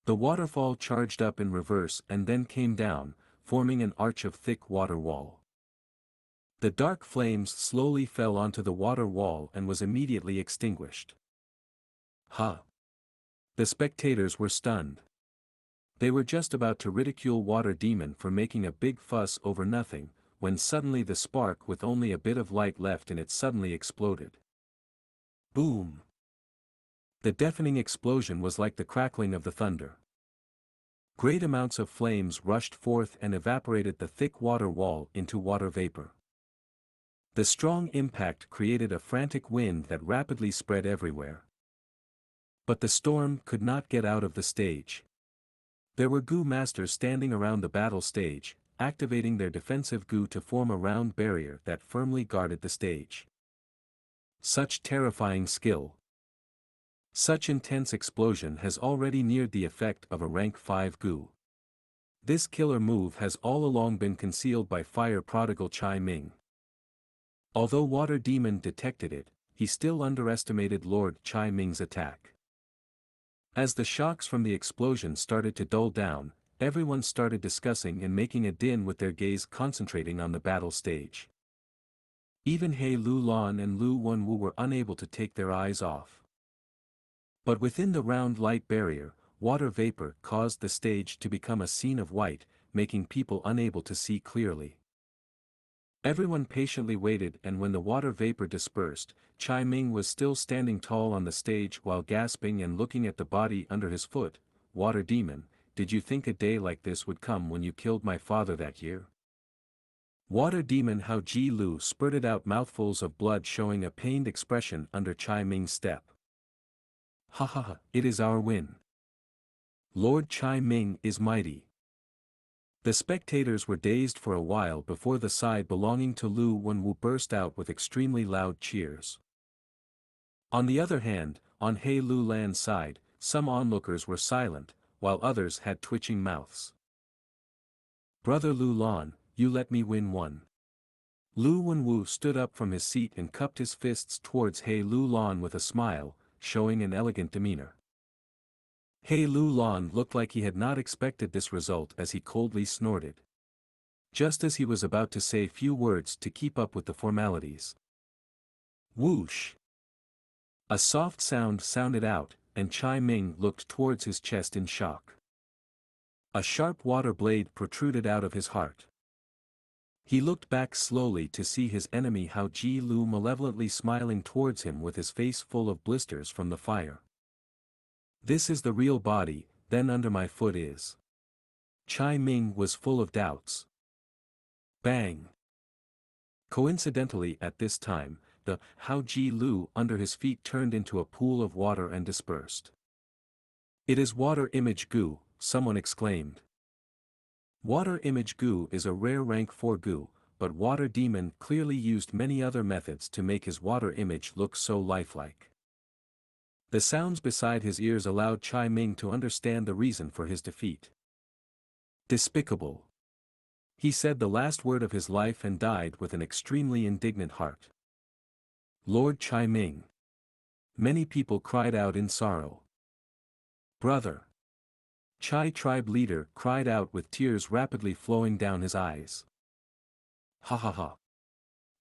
The waterfall charged up in reverse and then came down, forming an arch of thick water wall. The dark flames slowly fell onto the water wall and was immediately extinguished. Ha! The spectators were stunned. They were just about to ridicule Water Demon for making a big fuss over nothing, when suddenly the spark with only a bit of light left in it suddenly exploded. Boom! The deafening explosion was like the crackling of the thunder. Great amounts of flames rushed forth and evaporated the thick water wall into water vapor. The strong impact created a frantic wind that rapidly spread everywhere. But the storm could not get out of the stage. There were Gu masters standing around the battle stage, activating their defensive Gu to form a round barrier that firmly guarded the stage. Such terrifying skill! Such intense explosion has already neared the effect of a rank 5 Gu. This killer move has all along been concealed by Fire Prodigal Chai Ming. Although Water Demon detected it, he still underestimated Lord Chai Ming's attack. As the shocks from the explosion started to dull down, everyone started discussing and making a din with their gaze concentrating on the battle stage. Even He Lu Lan and Lu Wenwu were unable to take their eyes off. But within the round light barrier, water vapor caused the stage to become a scene of white, making people unable to see clearly. Everyone patiently waited, and when the water vapor dispersed, Chai Ming was still standing tall on the stage while gasping and looking at the body under his foot. "Water demon, did you think a day like this would come when you killed my father that year?" Water demon Hao Ji Lu spurted out mouthfuls of blood, showing a pained expression under Chai Ming's step. "Ha ha ha, it is our win. Lord Chai Ming is mighty." The spectators were dazed for a while before the side belonging to Lu Wenwu burst out with extremely loud cheers. On the other hand, on He Lu Lan's side, some onlookers were silent, while others had twitching mouths. "Brother Lu Lan, you let me win one." Lu Wenwu stood up from his seat and cupped his fists towards He Lu Lan with a smile, showing an elegant demeanor. He Lu Lan looked like he had not expected this result as he coldly snorted. Just as he was about to say few words to keep up with the formalities. Whoosh! A soft sound sounded out, and Chai Ming looked towards his chest in shock. A sharp water blade protruded out of his heart. He looked back slowly to see his enemy Hao Ji Lu malevolently smiling towards him with his face full of blisters from the fire. "This is the real body, then under my foot is." Chai Ming was full of doubts. Bang! Coincidentally at this time, the Hao Ji Lu under his feet turned into a pool of water and dispersed. "It is Water Image Gu," someone exclaimed. Water Image Gu is a rare rank 4 Gu, but Water Demon clearly used many other methods to make his water image look so lifelike. The sounds beside his ears allowed Chai Ming to understand the reason for his defeat. "Despicable." He said the last word of his life and died with an extremely indignant heart. "Lord Chai Ming." Many people cried out in sorrow. "Brother." Chai tribe leader cried out with tears rapidly flowing down his eyes. "Ha ha ha."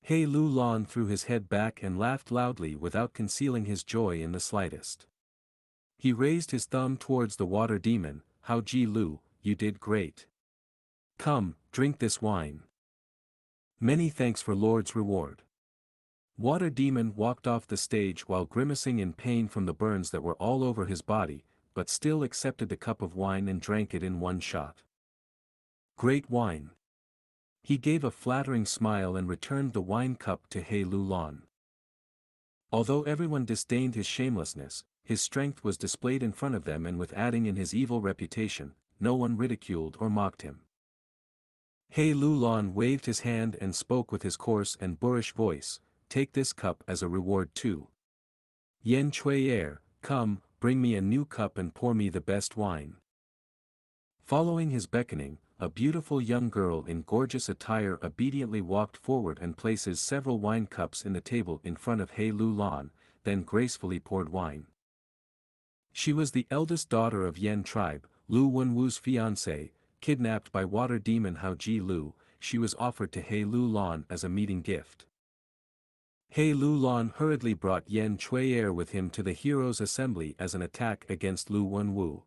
He Lu Lan threw his head back and laughed loudly without concealing his joy in the slightest. He raised his thumb towards the water demon. "Hao Ji Lu, you did great. Come, drink this wine. Many thanks for Lord's reward." Water demon walked off the stage while grimacing in pain from the burns that were all over his body, but still accepted the cup of wine and drank it in one shot. "Great wine." He gave a flattering smile and returned the wine cup to He Lu Lan. Although everyone disdained his shamelessness, his strength was displayed in front of them, and with adding in his evil reputation, no one ridiculed or mocked him. He Lu Lan waved his hand and spoke with his coarse and boorish voice, "Take this cup as a reward too. Yen Chui Er, come, bring me a new cup and pour me the best wine." Following his beckoning, a beautiful young girl in gorgeous attire obediently walked forward and places several wine cups in the table in front of He Lu Lan, then gracefully poured wine. She was the eldest daughter of Yen tribe, Lu Wenwu's fiancée, kidnapped by water demon Hao Ji Lu. She was offered to He Lu Lan as a meeting gift. He Lu Lan hurriedly brought Yen Chui Er with him to the heroes' assembly as an attack against Lu Wenwu.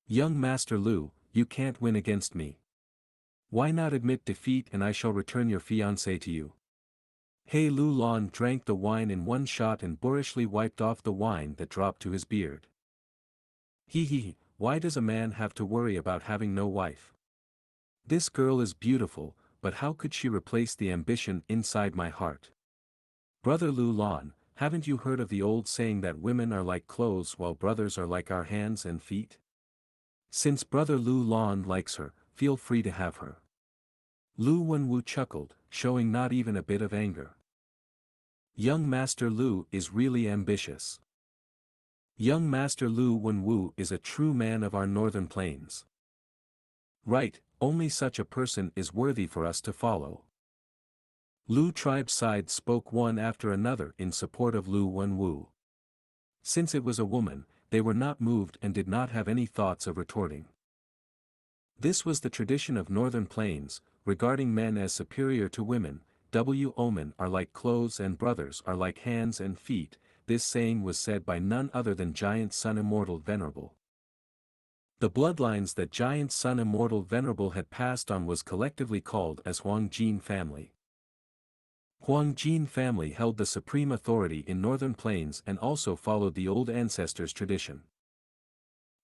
"Young Master Lu, you can't win against me. Why not admit defeat and I shall return your fiancé to you?" He Lu Lan drank the wine in one shot and boorishly wiped off the wine that dropped to his beard. He, why does a man have to worry about having no wife? This girl is beautiful, but how could she replace the ambition inside my heart? Brother Lu Lan, haven't you heard of the old saying that women are like clothes while brothers are like our hands and feet? Since Brother Lu Lan likes her, feel free to have her. Lu Wenwu chuckled, showing not even a bit of anger. Young Master Lu is really ambitious. Young Master Lu Wenwu is a true man of our northern plains. Right, only such a person is worthy for us to follow. Lu tribe side spoke one after another in support of Lu Wenwu. Since it was a woman, they were not moved and did not have any thoughts of retorting. This was the tradition of northern plains, regarding men as superior to women. Women are like clothes and brothers are like hands and feet. This saying was said by none other than Giant Sun Immortal Venerable. The bloodlines that Giant Sun Immortal Venerable had passed on was collectively called as Huangjin family. Huangjin family held the supreme authority in northern plains and also followed the old ancestors' tradition.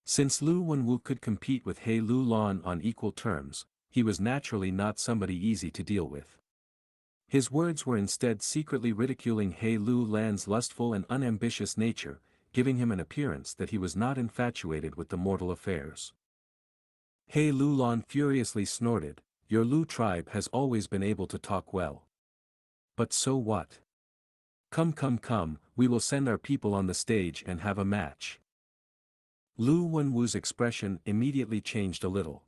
Since Lu Wenwu could compete with He Lu Lan on equal terms, he was naturally not somebody easy to deal with. His words were instead secretly ridiculing He Lu Lan's lustful and unambitious nature, giving him an appearance that he was not infatuated with the mortal affairs. He Lu Lan furiously snorted, "Your Lu tribe has always been able to talk well. But so what? Come, we will send our people on the stage and have a match." Lu Wenwu's expression immediately changed a little.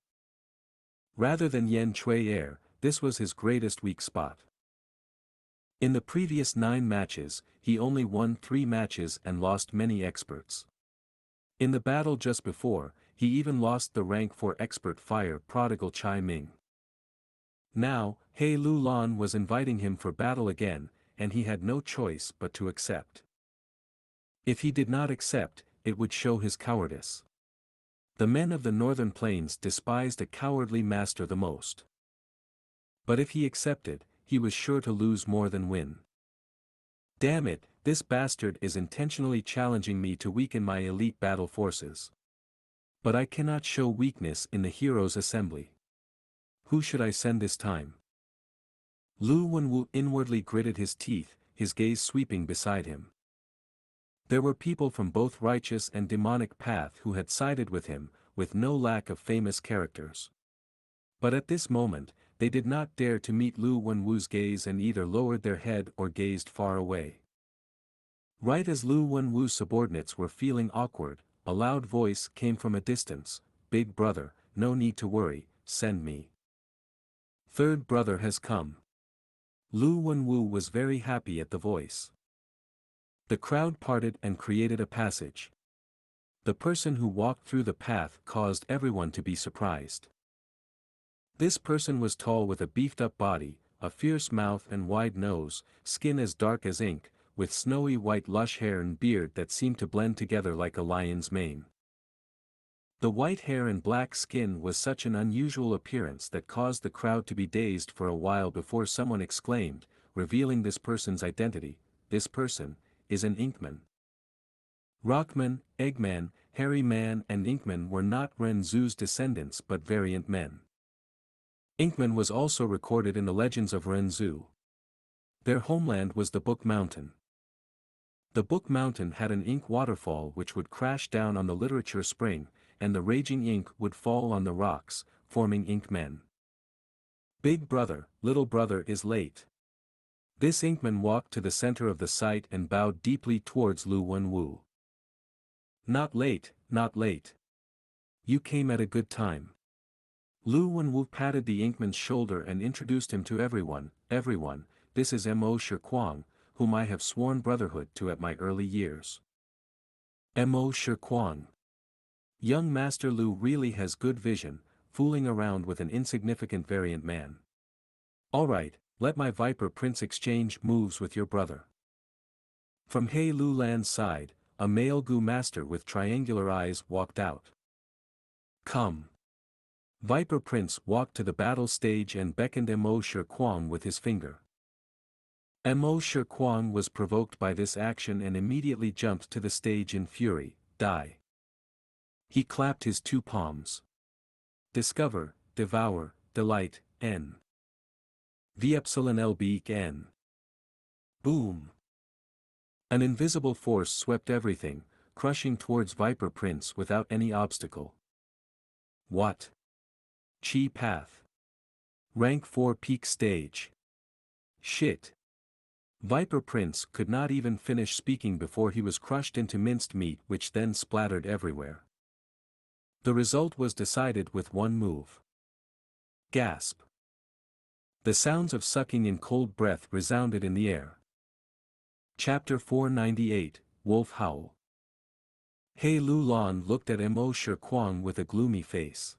Rather than Yan Cui Air, this was his greatest weak spot. In the previous 9 matches, he only won 3 matches and lost many experts. In the battle just before, he even lost the rank 4 expert fire prodigal Chai Ming. Now, He Lu Lan was inviting him for battle again, and he had no choice but to accept. If he did not accept, it would show his cowardice. The men of the northern plains despised a cowardly master the most. But if he accepted, he was sure to lose more than win. Damn it, this bastard is intentionally challenging me to weaken my elite battle forces. But I cannot show weakness in the heroes' assembly. Who should I send this time? Lu Wenwu inwardly gritted his teeth, his gaze sweeping beside him. There were people from both righteous and demonic path who had sided with him, with no lack of famous characters. But at this moment, they did not dare to meet Lu Wenwu's gaze and either lowered their head or gazed far away. Right as Lu Wenwu's subordinates were feeling awkward, a loud voice came from a distance, "Big brother, no need to worry, send me. Third brother has come." Lu Wenwu was very happy at the voice. The crowd parted and created a passage. The person who walked through the path caused everyone to be surprised. This person was tall with a beefed-up body, a fierce mouth and wide nose, skin as dark as ink, with snowy white lush hair and beard that seemed to blend together like a lion's mane. The white hair and black skin was such an unusual appearance that caused the crowd to be dazed for a while before someone exclaimed, revealing this person's identity, "This person is an Inkman." Rockman, Eggman, Hairy Man and Inkman were not Renzu's descendants but variant men. Inkman was also recorded in the legends of Renzu. Their homeland was the Book Mountain. The Book Mountain had an ink waterfall which would crash down on the literature spring, and the raging ink would fall on the rocks, forming Inkmen. Big brother, little brother is late. This Inkman walked to the center of the site and bowed deeply towards Lu Wenwu. Not late, not late. You came at a good time. Lu Wenwu patted the Inkman's shoulder and introduced him to everyone, "Everyone, this is Mo Shikuang, whom I have sworn brotherhood to at my early years." Mo Shikuang. Young Master Lu really has good vision, fooling around with an insignificant variant man. Alright, let my Viper Prince exchange moves with your brother. From He Lu Lan's side, a male Gu master with triangular eyes walked out. Come. Viper Prince walked to the battle stage and beckoned Mo Shikuang with his finger. Mo Shikuang was provoked by this action and immediately jumped to the stage in fury, "Die." He clapped his 2 palms. Discover, devour, delight, N. The Epsilon LB N. Boom. An invisible force swept everything, crushing towards Viper Prince without any obstacle. What? Chi Path. Rank 4 peak stage. Shit. Viper Prince could not even finish speaking before he was crushed into minced meat which then splattered everywhere. The result was decided with one move. Gasp. The sounds of sucking in cold breath resounded in the air. Chapter 498, Wolf Howl. He Lu Lan looked at Mo Shikuang with a gloomy face.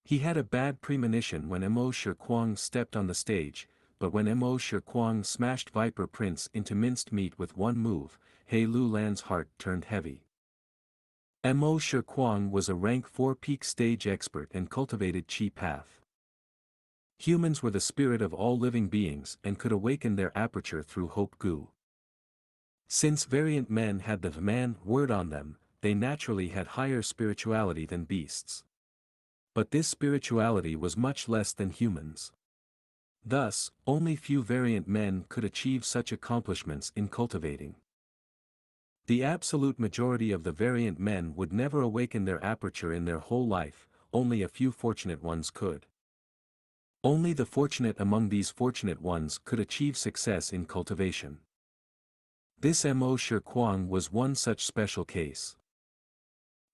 He had a bad premonition when Mo Shi Kuang stepped on the stage, but when Mo Shi Kuang smashed Viper Prince into minced meat with one move, He Lu Lan's heart turned heavy. Mo Shi Kuang was a rank 4 peak stage expert and cultivated Qi path. Humans were the spirit of all living beings and could awaken their aperture through Hope Gu. Since variant men had the man word on them, they naturally had higher spirituality than beasts. But this spirituality was much less than humans. Thus, only few variant men could achieve such accomplishments in cultivating. The absolute majority of the variant men would never awaken their aperture in their whole life, only a few fortunate ones could. Only the fortunate among these fortunate ones could achieve success in cultivation. This Mo Shi Kuang was one such special case.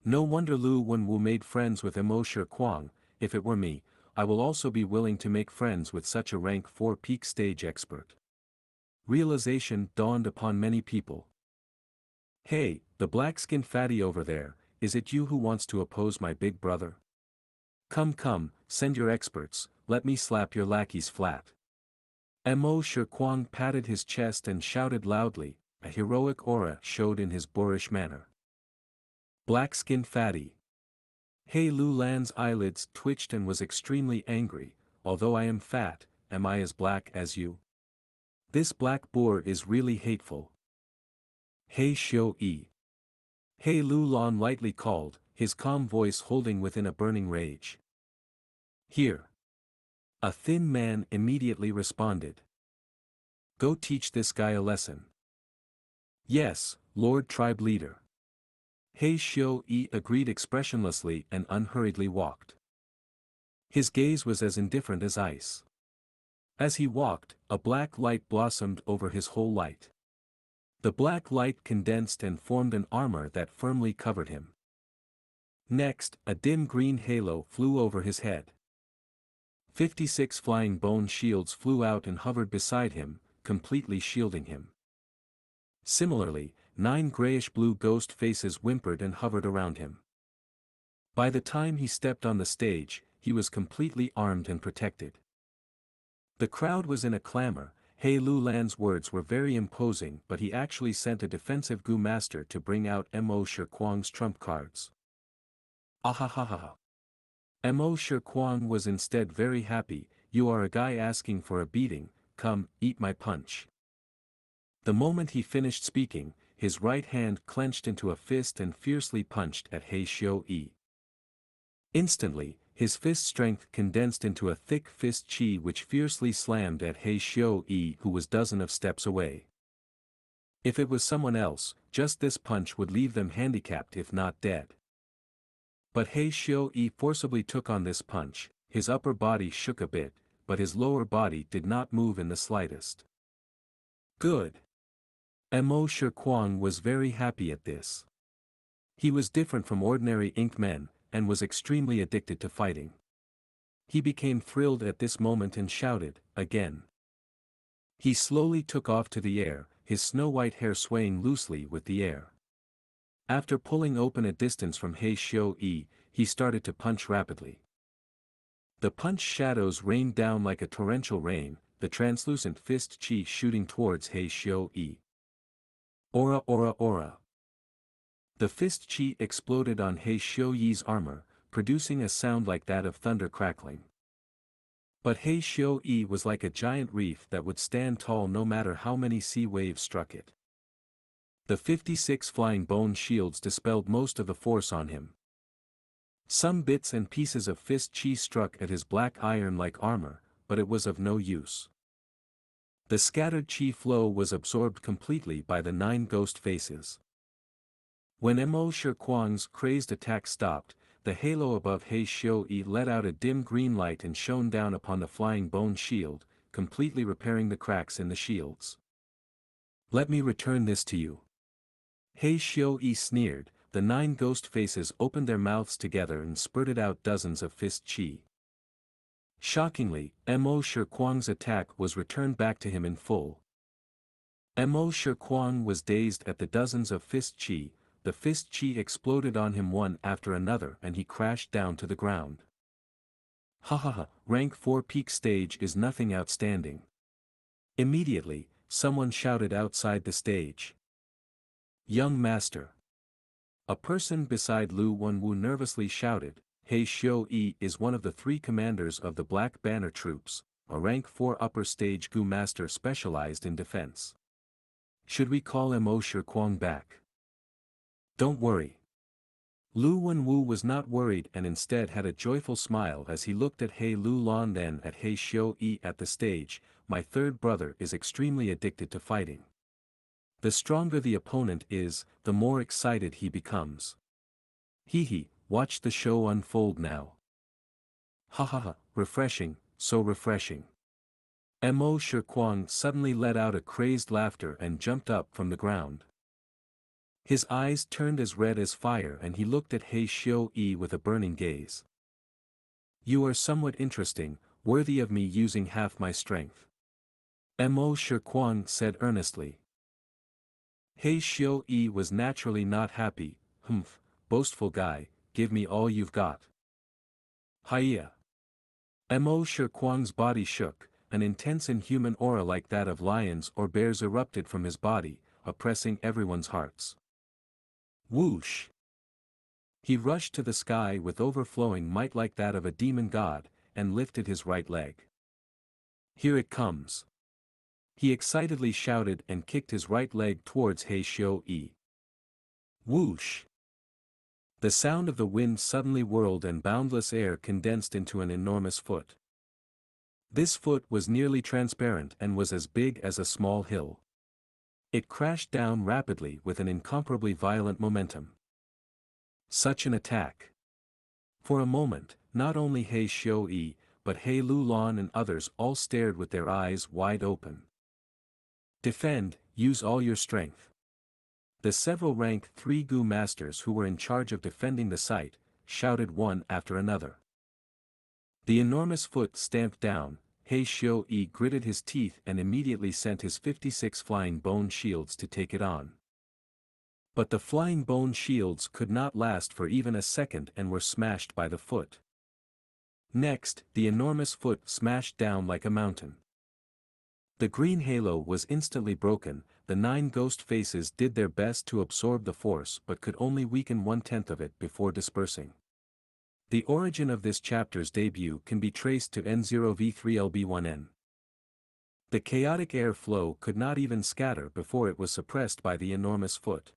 No wonder Lu Wenwu made friends with Mo Shi Kuang. If it were me, I will also be willing to make friends with such a rank 4 peak stage expert. Realization dawned upon many people. Hey, the black-skinned fatty over there, is it you who wants to oppose my big brother? Come come, send your experts, let me slap your lackeys flat. Mo Shi Kuang patted his chest and shouted loudly, a heroic aura showed in his boorish manner. Black-skinned fatty. He Lu Lan's eyelids twitched and was extremely angry. Although I am fat, am I as black as you? This black boar is really hateful. He Xiu Yi. He Lu Lan lightly called, his calm voice holding within a burning rage. Here. A thin man immediately responded. Go teach this guy a lesson. Yes, Lord Tribe Leader. He Xiu Yi agreed expressionlessly and unhurriedly walked. His gaze was as indifferent as ice. As he walked, a black light blossomed over his whole light. The black light condensed and formed an armor that firmly covered him. Next, a dim green halo flew over his head. 56 flying bone shields flew out and hovered beside him, completely shielding him. Similarly, 9 grayish-blue ghost faces whimpered and hovered around him. By the time he stepped on the stage, he was completely armed and protected. The crowd was in a clamor. He Lu Lan's words were very imposing, but he actually sent a defensive Gu master to bring out Mo Shi Kuang's trump cards. Ahahaha. Mo Shi Kuang was instead very happy. You are a guy asking for a beating, come, eat my punch. The moment he finished speaking, his right hand clenched into a fist and fiercely punched at He Xiu Yi. Instantly, his fist strength condensed into a thick fist chi which fiercely slammed at He Xiu Yi, who was dozen of steps away. If it was someone else, just this punch would leave them handicapped if not dead. But He Xiu Yi forcibly took on this punch. His upper body shook a bit, but his lower body did not move in the slightest. Good. Mo Shi Kuang was very happy at this. He was different from ordinary ink men, and was extremely addicted to fighting. He became thrilled at this moment and shouted, again. He slowly took off to the air, his snow-white hair swaying loosely with the air. After pulling open a distance from He Xiu Yi, he started to punch rapidly. The punch shadows rained down like a torrential rain, the translucent fist chi shooting towards He Xiu Yi. Aura aura aura. The fist chi exploded on He Xiu Yi's armor, producing a sound like that of thunder crackling. But He Xiu Yi was like a giant reef that would stand tall no matter how many sea waves struck it. The 56 flying bone shields dispelled most of the force on him. Some bits and pieces of fist chi struck at his black iron-like armor, but it was of no use. The scattered chi flow was absorbed completely by the 9 ghost faces. When Mo Shi Kuang's crazed attack stopped, the halo above He Xiu Yi let out a dim green light and shone down upon the flying bone shield, completely repairing the cracks in the shields. Let me return this to you. He Xiu Yi sneered. The 9 ghost faces opened their mouths together and spurted out dozens of fist chi. Shockingly, Mo Shi Kuang's attack was returned back to him in full. Mo Shi Kuang was dazed at the dozens of fist chi. The fist chi exploded on him one after another and he crashed down to the ground. Ha ha ha, rank 4 peak stage is nothing outstanding. Immediately, someone shouted outside the stage. Young master. A person beside Lu Wenwu nervously shouted, He Xiu-yi is one of the 3 commanders of the Black Banner troops, a rank 4 upper stage Gu master specialized in defense. Should we call Mo Shikuang back? Don't worry. Lu Wenwu was not worried and instead had a joyful smile as he looked at He Lu Lan, then at He Xiu-yi at the stage. My third brother is extremely addicted to fighting. The stronger the opponent is, the more excited he becomes. Hee, watch the show unfold now. Ha ha ha, refreshing, so refreshing. Mo Shikuang suddenly let out a crazed laughter and jumped up from the ground. His eyes turned as red as fire and he looked at He Xiu-yi with a burning gaze. You are somewhat interesting, worthy of me using half my strength. Mo Shikuang said earnestly. He Xiu-yi was naturally not happy. Humph, boastful guy, give me all you've got. Hiya. Mo Shikuang's body shook, an intense inhuman aura like that of lions or bears erupted from his body, oppressing everyone's hearts. Whoosh! He rushed to the sky with overflowing might like that of a demon god, and lifted his right leg. Here it comes. He excitedly shouted and kicked his right leg towards He Xiu-yi. Whoosh! The sound of the wind suddenly whirled and boundless air condensed into an enormous foot. This foot was nearly transparent and was as big as a small hill. It crashed down rapidly with an incomparably violent momentum. Such an attack! For a moment, not only He Xiu-yi, but He Lu Lan and others all stared with their eyes wide open. Defend, use all your strength. The several rank 3 Gu masters who were in charge of defending the site, shouted one after another. The enormous foot stamped down, He Xiu-yi gritted his teeth and immediately sent his 56 flying bone shields to take it on. But the flying bone shields could not last for even a second and were smashed by the foot. Next, the enormous foot smashed down like a mountain. The green halo was instantly broken. The 9 ghost faces did their best to absorb the force but could only weaken 1/10 of it before dispersing. The origin of this chapter's debut can be traced to N0V3LB1N. The chaotic air flow could not even scatter before it was suppressed by the enormous foot.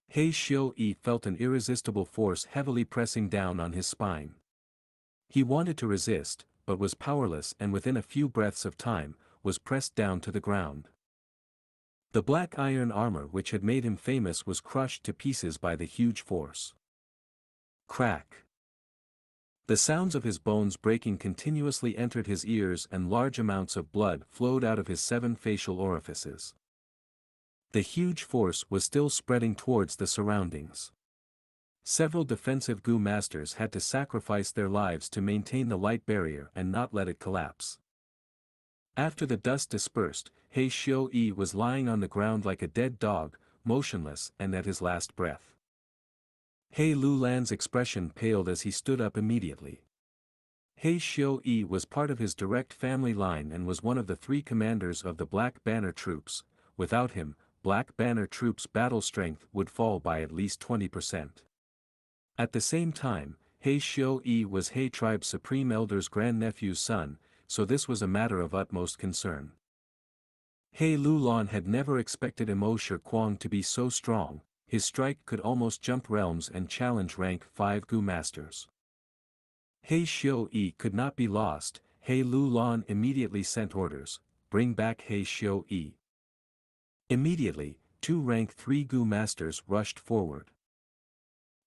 He Xiu-yi felt an irresistible force heavily pressing down on his spine. He wanted to resist, but was powerless and within a few breaths of time, was pressed down to the ground. The black iron armor which had made him famous was crushed to pieces by the huge force. Crack! The sounds of his bones breaking continuously entered his ears and large amounts of blood flowed out of his 7 facial orifices. The huge force was still spreading towards the surroundings. Several defensive Gu masters had to sacrifice their lives to maintain the light barrier and not let it collapse. After the dust dispersed, He Xiu-yi was lying on the ground like a dead dog, motionless and at his last breath. He Lu Lan's expression paled as he stood up immediately. He Xiu-yi was part of his direct family line and was one of the 3 commanders of the Black Banner troops. Without him, Black Banner troops' battle strength would fall by at least 20%. At the same time, He Xiu-yi was He tribe's supreme elder's grandnephew's son, so this was a matter of utmost concern. He Lu Lan had never expected Mo Shikuang to be so strong. His strike could almost jump realms and challenge rank 5 Gu masters. He Xiu-yi could not be lost. He Lu Lan immediately sent orders, bring back He Xiu-yi. Immediately, 2 rank 3 Gu masters rushed forward.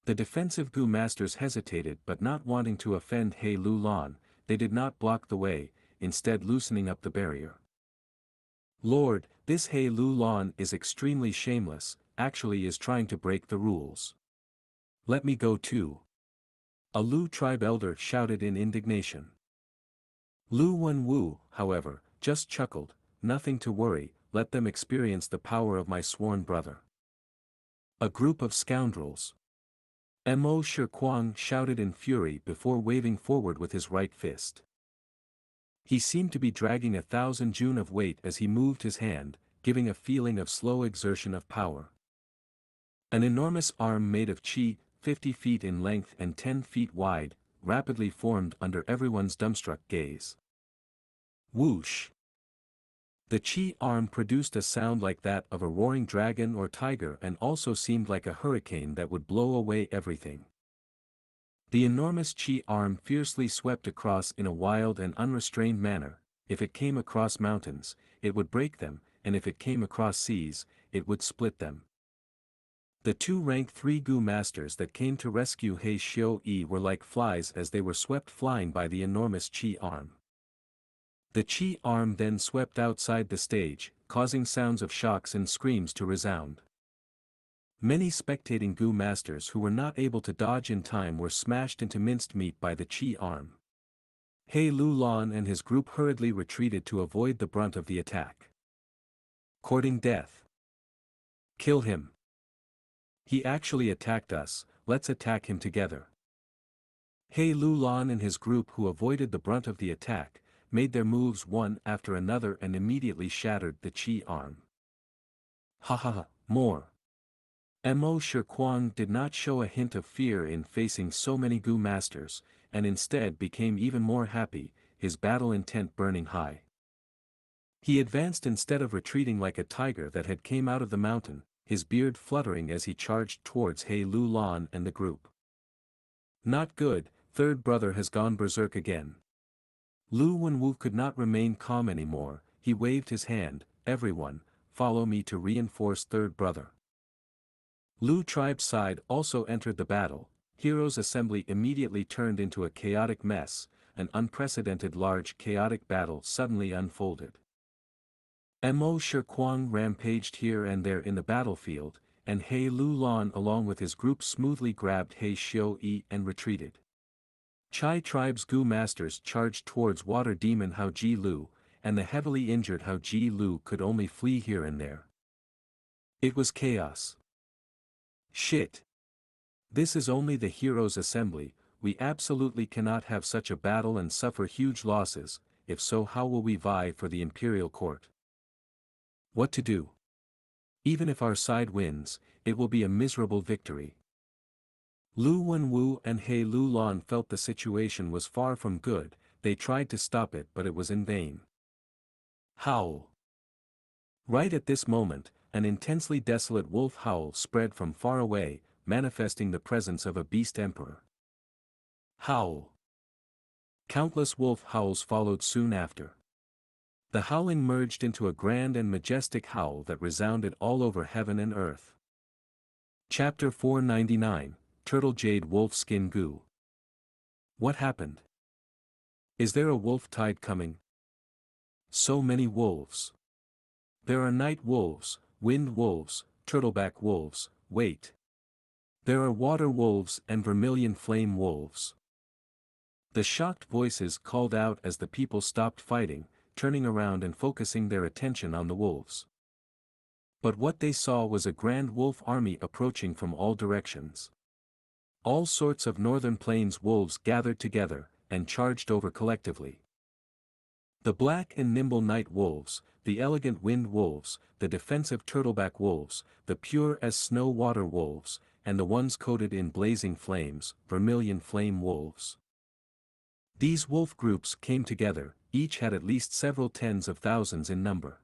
The defensive Gu masters hesitated but not wanting to offend He Lu Lan, they did not block the way, instead loosening up the barrier. Lord, this He Lu Lan is extremely shameless, actually is trying to break the rules. Let me go too. A Lu tribe elder shouted in indignation. Lu Wenwu, however, just chuckled, nothing to worry, let them experience the power of my sworn brother. A group of scoundrels. Mo Shi Kuang shouted in fury before waving forward with his right fist. He seemed to be dragging 1,000 jun of weight as he moved his hand, giving a feeling of slow exertion of power. An enormous arm made of qi, 50 feet in length and 10 feet wide, rapidly formed under everyone's dumbstruck gaze. Whoosh! The qi arm produced a sound like that of a roaring dragon or tiger and also seemed like a hurricane that would blow away everything. The enormous qi arm fiercely swept across in a wild and unrestrained manner. If it came across mountains, it would break them, and if it came across seas, it would split them. The two rank 3 Gu masters that came to rescue He Xiu Yi were like flies as they were swept flying by the enormous qi arm. The qi arm then swept outside the stage, causing sounds of shocks and screams to resound. Many spectating Gu masters who were not able to dodge in time were smashed into minced meat by the qi arm. He Lulan and his group hurriedly retreated to avoid the brunt of the attack. Courting death. Kill him. He actually attacked us, let's attack him together. He Lulan and his group who avoided the brunt of the attack, made their moves one after another and immediately shattered the qi arm. Ha ha ha, more. Mo Shi Kuang did not show a hint of fear in facing so many Gu masters, and instead became even more happy, his battle intent burning high. He advanced instead of retreating like a tiger that had came out of the mountain, his beard fluttering as he charged towards He Lulan and the group. Not good, third brother has gone berserk again. Lu Wenwu could not remain calm anymore, he waved his hand, everyone, follow me to reinforce third brother. Lu tribe's side also entered the battle, Heroes' Assembly immediately turned into a chaotic mess, an unprecedented large chaotic battle suddenly unfolded. Mo Shi Kuang rampaged here and there in the battlefield, and He Lulan along with his group smoothly grabbed He Xiu Yi and retreated. Chai tribe's Gu masters charged towards water demon Hao Ji Lu, and the heavily injured Hao Ji Lu could only flee here and there. It was chaos. Shit. This is only the Heroes' Assembly, we absolutely cannot have such a battle and suffer huge losses, if so how will we vie for the imperial court? What to do? Even if our side wins, it will be a miserable victory. Lu Wenwu and He Lulan felt the situation was far from good, they tried to stop it but it was in vain. Howl. Right at this moment, an intensely desolate wolf howl spread from far away, manifesting the presence of a beast emperor. Howl. Countless wolf howls followed soon after. The howling merged into a grand and majestic howl that resounded all over heaven and earth. Chapter 499, Turtle Jade Wolf Skin Gu. What happened? Is there a wolf tide coming? So many wolves. There are night wolves, wind wolves, turtleback wolves, wait. There are water wolves and vermilion flame wolves. The shocked voices called out as the people stopped fighting, turning around and focusing their attention on the wolves. But what they saw was a grand wolf army approaching from all directions. All sorts of northern plains wolves gathered together, and charged over collectively. The black and nimble night wolves, the elegant wind wolves, the defensive turtleback wolves, the pure as snow water wolves, and the ones coated in blazing flames, vermilion flame wolves. These wolf groups came together, each had at least several tens of thousands in number.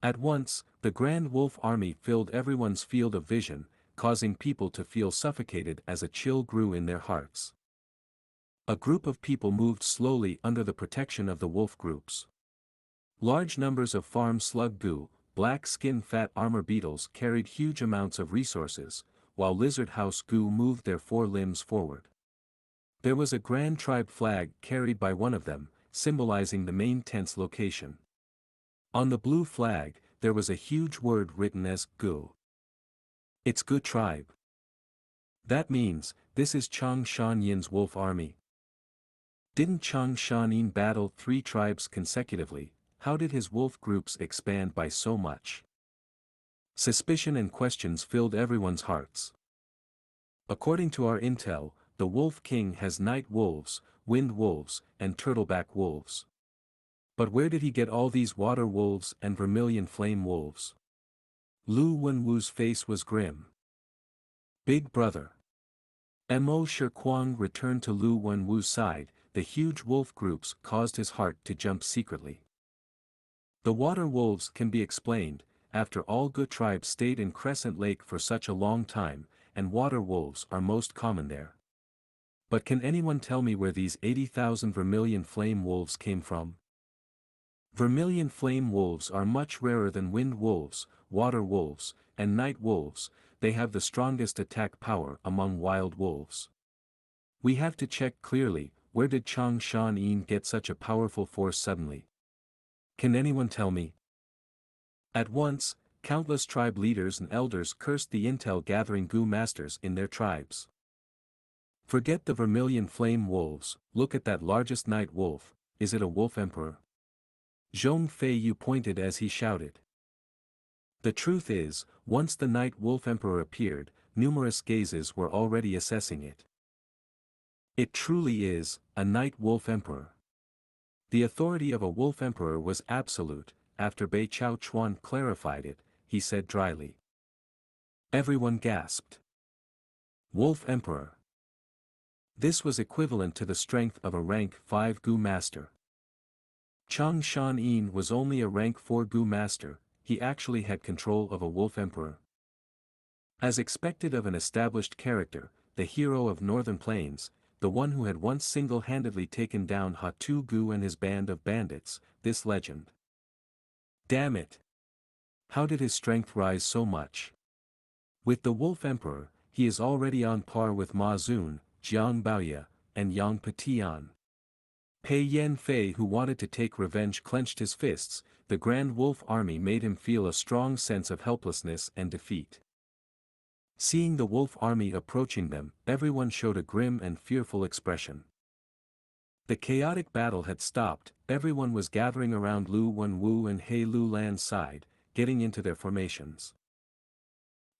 At once, the grand wolf army filled everyone's field of vision, causing people to feel suffocated as a chill grew in their hearts. A group of people moved slowly under the protection of the wolf groups. Large numbers of farm slug Gu, black skin fat armor beetles carried huge amounts of resources, while lizard house Gu moved their four limbs forward. There was a grand tribe flag carried by one of them, symbolizing the main tent's location. On the blue flag, there was a huge word written as Gu. It's Gu tribe. That means, this is Chang Shan-yin's wolf army. Didn't Chang Shan-yin battle 3 tribes consecutively? How did his wolf groups expand by so much? Suspicion and questions filled everyone's hearts. According to our intel, the Wolf King has night wolves, wind wolves, and turtleback wolves. But where did he get all these water wolves and vermilion flame wolves? Lu Wenwu's face was grim. Big brother. Mo Shikuang returned to Lu Wenwu's side. The huge wolf groups caused his heart to jump secretly. The water wolves can be explained. After all, Gu tribes stayed in Crescent Lake for such a long time, and water wolves are most common there. But can anyone tell me where these 80,000 vermilion flame wolves came from? Vermilion flame wolves are much rarer than wind wolves, water wolves, and night wolves. They have the strongest attack power among wild wolves. We have to check clearly, where did Xianxia get such a powerful force suddenly? Can anyone tell me? At once, countless tribe leaders and elders cursed the intel-gathering Gu masters in their tribes. Forget the vermilion flame wolves, look at that largest night wolf. Is it a wolf emperor? Zhong Fei Yu pointed as he shouted. The truth is, once the night wolf emperor appeared, numerous gazes were already assessing it. It truly is, a night wolf emperor. The authority of a wolf emperor was absolute. After Bei Chao Chuan clarified it, he said dryly. Everyone gasped. Wolf emperor. This was equivalent to the strength of a rank 5 Gu master. Xianxia was only a rank 4 Gu master, he actually had control of a wolf emperor. As expected of an established character, the hero of Northern Plains, the one who had once single-handedly taken down Hatu Gu and his band of bandits, this legend. Damn it! How did his strength rise so much? With the Wolf Emperor, he is already on par with Ma Zun, Jiang Baoye, and Yang Patian. Pei Yan Fei, who wanted to take revenge, clenched his fists. The Grand Wolf Army made him feel a strong sense of helplessness and defeat. Seeing the Wolf Army approaching them, everyone showed a grim and fearful expression. The chaotic battle had stopped, everyone was gathering around Lu Wenwu and He Lulan's side, getting into their formations.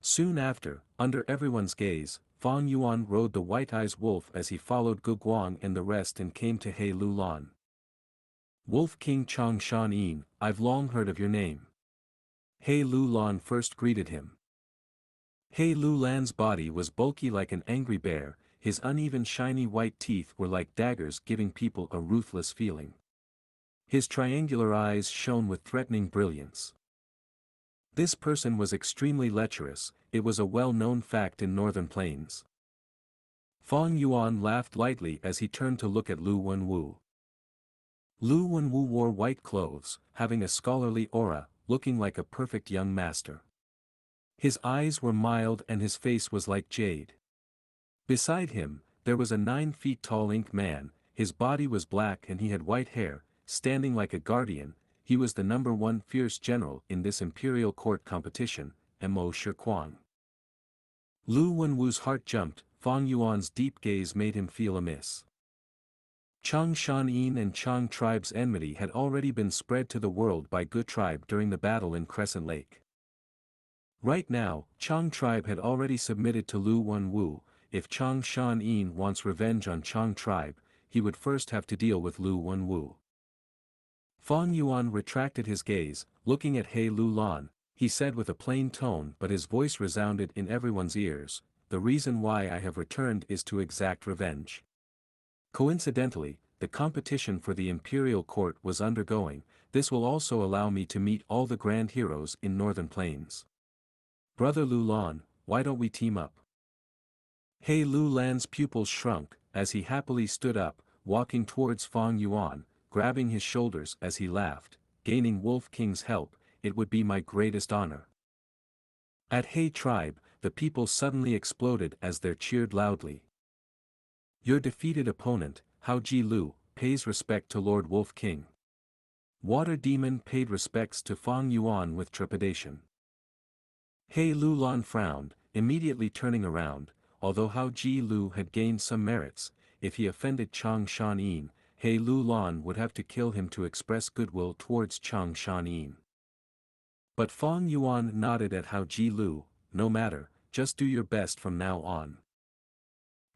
Soon after, under everyone's gaze, Fang Yuan rode the white-eyes wolf as he followed Gu Guang and the rest and came to He Lulan. Wolf King Xianxia, I've long heard of your name. He Lulan first greeted him. He Lulan's body was bulky like an angry bear, his uneven shiny white teeth were like daggers giving people a ruthless feeling. His triangular eyes shone with threatening brilliance. This person was extremely lecherous, it was a well-known fact in Northern Plains. Fang Yuan laughed lightly as he turned to look at Lu Wenwu. Lu Wenwu wore white clothes, having a scholarly aura, looking like a perfect young master. His eyes were mild and his face was like jade. Beside him, there was a 9 feet tall ink man, his body was black and he had white hair, standing like a guardian. He was the #1 fierce general in this imperial court competition, Mo Shikuang. Lu Wenwu's heart jumped, Fang Yuan's deep gaze made him feel amiss. Xianxia and Chang tribe's enmity had already been spread to the world by Gu tribe during the battle in Crescent Lake. Right now, Chang tribe had already submitted to Lu Wenwu. If Xianxia wants revenge on Chang tribe, he would first have to deal with Lu Wenwu. Fang Yuan retracted his gaze, looking at He Lulan, he said with a plain tone but his voice resounded in everyone's ears, the reason why I have returned is to exact revenge. Coincidentally, the competition for the imperial court was undergoing, this will also allow me to meet all the grand heroes in Northern Plains. Brother Lulan, why don't we team up? He Lulan's pupils shrunk, as he happily stood up, walking towards Fang Yuan, grabbing his shoulders as he laughed, gaining Wolf King's help, it would be my greatest honor. At He tribe, the people suddenly exploded as they cheered loudly. Your defeated opponent, Hao Ji Lu, pays respect to Lord Wolf King. Water Demon paid respects to Fang Yuan with trepidation. He Lulan frowned, immediately turning around, although Hao Ji Lu had gained some merits, if he offended Xianxia, He Lulan would have to kill him to express goodwill towards Xianxia. But Fang Yuan nodded at Hao Ji Lu, no matter, just do your best from now on.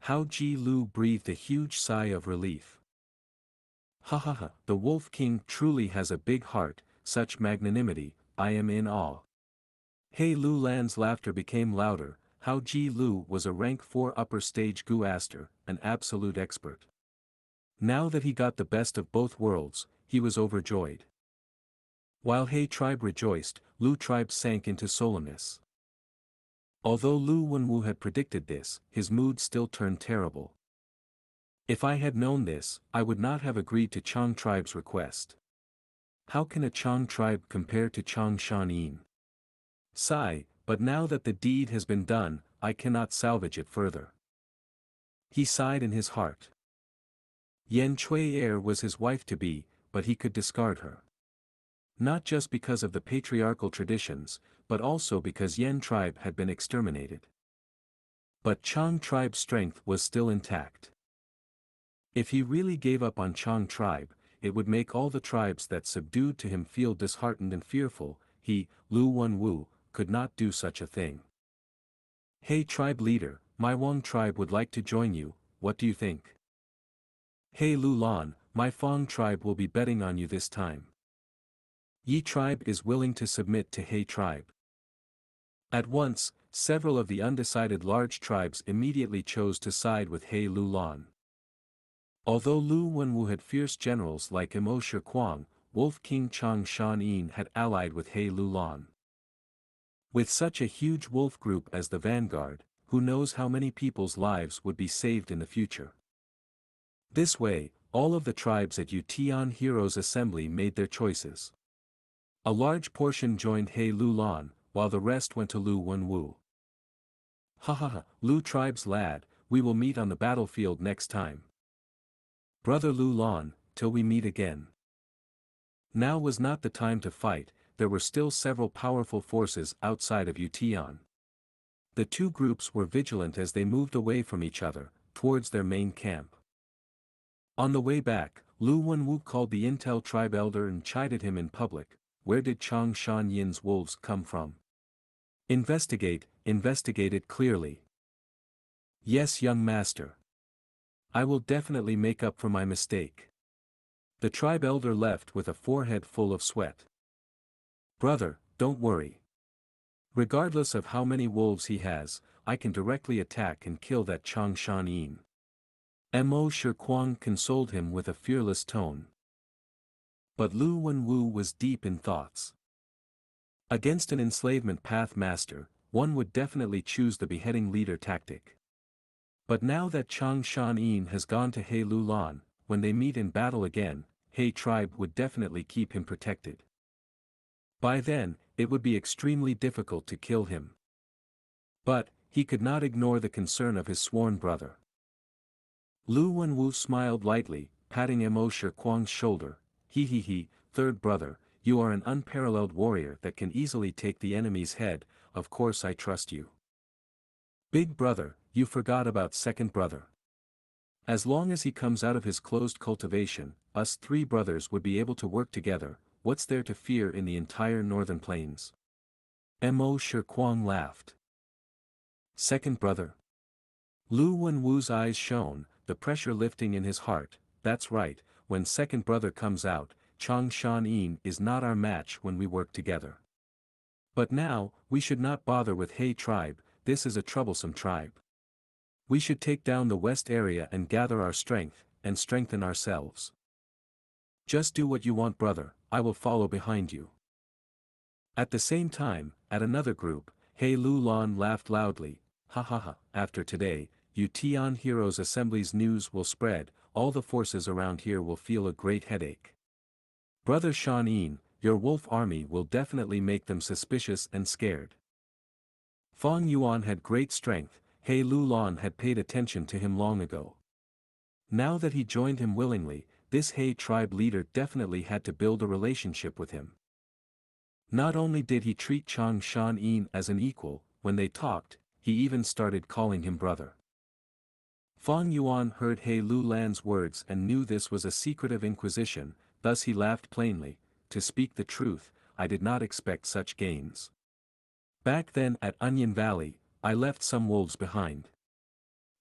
Hao Ji Lu breathed a huge sigh of relief. Ha ha ha, the Wolf King truly has a big heart, such magnanimity, I am in awe. He Lu Lan's laughter became louder. Hao Ji Lu was a rank 4 upper stage Guaster, an absolute expert. Now that he got the best of both worlds, he was overjoyed. While He tribe rejoiced, Lu tribe sank into solemnness. Although Lu Wenwu had predicted this, his mood still turned terrible. If I had known this, I would not have agreed to Chang tribe's request. How can a Chang tribe compare to Chang Shan Yin? Sigh, but now that the deed has been done, I cannot salvage it further. He sighed in his heart. Yan Cui was his wife-to-be, but he could discard her. Not just because of the patriarchal traditions, but also because Yan tribe had been exterminated. But Chang tribe's strength was still intact. If he really gave up on Chang tribe, it would make all the tribes that subdued to him feel disheartened and fearful. He, Lu Wenwu, could not do such a thing. Hey tribe leader, my Wang tribe would like to join you, what do you think? Hey Lu Lan, my Fang tribe will be betting on you this time. Yi tribe is willing to submit to He tribe. At once, several of the undecided large tribes immediately chose to side with He Lu Lan. Although Lu Wenwu had fierce generals like Imo Shi Kuang, Wolf King Chang Shan Yin had allied with He Lu Lan. With such a huge wolf group as the vanguard, who knows how many people's lives would be saved in the future. This way, all of the tribes at Yutian Heroes Assembly made their choices. A large portion joined He Lu Lan, while the rest went to Lu Wenwu. Ha ha ha, Lu tribe's lad, we will meet on the battlefield next time. Brother Lu Lan, till we meet again. Now was not the time to fight, there were still several powerful forces outside of Yutian. The two groups were vigilant as they moved away from each other, towards their main camp. On the way back, Lu Wenwu called the Intel tribe elder and chided him in public. Where did Chang Shan Yin's wolves come from? Investigate it clearly. Yes, young master. I will definitely make up for my mistake. The tribe elder left with a forehead full of sweat. Brother, don't worry. Regardless of how many wolves he has, I can directly attack and kill that Chang Shan Yin. Mo Shi Kuang consoled him with a fearless tone. But Lu Wenwu was deep in thoughts. Against an enslavement path master, one would definitely choose the beheading leader tactic. But now that Chang Shan Yin has gone to He Lu Lan, when they meet in battle again, He tribe would definitely keep him protected. By then, it would be extremely difficult to kill him. But, he could not ignore the concern of his sworn brother. Lu Wenwu smiled lightly, patting Mo Shi Kuang's shoulder. He, third brother, you are an unparalleled warrior that can easily take the enemy's head, of course I trust you. Big brother, you forgot about second brother. As long as he comes out of his closed cultivation, us three brothers would be able to work together, what's there to fear in the entire northern plains? Mo Shi Kuang laughed. Second brother. Lu Wenwu's eyes shone, the pressure lifting in his heart. That's right, when second brother comes out, Chang Shan Yin is not our match when we work together. But now, we should not bother with He tribe, this is a troublesome tribe. We should take down the west area and gather our strength, and strengthen ourselves. Just do what you want brother, I will follow behind you. At the same time, at another group, He Lu Lan laughed loudly. Ha ha ha, after today, Yutian Heroes Assembly's news will spread, all the forces around here will feel a great headache. Brother Shan Yin, your wolf army will definitely make them suspicious and scared. Fang Yuan had great strength, He Lu Lan had paid attention to him long ago. Now that he joined him willingly, this He tribe leader definitely had to build a relationship with him. Not only did he treat Chang Shan Yin as an equal, when they talked, he even started calling him brother. Fang Yuan heard He Lu Lan's words and knew this was a secretive inquisition, thus he laughed plainly. To speak the truth, I did not expect such gains. Back then at Onion Valley, I left some wolves behind.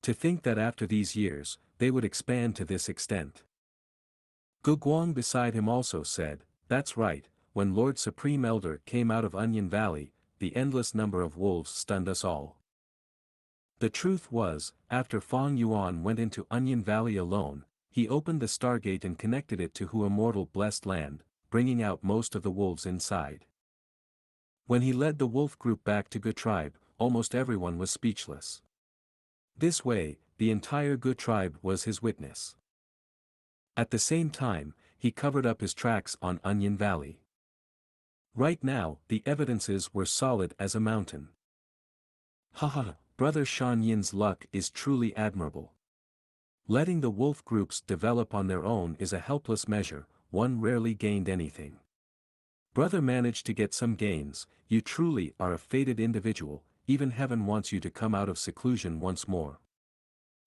To think that after these years, they would expand to this extent. Gu Guang beside him also said, "That's right, when Lord Supreme Elder came out of Onion Valley, the endless number of wolves stunned us all." The truth was, after Fang Yuan went into Onion Valley alone, he opened the Stargate and connected it to Hu Immortal Blessed Land, bringing out most of the wolves inside. When he led the wolf group back to Gu tribe, almost everyone was speechless. This way, the entire Gu tribe was his witness. At the same time, he covered up his tracks on Onion Valley. Right now, the evidences were solid as a mountain. Haha, Brother Shan Yin's luck is truly admirable. Letting the wolf groups develop on their own is a helpless measure, one rarely gained anything. Brother managed to get some gains, you truly are a fated individual, even heaven wants you to come out of seclusion once more.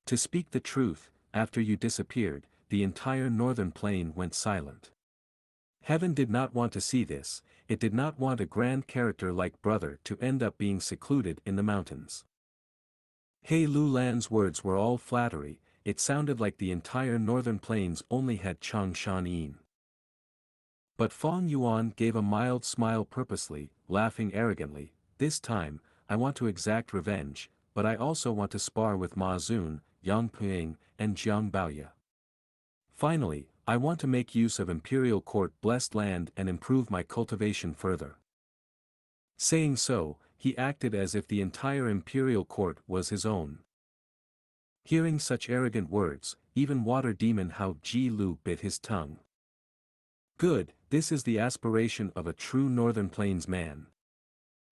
To speak the truth, after you disappeared, the entire northern plain went silent. Heaven did not want to see this, it did not want a grand character like Brother to end up being secluded in the mountains. He Lulan's words were all flattery, it sounded like the entire northern plains only had Chang Shan Yin. But Fang Yuan gave a mild smile purposely, laughing arrogantly, "This time, I want to exact revenge, but I also want to spar with Ma Zun, Yang Puing, and Jiang Baoya. Finally, I want to make use of Imperial Court blessed land and improve my cultivation further." Saying so, he acted as if the entire Imperial Court was his own. Hearing such arrogant words, even Water Demon Hao Ji Lu bit his tongue. Good, this is the aspiration of a true Northern Plains man.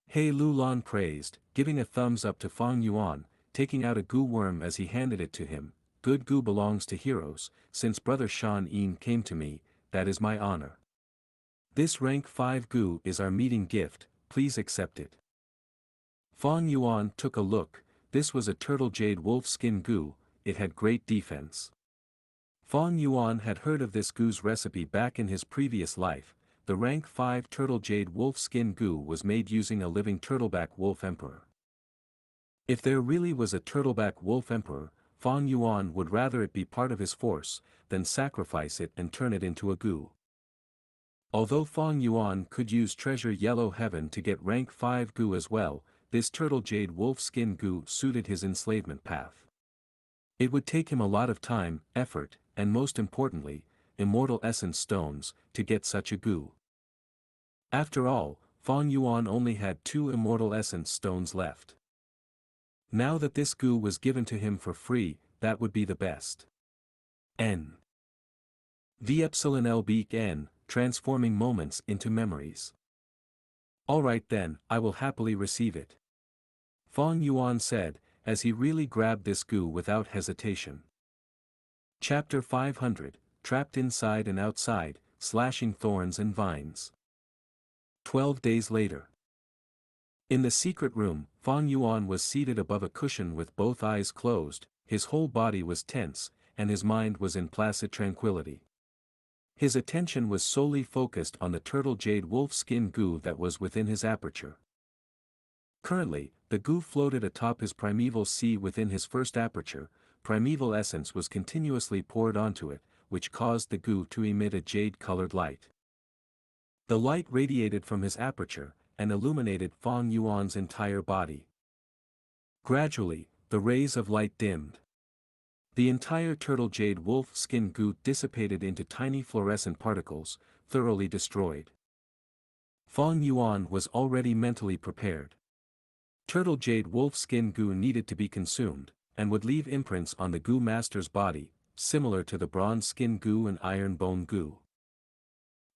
He Lulan praised, giving a thumbs up to Fang Yuan, taking out a Gu worm as he handed it to him. "Good Gu belongs to heroes, since Brother Shan Yin came to me, that is my honor. This rank 5 Gu is our meeting gift, please accept it." Fang Yuan took a look, this was a turtle jade wolf skin Gu, it had great defense. Fang Yuan had heard of this Gu's recipe back in his previous life, the rank 5 turtle jade wolf skin Gu was made using a living turtleback wolf emperor. If there really was a turtleback wolf emperor, Fang Yuan would rather it be part of his force, than sacrifice it and turn it into a Gu. Although Fang Yuan could use treasure yellow heaven to get rank 5 Gu as well, this turtle jade wolf skin Gu suited his enslavement path. It would take him a lot of time, effort, and most importantly, immortal essence stones, to get such a Gu. After all, Fang Yuan only had 2 immortal essence stones left. Now that this Gu was given to him for free, that would be the best. N. V epsilon lb n, transforming moments into memories. Alright then, I will happily receive it. Fang Yuan said, as he really grabbed this Gu without hesitation. Chapter 500, Trapped Inside and Outside, Slashing Thorns and Vines. 12 days later. In the secret room, Fang Yuan was seated above a cushion with both eyes closed, his whole body was tense, and his mind was in placid tranquility. His attention was solely focused on the turtle jade wolf skin Gu that was within his aperture. Currently, the Gu floated atop his primeval sea within his first aperture, primeval essence was continuously poured onto it, which caused the Gu to emit a jade-colored light. The light radiated from his aperture, and illuminated Fang Yuan's entire body. Gradually, the rays of light dimmed. The entire turtle jade wolf skin Gu dissipated into tiny fluorescent particles, thoroughly destroyed. Fang Yuan was already mentally prepared. Turtle jade wolf skin Gu needed to be consumed, and would leave imprints on the Gu master's body, similar to the bronze skin Gu and iron bone Gu.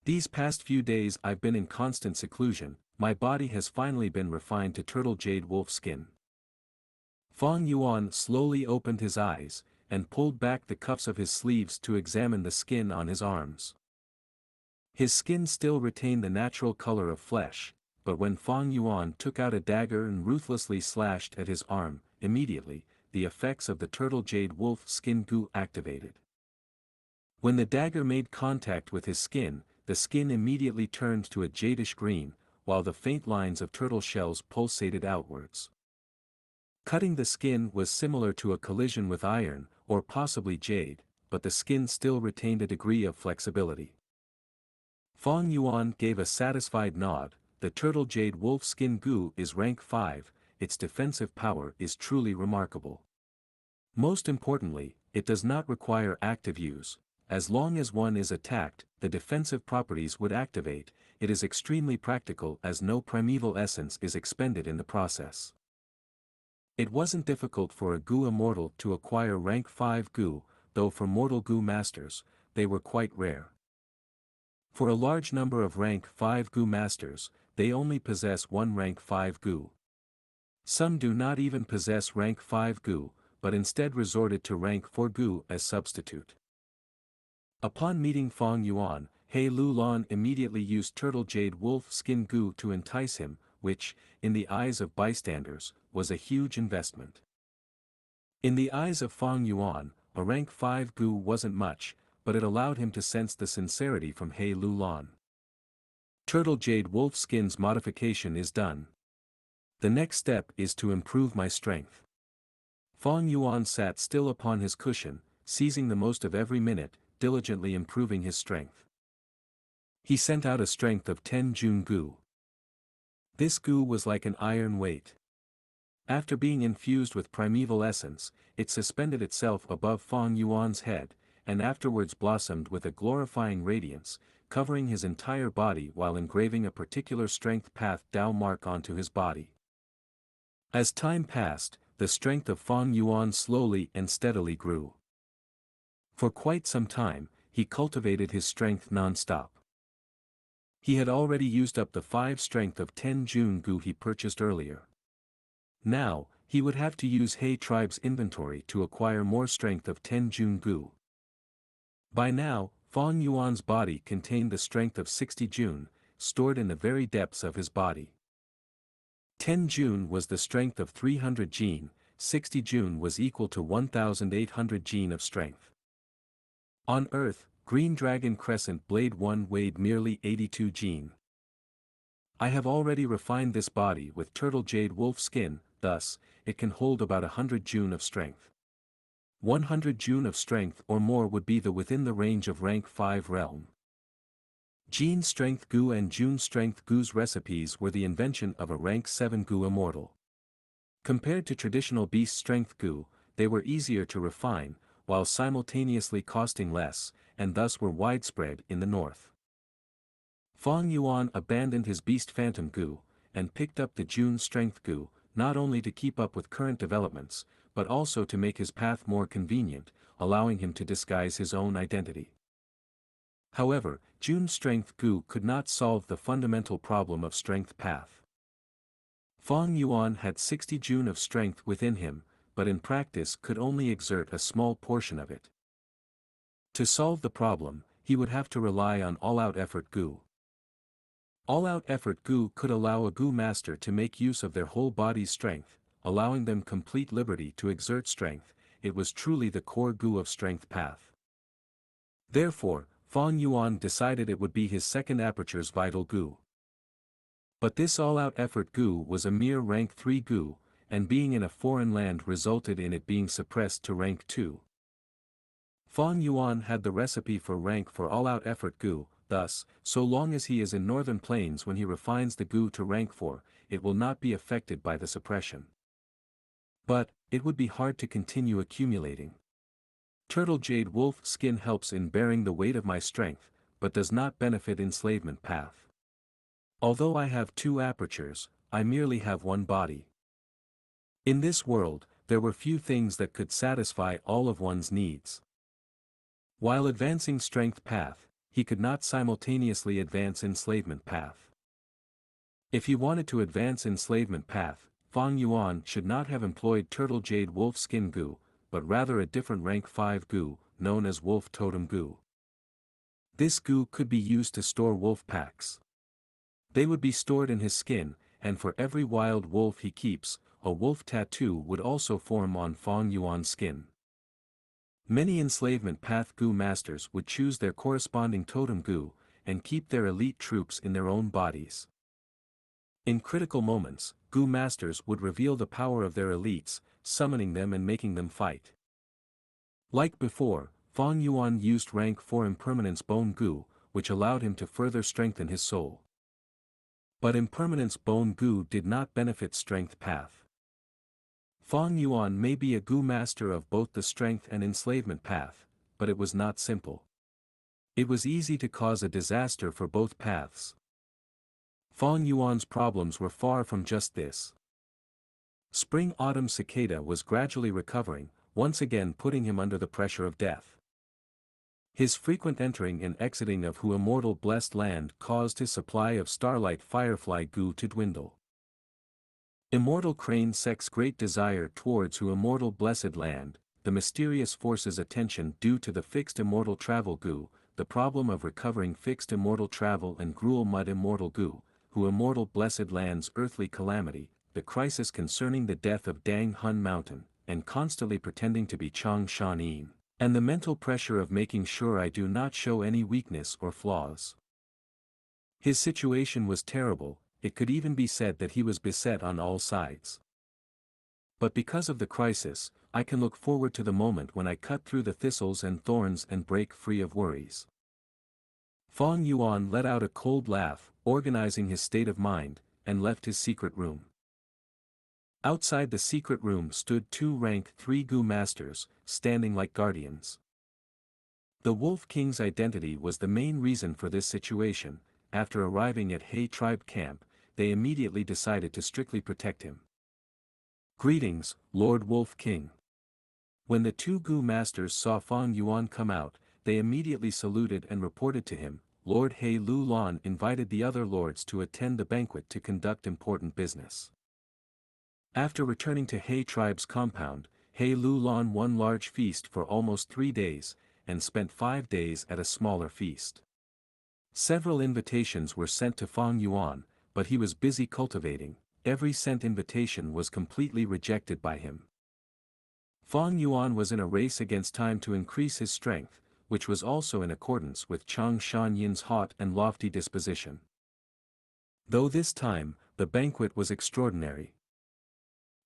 These past few days I've been in constant seclusion, my body has finally been refined to turtle jade wolf skin. Fang Yuan slowly opened his eyes, and pulled back the cuffs of his sleeves to examine the skin on his arms. His skin still retained the natural color of flesh, but when Fang Yuan took out a dagger and ruthlessly slashed at his arm, immediately, the effects of the turtle jade wolf skin Gu activated. When the dagger made contact with his skin, the skin immediately turned to a jadish green, while the faint lines of turtle shells pulsated outwards. Cutting the skin was similar to a collision with iron, or possibly jade, but the skin still retained a degree of flexibility. Fong Yuan gave a satisfied nod. The turtle jade wolf skin Gu is rank 5, its defensive power is truly remarkable. Most importantly, it does not require active use. As long as one is attacked, the defensive properties would activate. It is extremely practical as no primeval essence is expended in the process. It wasn't difficult for a Gu immortal to acquire rank 5 Gu, though for mortal Gu masters, they were quite rare. For a large number of rank 5 Gu masters, they only possess one rank 5 Gu. Some do not even possess rank 5 Gu, but instead resorted to rank 4 Gu as substitute. Upon meeting Fong Yuan, He Lulan immediately used turtle jade wolf skin Gu to entice him, which, in the eyes of bystanders, was a huge investment. In the eyes of Fong Yuan, a rank 5 Gu wasn't much, but it allowed him to sense the sincerity from He Lulan. Turtle jade wolf skin's modification is done. The next step is to improve my strength. Fong Yuan sat still upon his cushion, seizing the most of every minute, diligently improving his strength. He sent out a strength of 10 Jun Gu. This Gu was like an iron weight. After being infused with primeval essence, it suspended itself above Fong Yuan's head, and afterwards blossomed with a glorifying radiance, covering his entire body while engraving a particular strength path Dao mark onto his body. As time passed, the strength of Fong Yuan slowly and steadily grew. For quite some time, he cultivated his strength non-stop. He had already used up the 5 strength of 10 Jun Gu he purchased earlier. Now, he would have to use He tribe's inventory to acquire more strength of 10 Jun Gu. By now, Fong Yuan's body contained the strength of 60 Jun, stored in the very depths of his body. 10 Jun was the strength of 300 Jin, 60 Jun was equal to 1,800 Jin of strength. On Earth, Green Dragon Crescent Blade 1 weighed merely 82 Jin. I have already refined this body with turtle jade wolf skin, thus, it can hold about 100 Jun of strength. 100 Jun of strength or more would be within the range of rank 5 realm. Jin Strength Gu and Jun Strength Gu's recipes were the invention of a rank 7 Gu immortal. Compared to traditional Beast Strength Gu, they were easier to refine, while simultaneously costing less, and thus were widespread in the north. Fong Yuan abandoned his Beast Phantom Gu, and picked up the Jun Strength Gu, not only to keep up with current developments, but also to make his path more convenient, allowing him to disguise his own identity. However, Jun Strength Gu could not solve the fundamental problem of strength path. Fong Yuan had 60 Jun of strength within him, but in practice could only exert a small portion of it. To solve the problem, he would have to rely on all-out effort Gu. All-out effort Gu could allow a Gu master to make use of their whole body's strength, allowing them complete liberty to exert strength. It was truly the core Gu of strength path. Therefore, Fong Yuan decided it would be his second aperture's vital Gu. But this all-out effort Gu was a mere rank 3 Gu, and being in a foreign land resulted in it being suppressed to rank 2. Fong Yuan had the recipe for rank for all-out effort Gu, thus, so long as he is in northern plains when he refines the Gu to rank 4, it will not be affected by the suppression. But, it would be hard to continue accumulating. Turtle jade wolf skin helps in bearing the weight of my strength, but does not benefit enslavement path. Although I have 2 apertures, I merely have one body. In this world, there were few things that could satisfy all of one's needs. While advancing strength path, he could not simultaneously advance enslavement path. If he wanted to advance enslavement path, Fong Yuan should not have employed turtle jade wolf skin Gu, but rather a different rank 5 Gu, known as wolf totem Gu. This Gu could be used to store wolf packs. They would be stored in his skin, and for every wild wolf he keeps, a wolf tattoo would also form on Fong Yuan's skin. Many enslavement path Gu masters would choose their corresponding totem Gu, and keep their elite troops in their own bodies. In critical moments, Gu masters would reveal the power of their elites, summoning them and making them fight. Like before, Fang Yuan used rank 4 impermanence Bone Gu, which allowed him to further strengthen his soul. But impermanence Bone Gu did not benefit strength path. Fang Yuan may be a Gu master of both the strength and enslavement path, but it was not simple. It was easy to cause a disaster for both paths. Fang Yuan's problems were far from just this. Spring-autumn Cicada was gradually recovering, once again putting him under the pressure of death. His frequent entering and exiting of Hu Immortal Blessed Land caused his supply of Starlight Firefly Gu to dwindle. Immortal Crane Sek's great desire towards Hu Immortal Blessed Land, the mysterious force's attention due to the fixed immortal travel Gu, the problem of recovering fixed immortal travel and Gruel Mud Immortal Gu, Hu Immortal Blessed Land's earthly calamity, the crisis concerning the death of Dang Hun Mountain, and constantly pretending to be Chang Shan Yin, and the mental pressure of making sure I do not show any weakness or flaws. His situation was terrible, it could even be said that he was beset on all sides. But because of the crisis, I can look forward to the moment when I cut through the thistles and thorns and break free of worries. Fang Yuan let out a cold laugh, organizing his state of mind, and left his secret room. Outside the secret room stood 2 rank 3 Gu masters, standing like guardians. The Wolf King's identity was the main reason for this situation. After arriving at He tribe camp, they immediately decided to strictly protect him. Greetings, Lord Wolf King. When the 2 Gu masters saw Fang Yuan come out, they immediately saluted and reported to him. Lord He Lu Lan invited the other lords to attend the banquet to conduct important business. After returning to He tribe's compound, He Lu Lan won large feast for almost 3 days, and spent 5 days at a smaller feast. Several invitations were sent to Fang Yuan, but he was busy cultivating. Every sent invitation was completely rejected by him. Fang Yuan was in a race against time to increase his strength, which was also in accordance with Chang Shan Yin's hot and lofty disposition. Though this time, the banquet was extraordinary.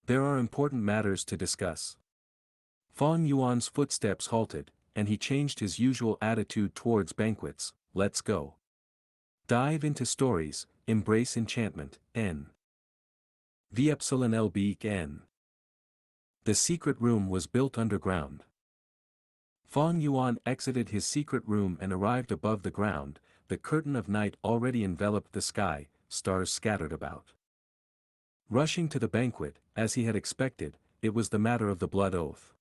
There are important matters to discuss. Fang Yuan's footsteps halted, and he changed his usual attitude towards banquets. Let's go. Dive into stories, embrace enchantment, N. The Epsilon LB N. The secret room was built underground. Fang Yuan exited his secret room and arrived above the ground. The curtain of night already enveloped the sky, stars scattered about. Rushing to the banquet, as he had expected, it was the matter of the blood oath.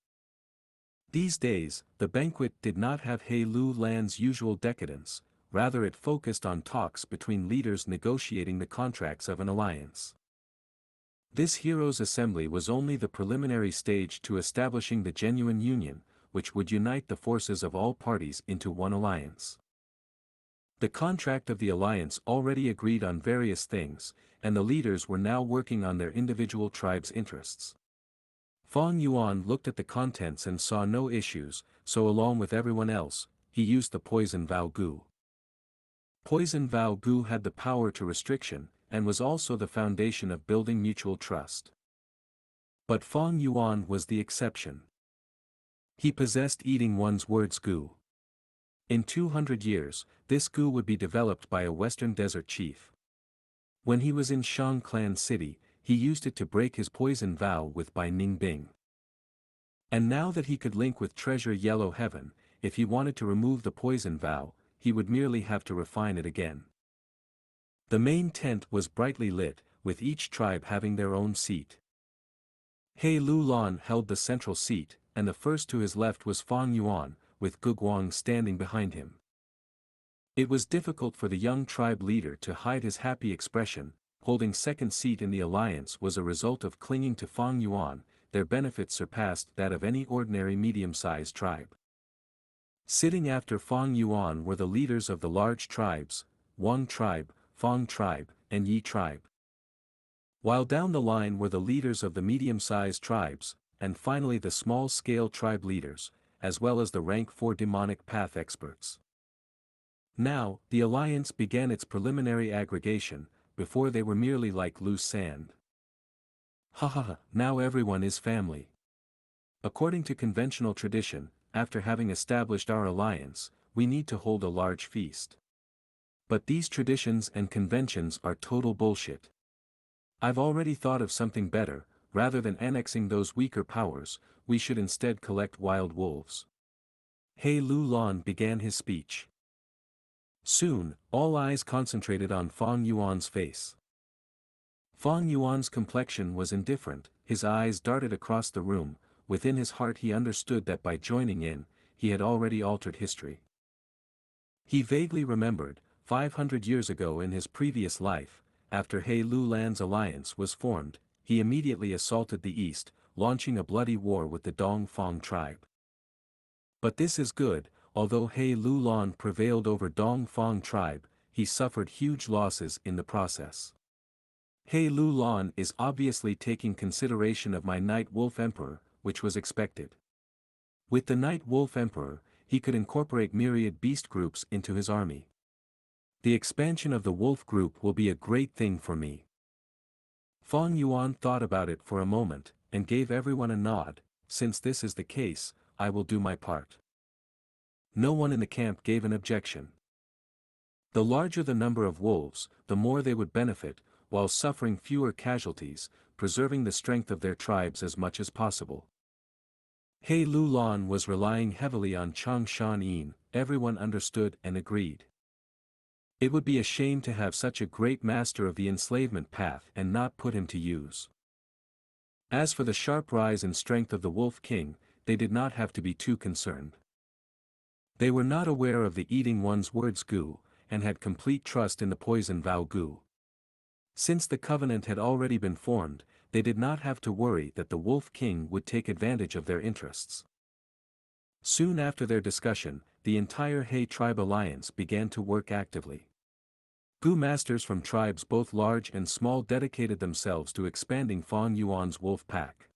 These days, the banquet did not have He Lu Lan's usual decadence, rather it focused on talks between leaders negotiating the contracts of an alliance. This heroes' assembly was only the preliminary stage to establishing the genuine union, which would unite the forces of all parties into one alliance. The contract of the alliance already agreed on various things, and the leaders were now working on their individual tribes' interests. Fang Yuan looked at the contents and saw no issues, so along with everyone else, he used the Poison Vow Gu. Poison Vow Gu had the power to restriction, and was also the foundation of building mutual trust. But Fang Yuan was the exception. He possessed eating one's words Gu. In 200 years, this Gu would be developed by a Western Desert chief. When he was in Shang Clan City, he used it to break his poison vow with Bai Ningbing. And now that he could link with Treasure Yellow Heaven, if he wanted to remove the poison vow, he would merely have to refine it again. The main tent was brightly lit, with each tribe having their own seat. He Lu Lan held the central seat, and the first to his left was Fang Yuan, with Gu Guang standing behind him. It was difficult for the young tribe leader to hide his happy expression. Holding second seat in the alliance was a result of clinging to Fang Yuan. Their benefits surpassed that of any ordinary medium-sized tribe. Sitting after Fang Yuan were the leaders of the large tribes, Wang tribe, Fang tribe, and Yi tribe. While down the line were the leaders of the medium-sized tribes, and finally the small-scale tribe leaders, as well as the rank 4 demonic path experts. Now, the alliance began its preliminary aggregation. before they were merely like loose sand. Ha ha ha, now everyone is family. According to conventional tradition, after having established our alliance, we need to hold a large feast. But these traditions and conventions are total bullshit. I've already thought of something better. Rather than annexing those weaker powers, we should instead collect wild wolves. He Lu Lan began his speech. Soon, all eyes concentrated on Fang Yuan's face. Fang Yuan's complexion was indifferent, his eyes darted across the room. Within his heart he understood that by joining in, he had already altered history. He vaguely remembered, 500 years ago in his previous life, after He Lu Lan's alliance was formed, he immediately assaulted the east, launching a bloody war with the Dongfang tribe. But this is good, although He Lu Lan prevailed over Dongfang tribe, he suffered huge losses in the process. He Lu Lan is obviously taking consideration of my Night Wolf Emperor, which was expected. With the Night Wolf Emperor, he could incorporate myriad beast groups into his army. The expansion of the wolf group will be a great thing for me. Fang Yuan thought about it for a moment, and gave everyone a nod. Since this is the case, I will do my part. No one in the camp gave an objection. The larger the number of wolves, the more they would benefit, while suffering fewer casualties, preserving the strength of their tribes as much as possible. He Lu Lan was relying heavily on Changshan Yin, everyone understood and agreed. It would be a shame to have such a great master of the enslavement path and not put him to use. As for the sharp rise in strength of the Wolf King, they did not have to be too concerned. They were not aware of the eating one's words Gu, and had complete trust in the poison vow Gu. Since the covenant had already been formed, they did not have to worry that the Wolf King would take advantage of their interests. Soon after their discussion, the entire He tribe alliance began to work actively. Gu masters from tribes both large and small dedicated themselves to expanding Fang Yuan's wolf pack.